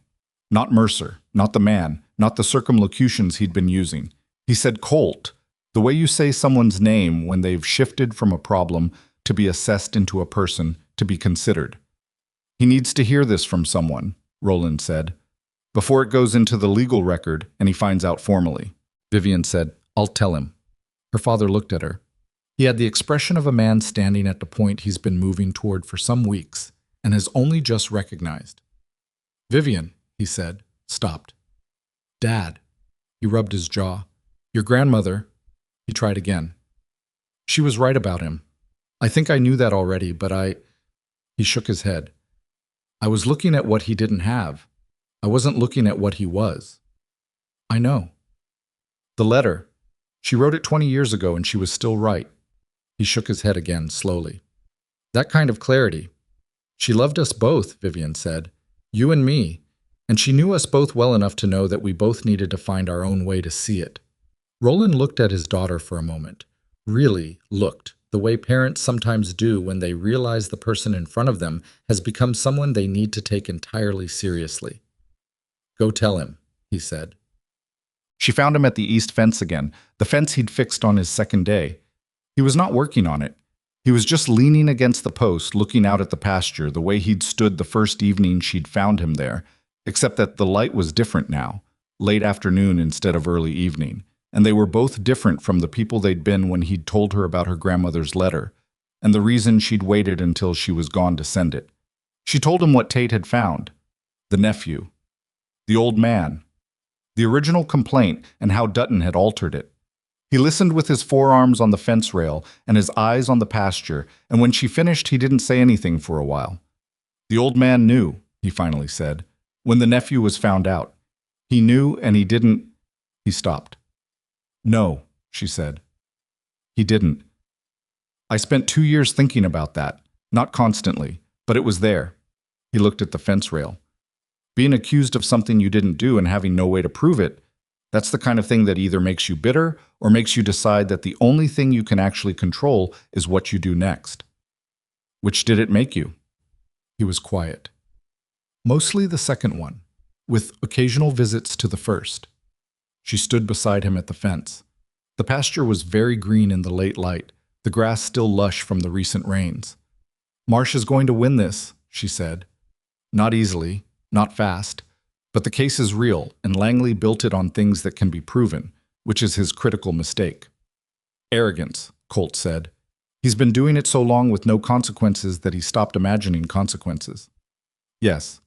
Not Mercer, not the man, not the circumlocutions he'd been using. He said Colt, the way you say someone's name when they've shifted from a problem to be assessed into a person, to be considered. He needs to hear this from someone, Roland said, before it goes into the legal record and he finds out formally. Vivian said, I'll tell him. Her father looked at her. He had the expression of a man standing at the point he's been moving toward for some weeks and has only just recognized. Vivian, he said, stopped. Dad. He rubbed his jaw. Your grandmother. He tried again. She was right about him. I think I knew that already, but He shook his head. I was looking at what he didn't have. I wasn't looking at what he was. I know. The letter. She wrote it 20 years ago and she was still right. He shook his head again, slowly. That kind of clarity. She loved us both, Vivian said. You and me. And she knew us both well enough to know that we both needed to find our own way to see it. Roland looked at his daughter for a moment. Really looked, the way parents sometimes do when they realize the person in front of them has become someone they need to take entirely seriously. Go tell him, he said. She found him at the east fence again, the fence he'd fixed on his second day. He was not working on it. He was just leaning against the post, looking out at the pasture, the way he'd stood the first evening she'd found him there, except that the light was different now. late afternoon instead of early evening, and they were both different from the people they'd been when he'd told her about her grandmother's letter, and the reason she'd waited until she was gone to send it. She told him what Tate had found: the nephew, the old man, the original complaint, and how Dutton had altered it. He listened with his forearms on the fence rail and his eyes on the pasture, and when she finished, he didn't say anything for a while. The old man knew, he finally said, when the nephew was found out. He knew, and he didn't. He stopped. No, she said. He didn't. I spent 2 years thinking about that, not constantly, but it was there. He looked at the fence rail. Being accused of something you didn't do and having no way to prove it, that's the kind of thing that either makes you bitter or makes you decide that the only thing you can actually control is what you do next. Which did it make you? He was quiet. Mostly the second one, with occasional visits to the first. She stood beside him at the fence. The pasture was very green in the late light, the grass still lush from the recent rains. Marsh is going to win this, she said. Not easily, not fast, but the case is real, and Langley built it on things that can be proven, which is his critical mistake. Arrogance, Colt said. He's been doing it so long with no consequences that he stopped imagining consequences. Yes,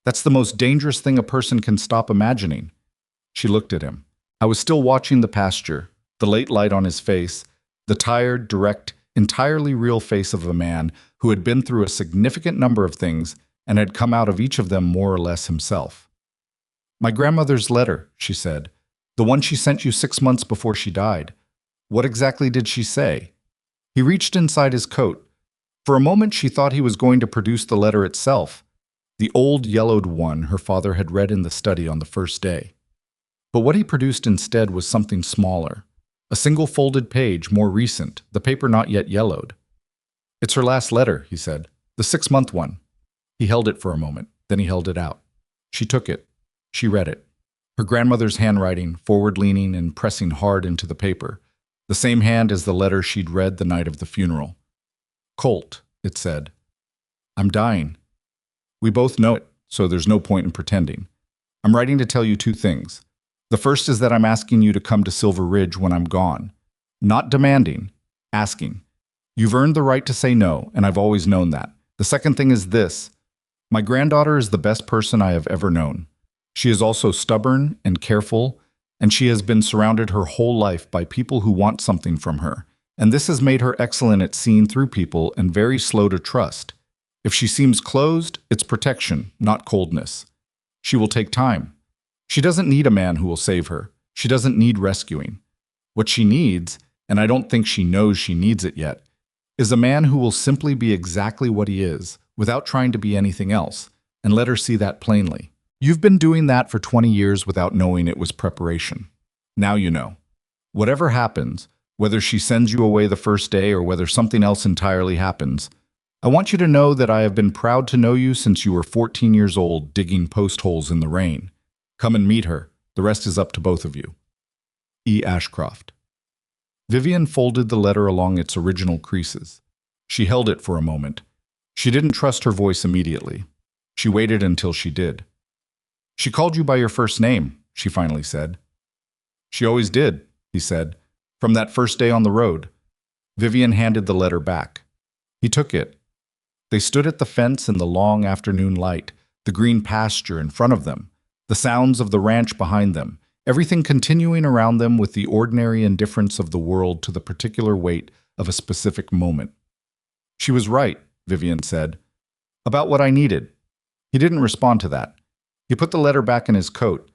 that's the most dangerous thing a person can stop imagining. She looked at him. I was still watching the pasture, the late light on his face, the tired, direct, entirely real face of a man who had been through a significant number of things and had come out of each of them more or less himself. My grandmother's letter, she said, the one she sent you 6 months before she died. What exactly did she say? He reached inside his coat. For a moment she thought he was going to produce the letter itself, the old yellowed one her father had read in the study on the first day. But what he produced instead was something smaller, a single folded page, more recent, the paper not yet yellowed. It's her last letter, he said, the 6-month one. He held it for a moment, then he held it out. She took it. She read it. Her grandmother's handwriting, forward-leaning and pressing hard into the paper, the same hand as the letter she'd read the night of the funeral. Colt, it said. I'm dying. We both know it, so there's no point in pretending. I'm writing to tell you 2 things. The first is that I'm asking you to come to Silver Ridge when I'm gone. Not demanding, asking. You've earned the right to say no, and I've always known that. The second thing is this. My granddaughter is the best person I have ever known. She is also stubborn and careful, and she has been surrounded her whole life by people who want something from her, and this has made her excellent at seeing through people and very slow to trust. If she seems closed, it's protection, not coldness. She will take time. She doesn't need a man who will save her. She doesn't need rescuing. What she needs, and I don't think she knows she needs it yet, is a man who will simply be exactly what he is, without trying to be anything else, and let her see that plainly. You've been doing that for 20 years without knowing it was preparation. Now you know. Whatever happens, whether she sends you away the first day or whether something else entirely happens, I want you to know that I have been proud to know you since you were 14 years old digging post holes in the rain. Come and meet her. The rest is up to both of you. E. Ashcroft. Vivian folded the letter along its original creases. She held it for a moment. She didn't trust her voice immediately. She waited until she did. She called you by your first name, she finally said. She always did, he said, from that first day on the road. Vivian handed the letter back. He took it. They stood at the fence in the long afternoon light, the green pasture in front of them, the sounds of the ranch behind them, everything continuing around them with the ordinary indifference of the world to the particular weight of a specific moment. She was right, Vivian said, about what I needed. He didn't respond to that. He put the letter back in his coat,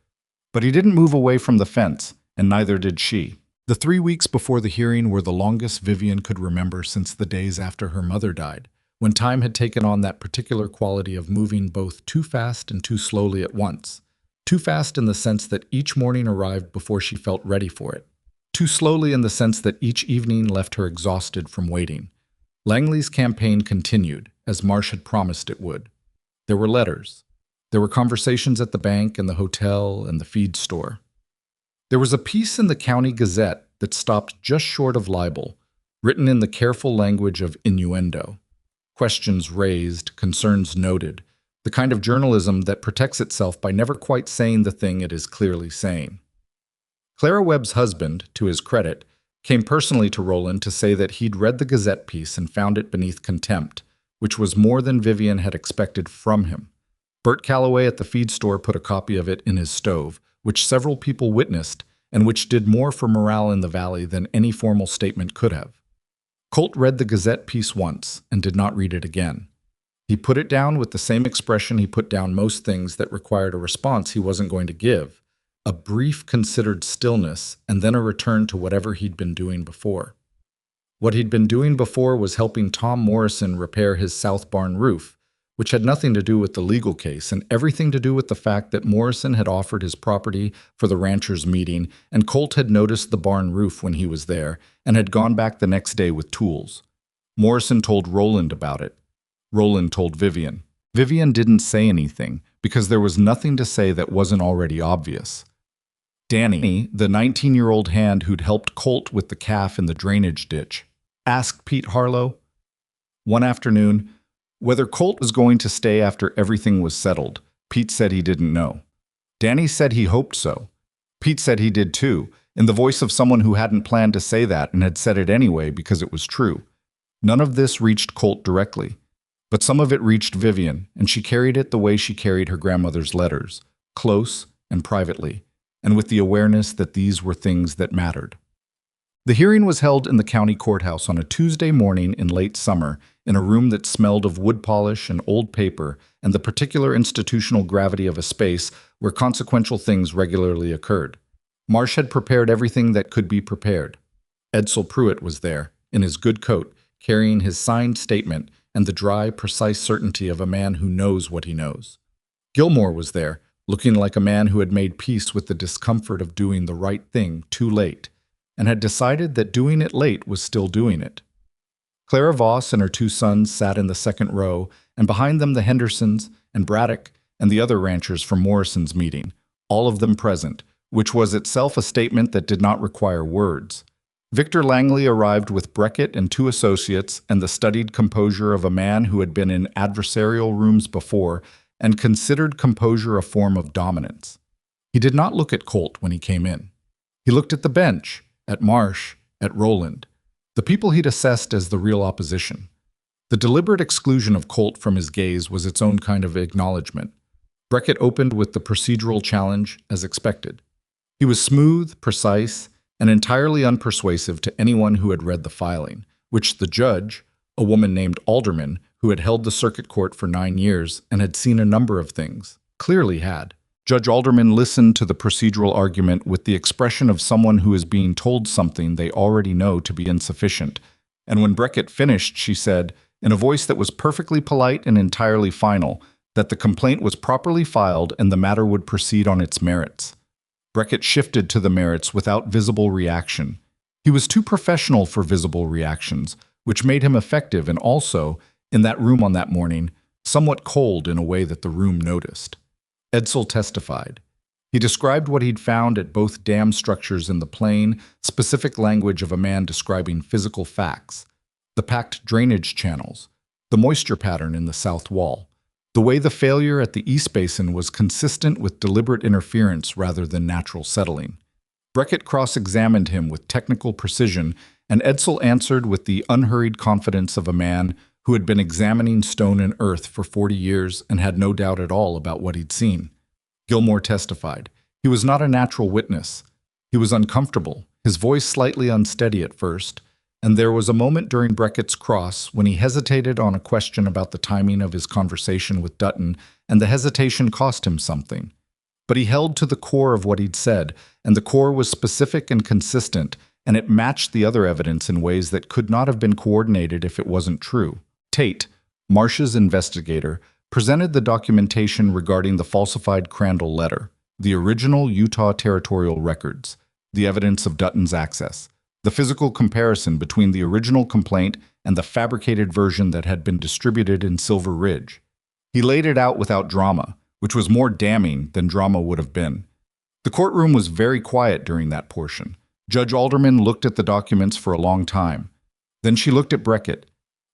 but he didn't move away from the fence, and neither did she. The 3 weeks before the hearing were the longest Vivian could remember since the days after her mother died, when time had taken on that particular quality of moving both too fast and too slowly at once. Too fast in the sense that each morning arrived before she felt ready for it. Too slowly in the sense that each evening left her exhausted from waiting. Langley's campaign continued, as Marsh had promised it would. There were letters. There were conversations at the bank and the hotel and the feed store. There was a piece in the County Gazette that stopped just short of libel, written in the careful language of innuendo. Questions raised, concerns noted, the kind of journalism that protects itself by never quite saying the thing it is clearly saying. Clara Webb's husband, to his credit, came personally to Roland to say that he'd read the Gazette piece and found it beneath contempt, which was more than Vivian had expected from him. Bert Calloway at the feed store put a copy of it in his stove, which several people witnessed, and which did more for morale in the valley than any formal statement could have. Colt read the Gazette piece once and did not read it again. He put it down with the same expression he put down most things that required a response he wasn't going to give, a brief considered stillness and then a return to whatever he'd been doing before. What he'd been doing before was helping Tom Morrison repair his south barn roof, which had nothing to do with the legal case and everything to do with the fact that Morrison had offered his property for the ranchers' meeting, and Colt had noticed the barn roof when he was there and had gone back the next day with tools. Morrison told Roland about it. Roland told Vivian. Vivian didn't say anything because there was nothing to say that wasn't already obvious. Danny, the 19-year-old hand who'd helped Colt with the calf in the drainage ditch, asked Pete Harlow one afternoon whether Colt was going to stay after everything was settled. Pete said he didn't know. Danny said he hoped so. Pete said he did too, in the voice of someone who hadn't planned to say that and had said it anyway because it was true. None of this reached Colt directly, but some of it reached Vivian, and she carried it the way she carried her grandmother's letters, close and privately, and with the awareness that these were things that mattered. The hearing was held in the county courthouse on a Tuesday morning in late summer, in a room that smelled of wood polish and old paper and the particular institutional gravity of a space where consequential things regularly occurred. Marsh had prepared everything that could be prepared. Edsel Pruitt was there, in his good coat, carrying his signed statement and the dry, precise certainty of a man who knows what he knows. Gilmore was there, looking like a man who had made peace with the discomfort of doing the right thing too late, and had decided that doing it late was still doing it. Clara Voss and her two sons sat in the second row, and behind them the Hendersons and Braddock and the other ranchers from Morrison's meeting, all of them present, which was itself a statement that did not require words. Victor Langley arrived with Breckett and two associates and the studied composure of a man who had been in adversarial rooms before and considered composure a form of dominance. He did not look at Colt when he came in. He looked at the bench, at Marsh, at Roland, the people he'd assessed as the real opposition. The deliberate exclusion of Colt from his gaze was its own kind of acknowledgement. Breckett opened with the procedural challenge, as expected. He was smooth, precise, and entirely unpersuasive to anyone who had read the filing, which the judge, a woman named Alderman, who had held the circuit court for 9 years and had seen a number of things, clearly had. Judge Alderman listened to the procedural argument with the expression of someone who is being told something they already know to be insufficient, and when Breckett finished, she said, in a voice that was perfectly polite and entirely final, that the complaint was properly filed and the matter would proceed on its merits. Breckett shifted to the merits without visible reaction. He was too professional for visible reactions, which made him effective and also, in that room on that morning, somewhat cold in a way that the room noticed. Edsel testified. He described what he'd found at both dam structures in the plain, specific language of a man describing physical facts, the packed drainage channels, the moisture pattern in the south wall, the way the failure at the east basin was consistent with deliberate interference rather than natural settling. Breckett cross-examined him with technical precision, and Edsel answered with the unhurried confidence of a man who had been examining stone and earth for 40 years and had no doubt at all about what he'd seen. Gilmore testified. He was not a natural witness. He was uncomfortable, his voice slightly unsteady at first, and there was a moment during Breckett's cross when he hesitated on a question about the timing of his conversation with Dutton, and the hesitation cost him something. But he held to the core of what he'd said, and the core was specific and consistent, and it matched the other evidence in ways that could not have been coordinated if it wasn't true. Tate, Marsh's investigator, presented the documentation regarding the falsified Crandall letter, the original Utah territorial records, the evidence of Dutton's access, the physical comparison between the original complaint and the fabricated version that had been distributed in Silver Ridge. He laid it out without drama, which was more damning than drama would have been. The courtroom was very quiet during that portion. Judge Alderman looked at the documents for a long time. Then she looked at Breckett.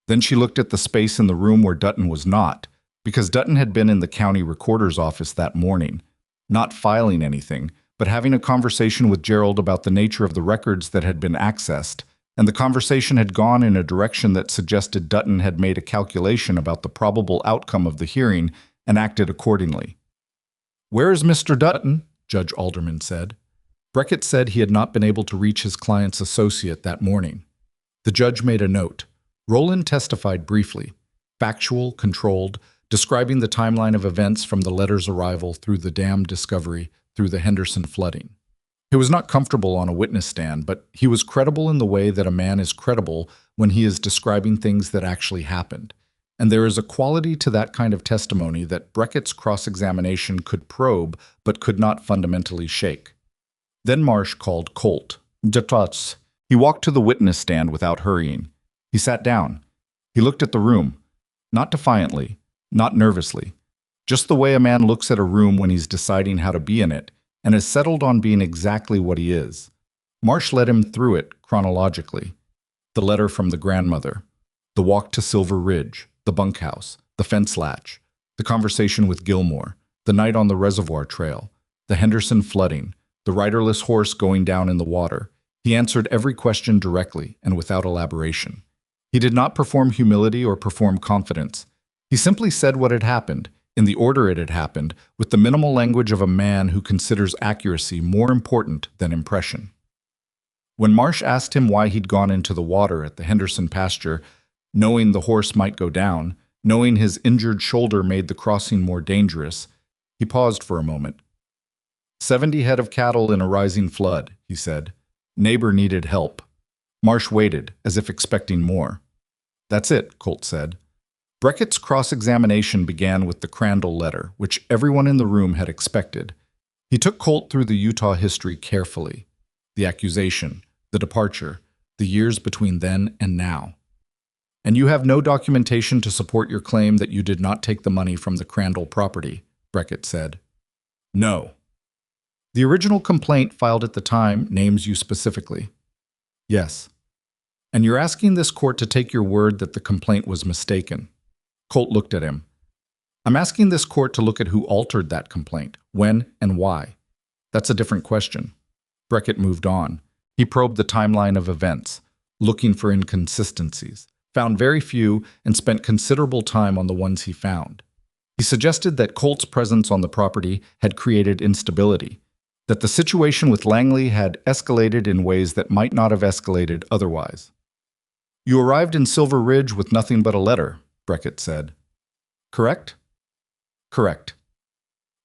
Then she looked at the space in the room where Dutton was not. because Dutton had been in the county recorder's office that morning, not filing anything, but having a conversation with Gerald about the nature of the records that had been accessed, and the conversation had gone in a direction that suggested Dutton had made a calculation about the probable outcome of the hearing and acted accordingly. "Where is Mr. Dutton?" Judge Alderman said. Breckett said he had not been able to reach his client's associate that morning. The judge made a note. Rowland testified briefly, factual, controlled, describing the timeline of events from the letter's arrival through the dam discovery through the Henderson flooding. He was not comfortable on a witness stand, but he was credible in the way that a man is credible when he is describing things that actually happened. And there is a quality to that kind of testimony that Breckett's cross-examination could probe but could not fundamentally shake. Then Marsh called Colt. He walked to the witness stand without hurrying. He sat down. He looked at the room, not defiantly, not nervously, just the way a man looks at a room when he's deciding how to be in it, and has settled on being exactly what he is. Marsh led him through it chronologically. The letter from the grandmother, the walk to Silver Ridge, the bunkhouse, the fence latch, the conversation with Gilmore, the night on the reservoir trail, the Henderson flooding, the riderless horse going down in the water. He answered every question directly and without elaboration. He did not perform humility or perform confidence. He simply said what had happened, in the order it had happened, with the minimal language of a man who considers accuracy more important than impression. When Marsh asked him why he'd gone into the water at the Henderson pasture, knowing the horse might go down, knowing his injured shoulder made the crossing more dangerous, he paused for a moment. 70 head of cattle in a rising flood, he said. Neighbor needed help. Marsh waited, as if expecting more. That's it, Colt said. Breckett's cross-examination began with the Crandall letter, which everyone in the room had expected. He took Colt through the Utah history carefully. The accusation, the departure, the years between then and now. And you have no documentation to support your claim that you did not take the money from the Crandall property, Breckett said. No. The original complaint filed at the time names you specifically. Yes. And you're asking this court to take your word that the complaint was mistaken. Colt looked at him. I'm asking this court to look at who altered that complaint, when and why. That's a different question. Breckett moved on. He probed the timeline of events, looking for inconsistencies, found very few, and spent considerable time on the ones he found. He suggested that Colt's presence on the property had created instability, that the situation with Langley had escalated in ways that might not have escalated otherwise. You arrived in Silver Ridge with nothing but a letter, Breckett said. Correct? Correct.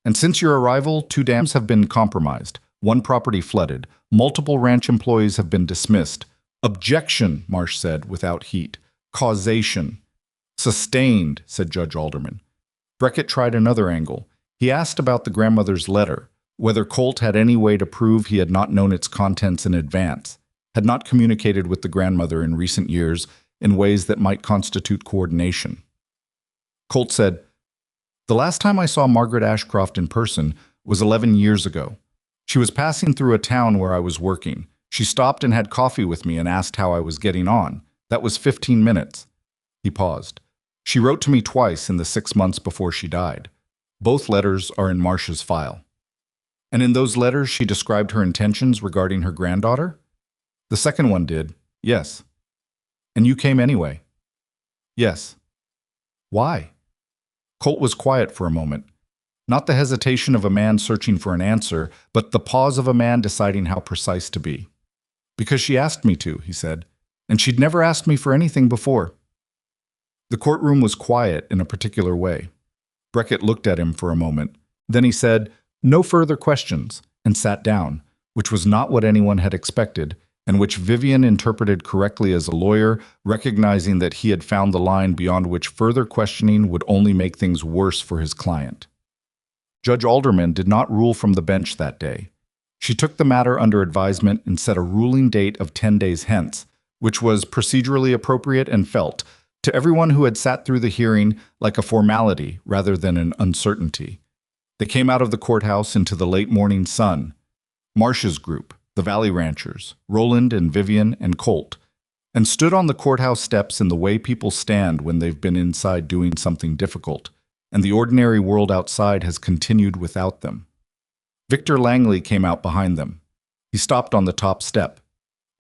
And since your arrival, 2 dams have been compromised, 1 property flooded, multiple ranch employees have been dismissed. Objection, Marsh said without heat. Causation. Sustained, said Judge Alderman. Breckett tried another angle. He asked about the grandmother's letter, whether Colt had any way to prove he had not known its contents in advance, had not communicated with the grandmother in recent years in ways that might constitute coordination. Colt said, The last time I saw Margaret Ashcroft in person was 11 years ago. She was passing through a town where I was working. She stopped and had coffee with me and asked how I was getting on. That was 15 minutes. He paused. She wrote to me twice in the 6 months before she died. Both letters are in Marsh's file. And in those letters she described her intentions regarding her granddaughter? The second one did, yes. And you came anyway? Yes. Why? Colt was quiet for a moment. Not the hesitation of a man searching for an answer, but the pause of a man deciding how precise to be. Because she asked me to, he said, and she'd never asked me for anything before. The courtroom was quiet in a particular way. Breckett looked at him for a moment. Then he said, No further questions, and sat down, which was not what anyone had expected, and which Vivian interpreted correctly as a lawyer, recognizing that he had found the line beyond which further questioning would only make things worse for his client. Judge Alderman did not rule from the bench that day. She took the matter under advisement and set a ruling date of 10 days hence, which was procedurally appropriate and felt, to everyone who had sat through the hearing, like a formality rather than an uncertainty. They came out of the courthouse into the late morning sun. Marsh's group, the Valley Ranchers, Rowland and Vivian and Colt, and stood on the courthouse steps in the way people stand when they've been inside doing something difficult, and the ordinary world outside has continued without them. Victor Langley came out behind them. He stopped on the top step.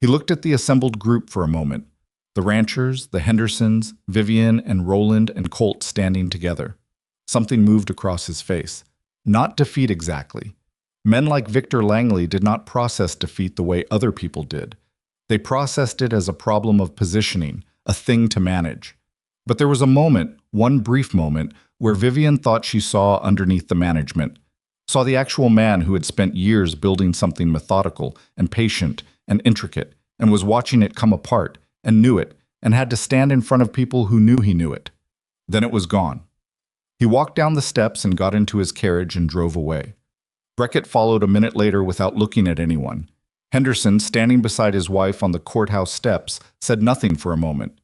He looked at the assembled group for a moment. The ranchers, the Hendersons, Vivian and Roland and Colt standing together. Something moved across his face. Not defeat exactly. Men like Victor Langley did not process defeat the way other people did. They processed it as a problem of positioning, a thing to manage. But there was a moment, one brief moment, where Vivian thought she saw underneath the management, saw the actual man who had spent years building something methodical and patient and intricate, and was watching it come apart, and knew it, and had to stand in front of people who knew he knew it. Then it was gone. He walked down the steps and got into his carriage and drove away. Beckett followed a minute later without looking at anyone. Henderson, standing beside his wife on the courthouse steps, said nothing for a moment.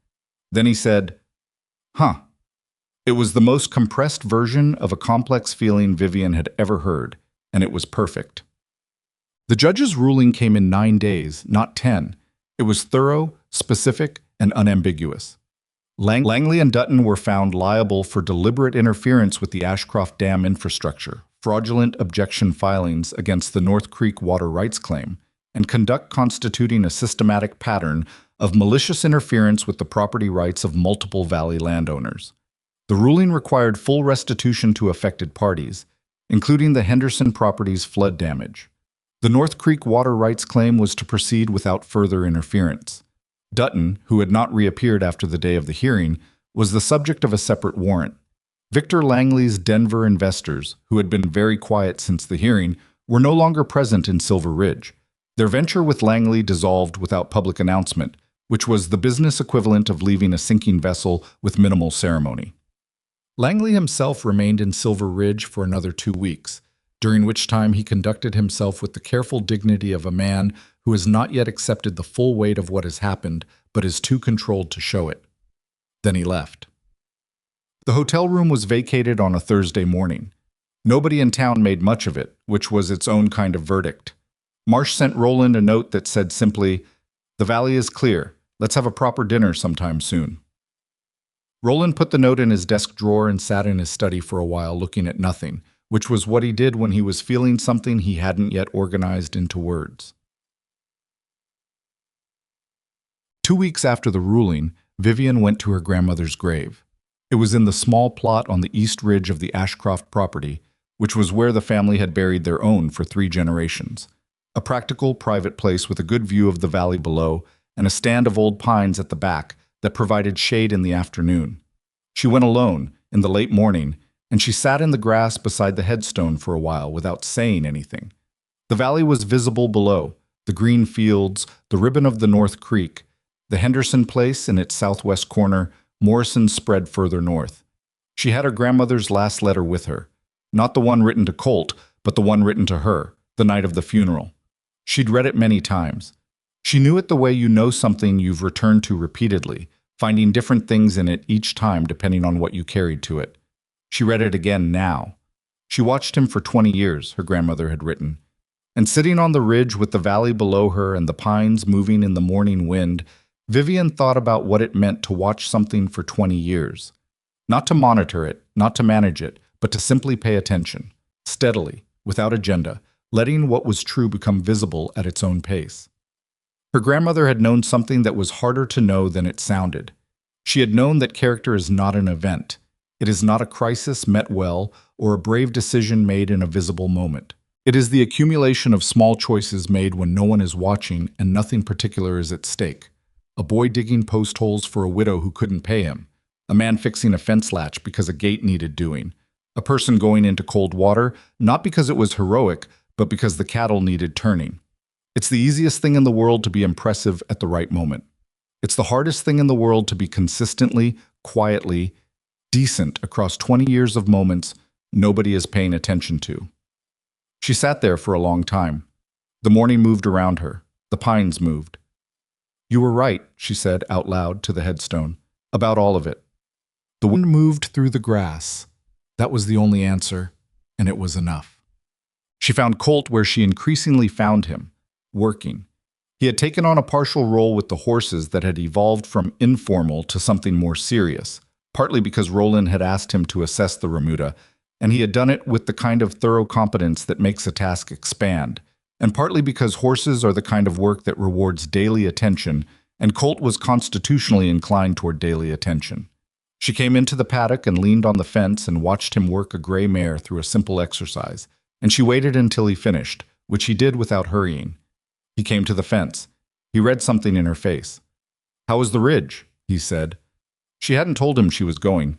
Then he said, "Huh." It was the most compressed version of a complex feeling Vivian had ever heard, and it was perfect. The judge's ruling came in 9 days, not 10. It was thorough, specific, and unambiguous. Langley and Dutton were found liable for deliberate interference with the Ashcroft Dam infrastructure, fraudulent objection filings against the North Creek water rights claim, and conduct constituting a systematic pattern of malicious interference with the property rights of multiple valley landowners. The ruling required full restitution to affected parties, including the Henderson property's flood damage. The North Creek water rights claim was to proceed without further interference. Dutton, who had not reappeared after the day of the hearing, was the subject of a separate warrant. Victor Langley's Denver investors, who had been very quiet since the hearing, were no longer present in Silver Ridge. Their venture with Langley dissolved without public announcement, which was the business equivalent of leaving a sinking vessel with minimal ceremony. Langley himself remained in Silver Ridge for another 2 weeks, during which time he conducted himself with the careful dignity of a man who has not yet accepted the full weight of what has happened, but is too controlled to show it. Then he left. The hotel room was vacated on a Thursday morning. Nobody in town made much of it, which was its own kind of verdict. Marsh sent Roland a note that said simply, "The valley is clear. Let's have a proper dinner sometime soon." Roland put the note in his desk drawer and sat in his study for a while looking at nothing, which was what he did when he was feeling something he hadn't yet organized into words. 2 weeks after the ruling, Vivian went to her grandmother's grave. It was in the small plot on the east ridge of the Ashcroft property, which was where the family had buried their own for 3 generations. A practical, private place with a good view of the valley below and a stand of old pines at the back that provided shade in the afternoon. She went alone, in the late morning, and she sat in the grass beside the headstone for a while without saying anything. The valley was visible below, the green fields, the ribbon of the North Creek, the Henderson place in its southwest corner, Morrison spread further north. She had her grandmother's last letter with her, not the one written to Colt, but the one written to her, the night of the funeral. She'd read it many times. She knew it the way you know something you've returned to repeatedly, finding different things in it each time depending on what you carried to it. She read it again now. She watched him for 20 years, her grandmother had written. And sitting on the ridge with the valley below her and the pines moving in the morning wind, Vivian thought about what it meant to watch something for 20 years. Not to monitor it, not to manage it, but to simply pay attention, steadily, without agenda, letting what was true become visible at its own pace. Her grandmother had known something that was harder to know than it sounded. She had known that character is not an event. It is not a crisis met well or a brave decision made in a visible moment. It is the accumulation of small choices made when no one is watching and nothing particular is at stake. A boy digging post holes for a widow who couldn't pay him. A man fixing a fence latch because a gate needed doing. A person going into cold water, not because it was heroic, but because the cattle needed turning. It's the easiest thing in the world to be impressive at the right moment. It's the hardest thing in the world to be consistently, quietly, decent across 20 years of moments nobody is paying attention to. She sat there for a long time. The morning moved around her. The pines moved. "You were right," she said out loud to the headstone, "about all of it." The wind moved through the grass. That was the only answer, and it was enough. She found Colt where she increasingly found him, working. He had taken on a partial role with the horses that had evolved from informal to something more serious, partly because Roland had asked him to assess the remuda, and he had done it with the kind of thorough competence that makes a task expand, and partly because horses are the kind of work that rewards daily attention, and Colt was constitutionally inclined toward daily attention. She came into the paddock and leaned on the fence and watched him work a gray mare through a simple exercise, and she waited until he finished, which he did without hurrying. He came to the fence. He read something in her face. "How was the ridge?" he said. She hadn't told him she was going.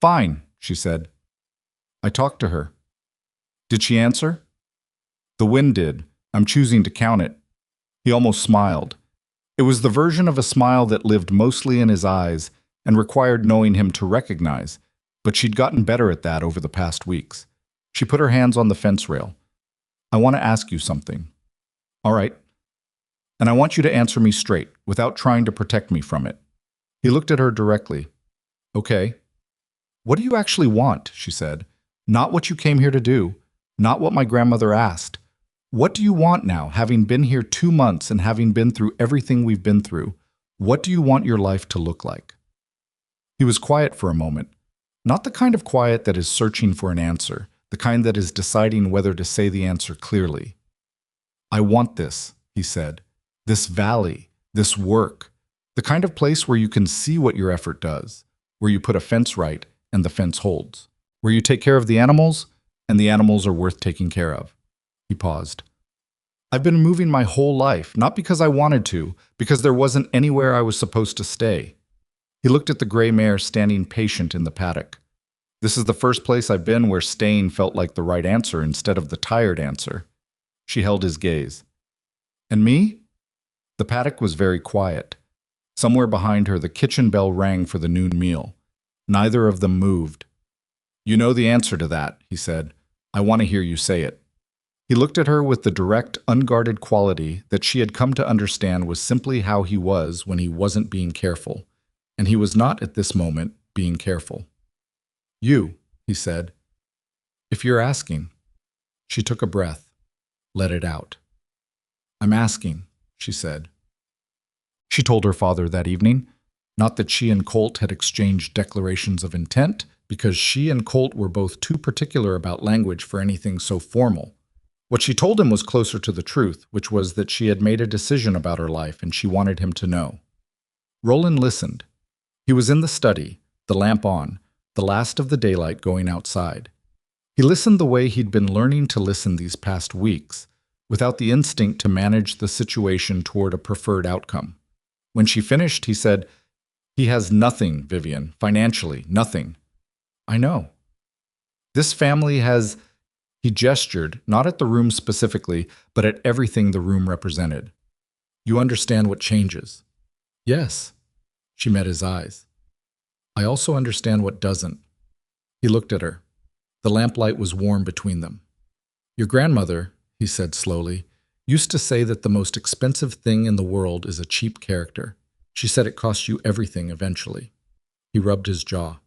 "Fine," she said. "I talked to her." "Did she answer?" "The wind did. I'm choosing to count it." He almost smiled. It was the version of a smile that lived mostly in his eyes and required knowing him to recognize, but she'd gotten better at that over the past weeks. She put her hands on the fence rail. "I want to ask you something." "All right. And I want you to answer me straight, without trying to protect me from it." He looked at her directly. "Okay. What do you actually want?" she said. "Not what you came here to do, not what my grandmother asked. What do you want now, having been here 2 months and having been through everything we've been through? What do you want your life to look like?" He was quiet for a moment. Not the kind of quiet that is searching for an answer, the kind that is deciding whether to say the answer clearly. "I want this," he said. "This valley, this work, the kind of place where you can see what your effort does, where you put a fence right and the fence holds, where you take care of the animals and the animals are worth taking care of." He paused. "I've been moving my whole life, not because I wanted to, because there wasn't anywhere I was supposed to stay." He looked at the gray mare standing patient in the paddock. "This is the first place I've been where staying felt like the right answer instead of the tired answer." She held his gaze. "And me?" The paddock was very quiet. Somewhere behind her, the kitchen bell rang for the noon meal. Neither of them moved. "You know the answer to that," he said. "I want to hear you say it." He looked at her with the direct, unguarded quality that she had come to understand was simply how he was when he wasn't being careful, and he was not at this moment being careful. "You," he said. "If you're asking." She took a breath, let it out. "I'm asking," she said. She told her father that evening, not that she and Colt had exchanged declarations of intent, because she and Colt were both too particular about language for anything so formal. What she told him was closer to the truth, which was that she had made a decision about her life and she wanted him to know. Roland listened. He was in the study, the lamp on, the last of the daylight going outside. He listened the way he'd been learning to listen these past weeks, without the instinct to manage the situation toward a preferred outcome. When she finished, he said, "He has nothing, Vivian, financially, nothing." "I know. This family has..." He gestured, not at the room specifically, but at everything the room represented. "You understand what changes?" "Yes." She met his eyes. "I also understand what doesn't." He looked at her. The lamplight was warm between them. "Your grandmother," he said slowly, "used to say that the most expensive thing in the world is a cheap character. She said it costs you everything eventually." He rubbed his jaw.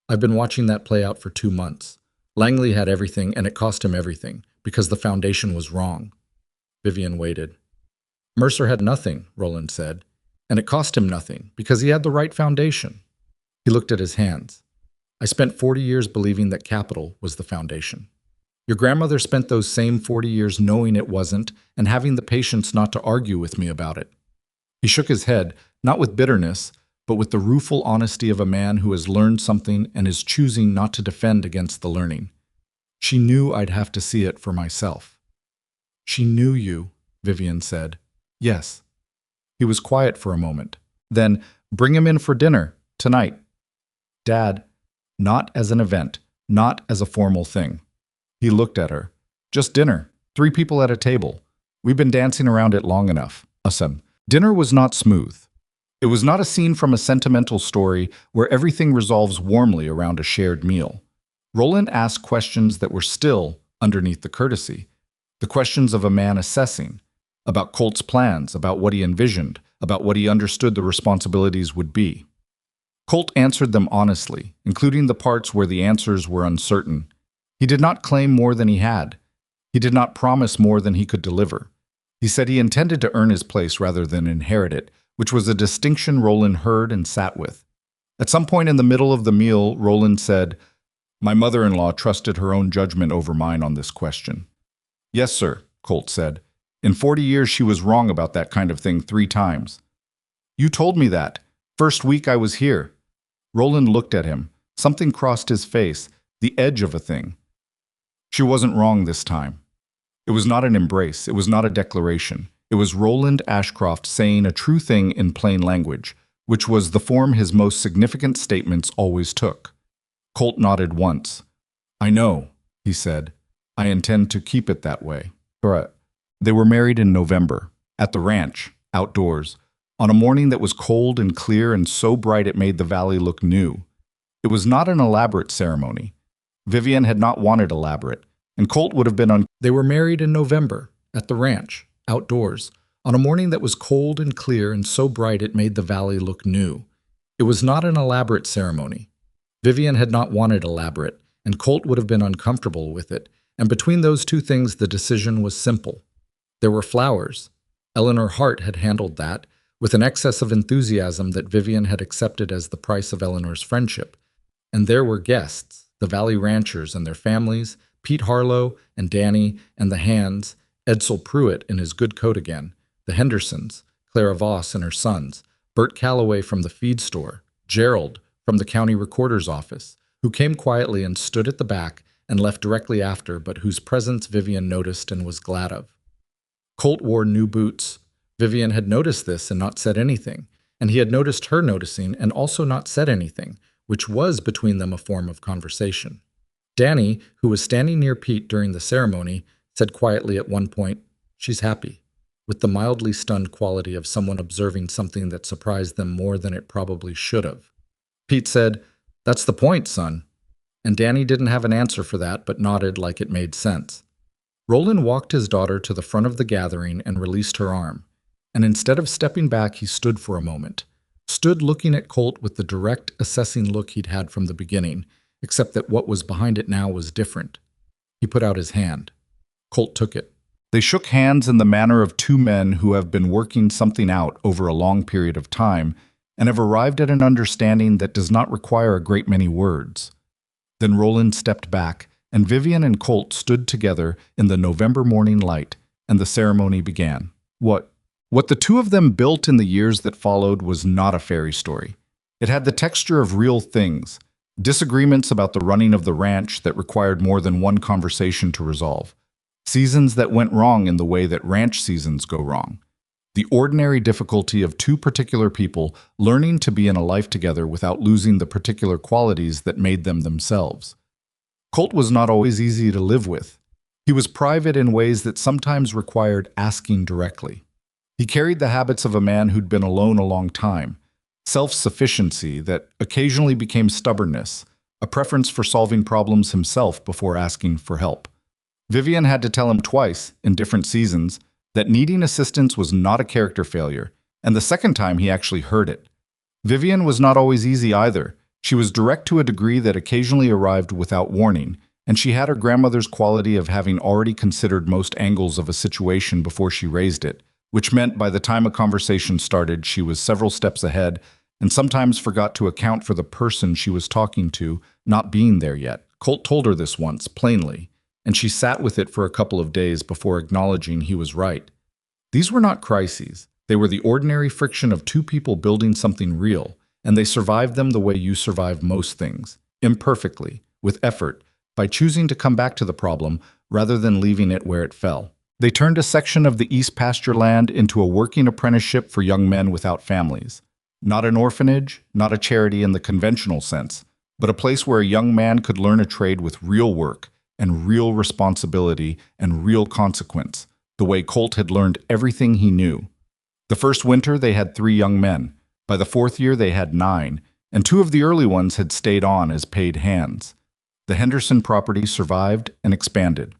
"I've been watching that play out for 2 months. Langley had everything, and it cost him everything, because the foundation was wrong." Vivian waited. "Mercer had nothing," Roland said, "and it cost him nothing, because he had the right foundation." He looked at his hands. "I spent 40 years believing that capital was the foundation. Your grandmother spent those same 40 years knowing it wasn't and having the patience not to argue with me about it." He shook his head, not with bitterness, but with the rueful honesty of a man who has learned something and is choosing not to defend against the learning. "She knew I'd have to see it for myself." "She knew you," Vivian said. "Yes." He was quiet for a moment. Then, "Bring him in for dinner, tonight." "Dad," not as an event, not as a formal thing. He looked at her. "Just dinner, 3 people at a table. We've been dancing around it long enough." Dinner was not smooth. It was not a scene from a sentimental story where everything resolves warmly around a shared meal. Roland asked questions that were still underneath the courtesy. The questions of a man assessing, about Colt's plans, about what he envisioned, about what he understood the responsibilities would be. Colt answered them honestly, including the parts where the answers were uncertain. He did not claim more than he had. He did not promise more than he could deliver. He said he intended to earn his place rather than inherit it, which was a distinction Roland heard and sat with. At some point in the middle of the meal, Roland said, "My mother-in-law trusted her own judgment over mine on this question." "Yes, sir," Colt said. "In 40 years she was wrong about that kind of thing 3 times." "You told me that. First week I was here." Roland looked at him. Something crossed his face, the edge of a thing. She wasn't wrong this time. It was not an embrace. It was not a declaration. It was Roland Ashcroft saying a true thing in plain language, which was the form his most significant statements always took. Colt nodded once. "I know," he said. "I intend to keep it that way." Correct. They were married in November, at the ranch, outdoors, on a morning that was cold and clear and so bright it made the valley look new. It was not an elaborate ceremony. Vivian had not wanted elaborate, and Colt would have been. They were married in November, at the ranch, outdoors, on a morning that was cold and clear and so bright it made the valley look new. It was not an elaborate ceremony. Vivian had not wanted elaborate, and Colt would have been uncomfortable with it, and between those two things the decision was simple. There were flowers. Eleanor Hart had handled that, with an excess of enthusiasm that Vivian had accepted as the price of Eleanor's friendship. And there were guests, the Valley Ranchers and their families, Pete Harlow and Danny and the Hands, Edsel Pruitt in his good coat again, the Hendersons, Clara Voss and her sons, Bert Calloway from the feed store, Gerald from the county recorder's office, who came quietly and stood at the back and left directly after, but whose presence Vivian noticed and was glad of. Colt wore new boots. Vivian had noticed this and not said anything, and he had noticed her noticing and also not said anything, which was between them a form of conversation. Danny, who was standing near Pete during the ceremony, said quietly at one point, "She's happy," with the mildly stunned quality of someone observing something that surprised them more than it probably should have. Pete said, "That's the point, son." And Danny didn't have an answer for that, but nodded like it made sense. Roland walked his daughter to the front of the gathering and released her arm. And instead of stepping back, he stood for a moment. Stood looking at Colt with the direct, assessing look he'd had from the beginning, except that what was behind it now was different. He put out his hand. Colt took it. They shook hands in the manner of two men who have been working something out over a long period of time and have arrived at an understanding that does not require a great many words. Then Roland stepped back, and Vivian and Colt stood together in the November morning light, and the ceremony began. What the two of them built in the years that followed was not a fairy story. It had the texture of real things, disagreements about the running of the ranch that required more than one conversation to resolve, seasons that went wrong in the way that ranch seasons go wrong, the ordinary difficulty of two particular people learning to be in a life together without losing the particular qualities that made them themselves. Colt was not always easy to live with. He was private in ways that sometimes required asking directly. He carried the habits of a man who'd been alone a long time, self-sufficiency that occasionally became stubbornness, a preference for solving problems himself before asking for help. Vivian had to tell him twice, in different seasons, that needing assistance was not a character failure, and the second time he actually heard it. Vivian was not always easy either. She was direct to a degree that occasionally arrived without warning, and she had her grandmother's quality of having already considered most angles of a situation before she raised it, which meant by the time a conversation started, she was several steps ahead and sometimes forgot to account for the person she was talking to not being there yet. Colt told her this once, plainly, and she sat with it for a couple of days before acknowledging he was right. These were not crises. They were the ordinary friction of two people building something real, and they survived them the way you survive most things, imperfectly, with effort, by choosing to come back to the problem rather than leaving it where it fell. They turned a section of the East Pasture Land into a working apprenticeship for young men without families. Not an orphanage, not a charity in the conventional sense, but a place where a young man could learn a trade with real work and real responsibility and real consequence, the way Colt had learned everything he knew. The first winter they had 3 young men. By the 4th year they had 9, and 2 of the early ones had stayed on as paid hands. The Henderson property survived and expanded.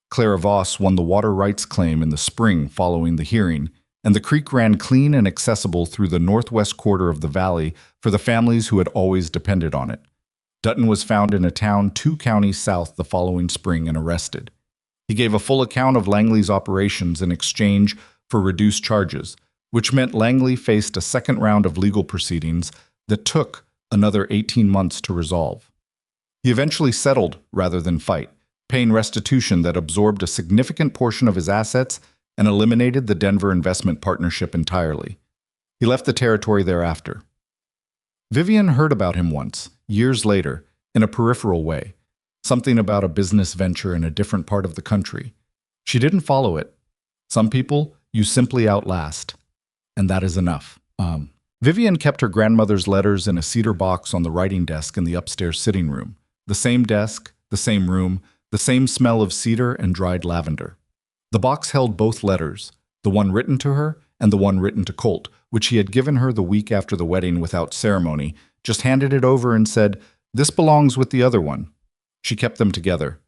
Clara Voss won the water rights claim in the spring following the hearing, and the creek ran clean and accessible through the northwest quarter of the valley for the families who had always depended on it. Dutton was found in a town 2 counties south the following spring and arrested. He gave a full account of Langley's operations in exchange for reduced charges, which meant Langley faced a second round of legal proceedings that took another 18 months to resolve. He eventually settled rather than fight, paying restitution that absorbed a significant portion of his assets and eliminated the Denver investment partnership entirely. He left the territory thereafter. Vivian heard about him once, years later, in a peripheral way, something about a business venture in a different part of the country. She didn't follow it. Some people you simply outlast, and that is enough. Vivian kept her grandmother's letters in a cedar box on the writing desk in the upstairs sitting room. The same desk, the same room, the same smell of cedar and dried lavender. The box held both letters, the one written to her and the one written to Colt, which he had given her the week after the wedding without ceremony, just handed it over and said, "This belongs with the other one." She kept them together.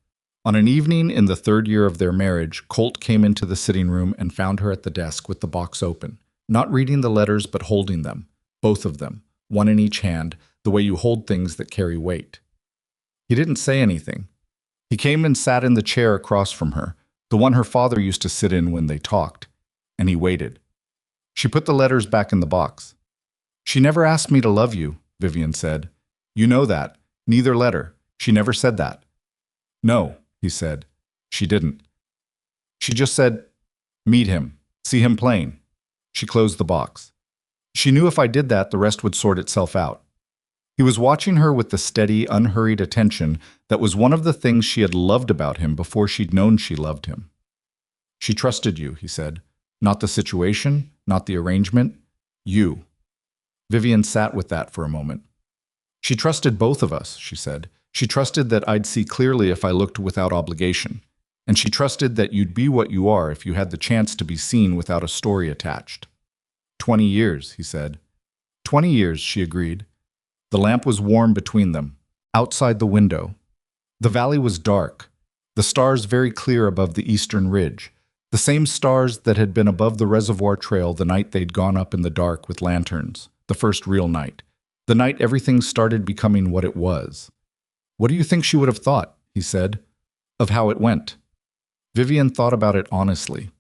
On an evening in the 3rd year of their marriage, Colt came into the sitting room and found her at the desk with the box open, not reading the letters but holding them, both of them, one in each hand, the way you hold things that carry weight. He didn't say anything. He came and sat in the chair across from her, the one her father used to sit in when they talked, and he waited. She put the letters back in the box. "She never asked me to love you," Vivian said. "You know that. Neither letter. She never said that." "No," he said. "She didn't. She just said, meet him, see him playing." She closed the box. "She knew if I did that, the rest would sort itself out." He was watching her with the steady, unhurried attention that was one of the things she had loved about him before she'd known she loved him. "She trusted you," he said. "Not the situation, not the arrangement. You." Vivian sat with that for a moment. "She trusted both of us," she said. "She trusted that I'd see clearly if I looked without obligation. And she trusted that you'd be what you are if you had the chance to be seen without a story attached." 20 years, he said. 20 years, she agreed. The lamp was warm between them, outside the window. The valley was dark, the stars very clear above the eastern ridge, the same stars that had been above the reservoir trail the night they'd gone up in the dark with lanterns, the first real night, the night everything started becoming what it was. "What do you think she would have thought," he said, "of how it went?" Vivian thought about it honestly,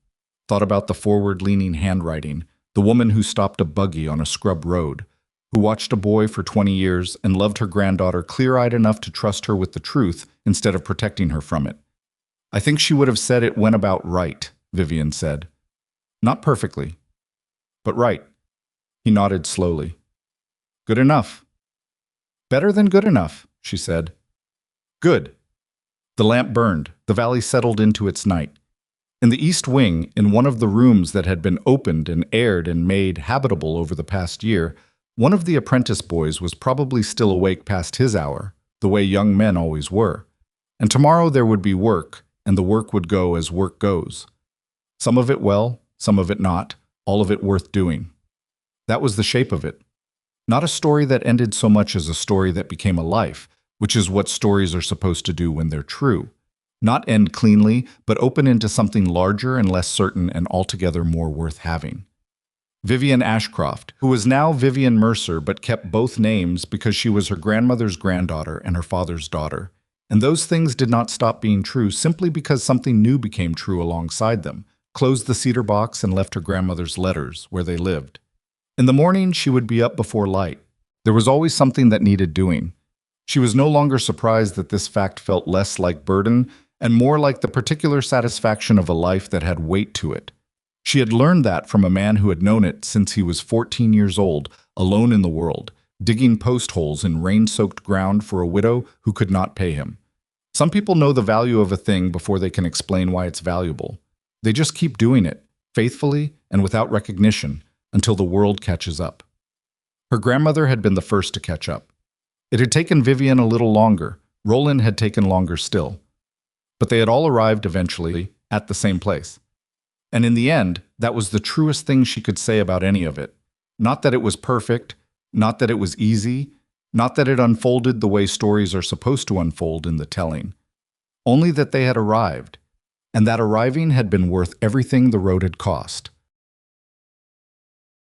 thought about the forward-leaning handwriting, the woman who stopped a buggy on a scrub road, who watched a boy for 20 years and loved her granddaughter clear-eyed enough to trust her with the truth instead of protecting her from it. "I think she would have said it went about right," Vivian said. "Not perfectly, but right." He nodded slowly. "Good enough." "Better than good enough," she said. "Good." The lamp burned. The valley settled into its night. In the east wing, in one of the rooms that had been opened and aired and made habitable over the past year, one of the apprentice boys was probably still awake past his hour, the way young men always were. And tomorrow there would be work, and the work would go as work goes. Some of it well, some of it not, all of it worth doing. That was the shape of it. Not a story that ended so much as a story that became a life, which is what stories are supposed to do when they're true. Not end cleanly, but open into something larger and less certain and altogether more worth having. Vivian Ashcroft, who was now Vivian Mercer but kept both names because she was her grandmother's granddaughter and her father's daughter. And those things did not stop being true simply because something new became true alongside them, closed the cedar box and left her grandmother's letters where they lived. In the morning, she would be up before light. There was always something that needed doing. She was no longer surprised that this fact felt less like burden and more like the particular satisfaction of a life that had weight to it. She had learned that from a man who had known it since he was 14 years old, alone in the world, digging post holes in rain-soaked ground for a widow who could not pay him. Some people know the value of a thing before they can explain why it's valuable. They just keep doing it, faithfully and without recognition, until the world catches up. Her grandmother had been the first to catch up. It had taken Vivian a little longer. Roland had taken longer still. But they had all arrived eventually at the same place. And in the end, that was the truest thing she could say about any of it. Not that it was perfect, not that it was easy, not that it unfolded the way stories are supposed to unfold in the telling. Only that they had arrived, and that arriving had been worth everything the road had cost.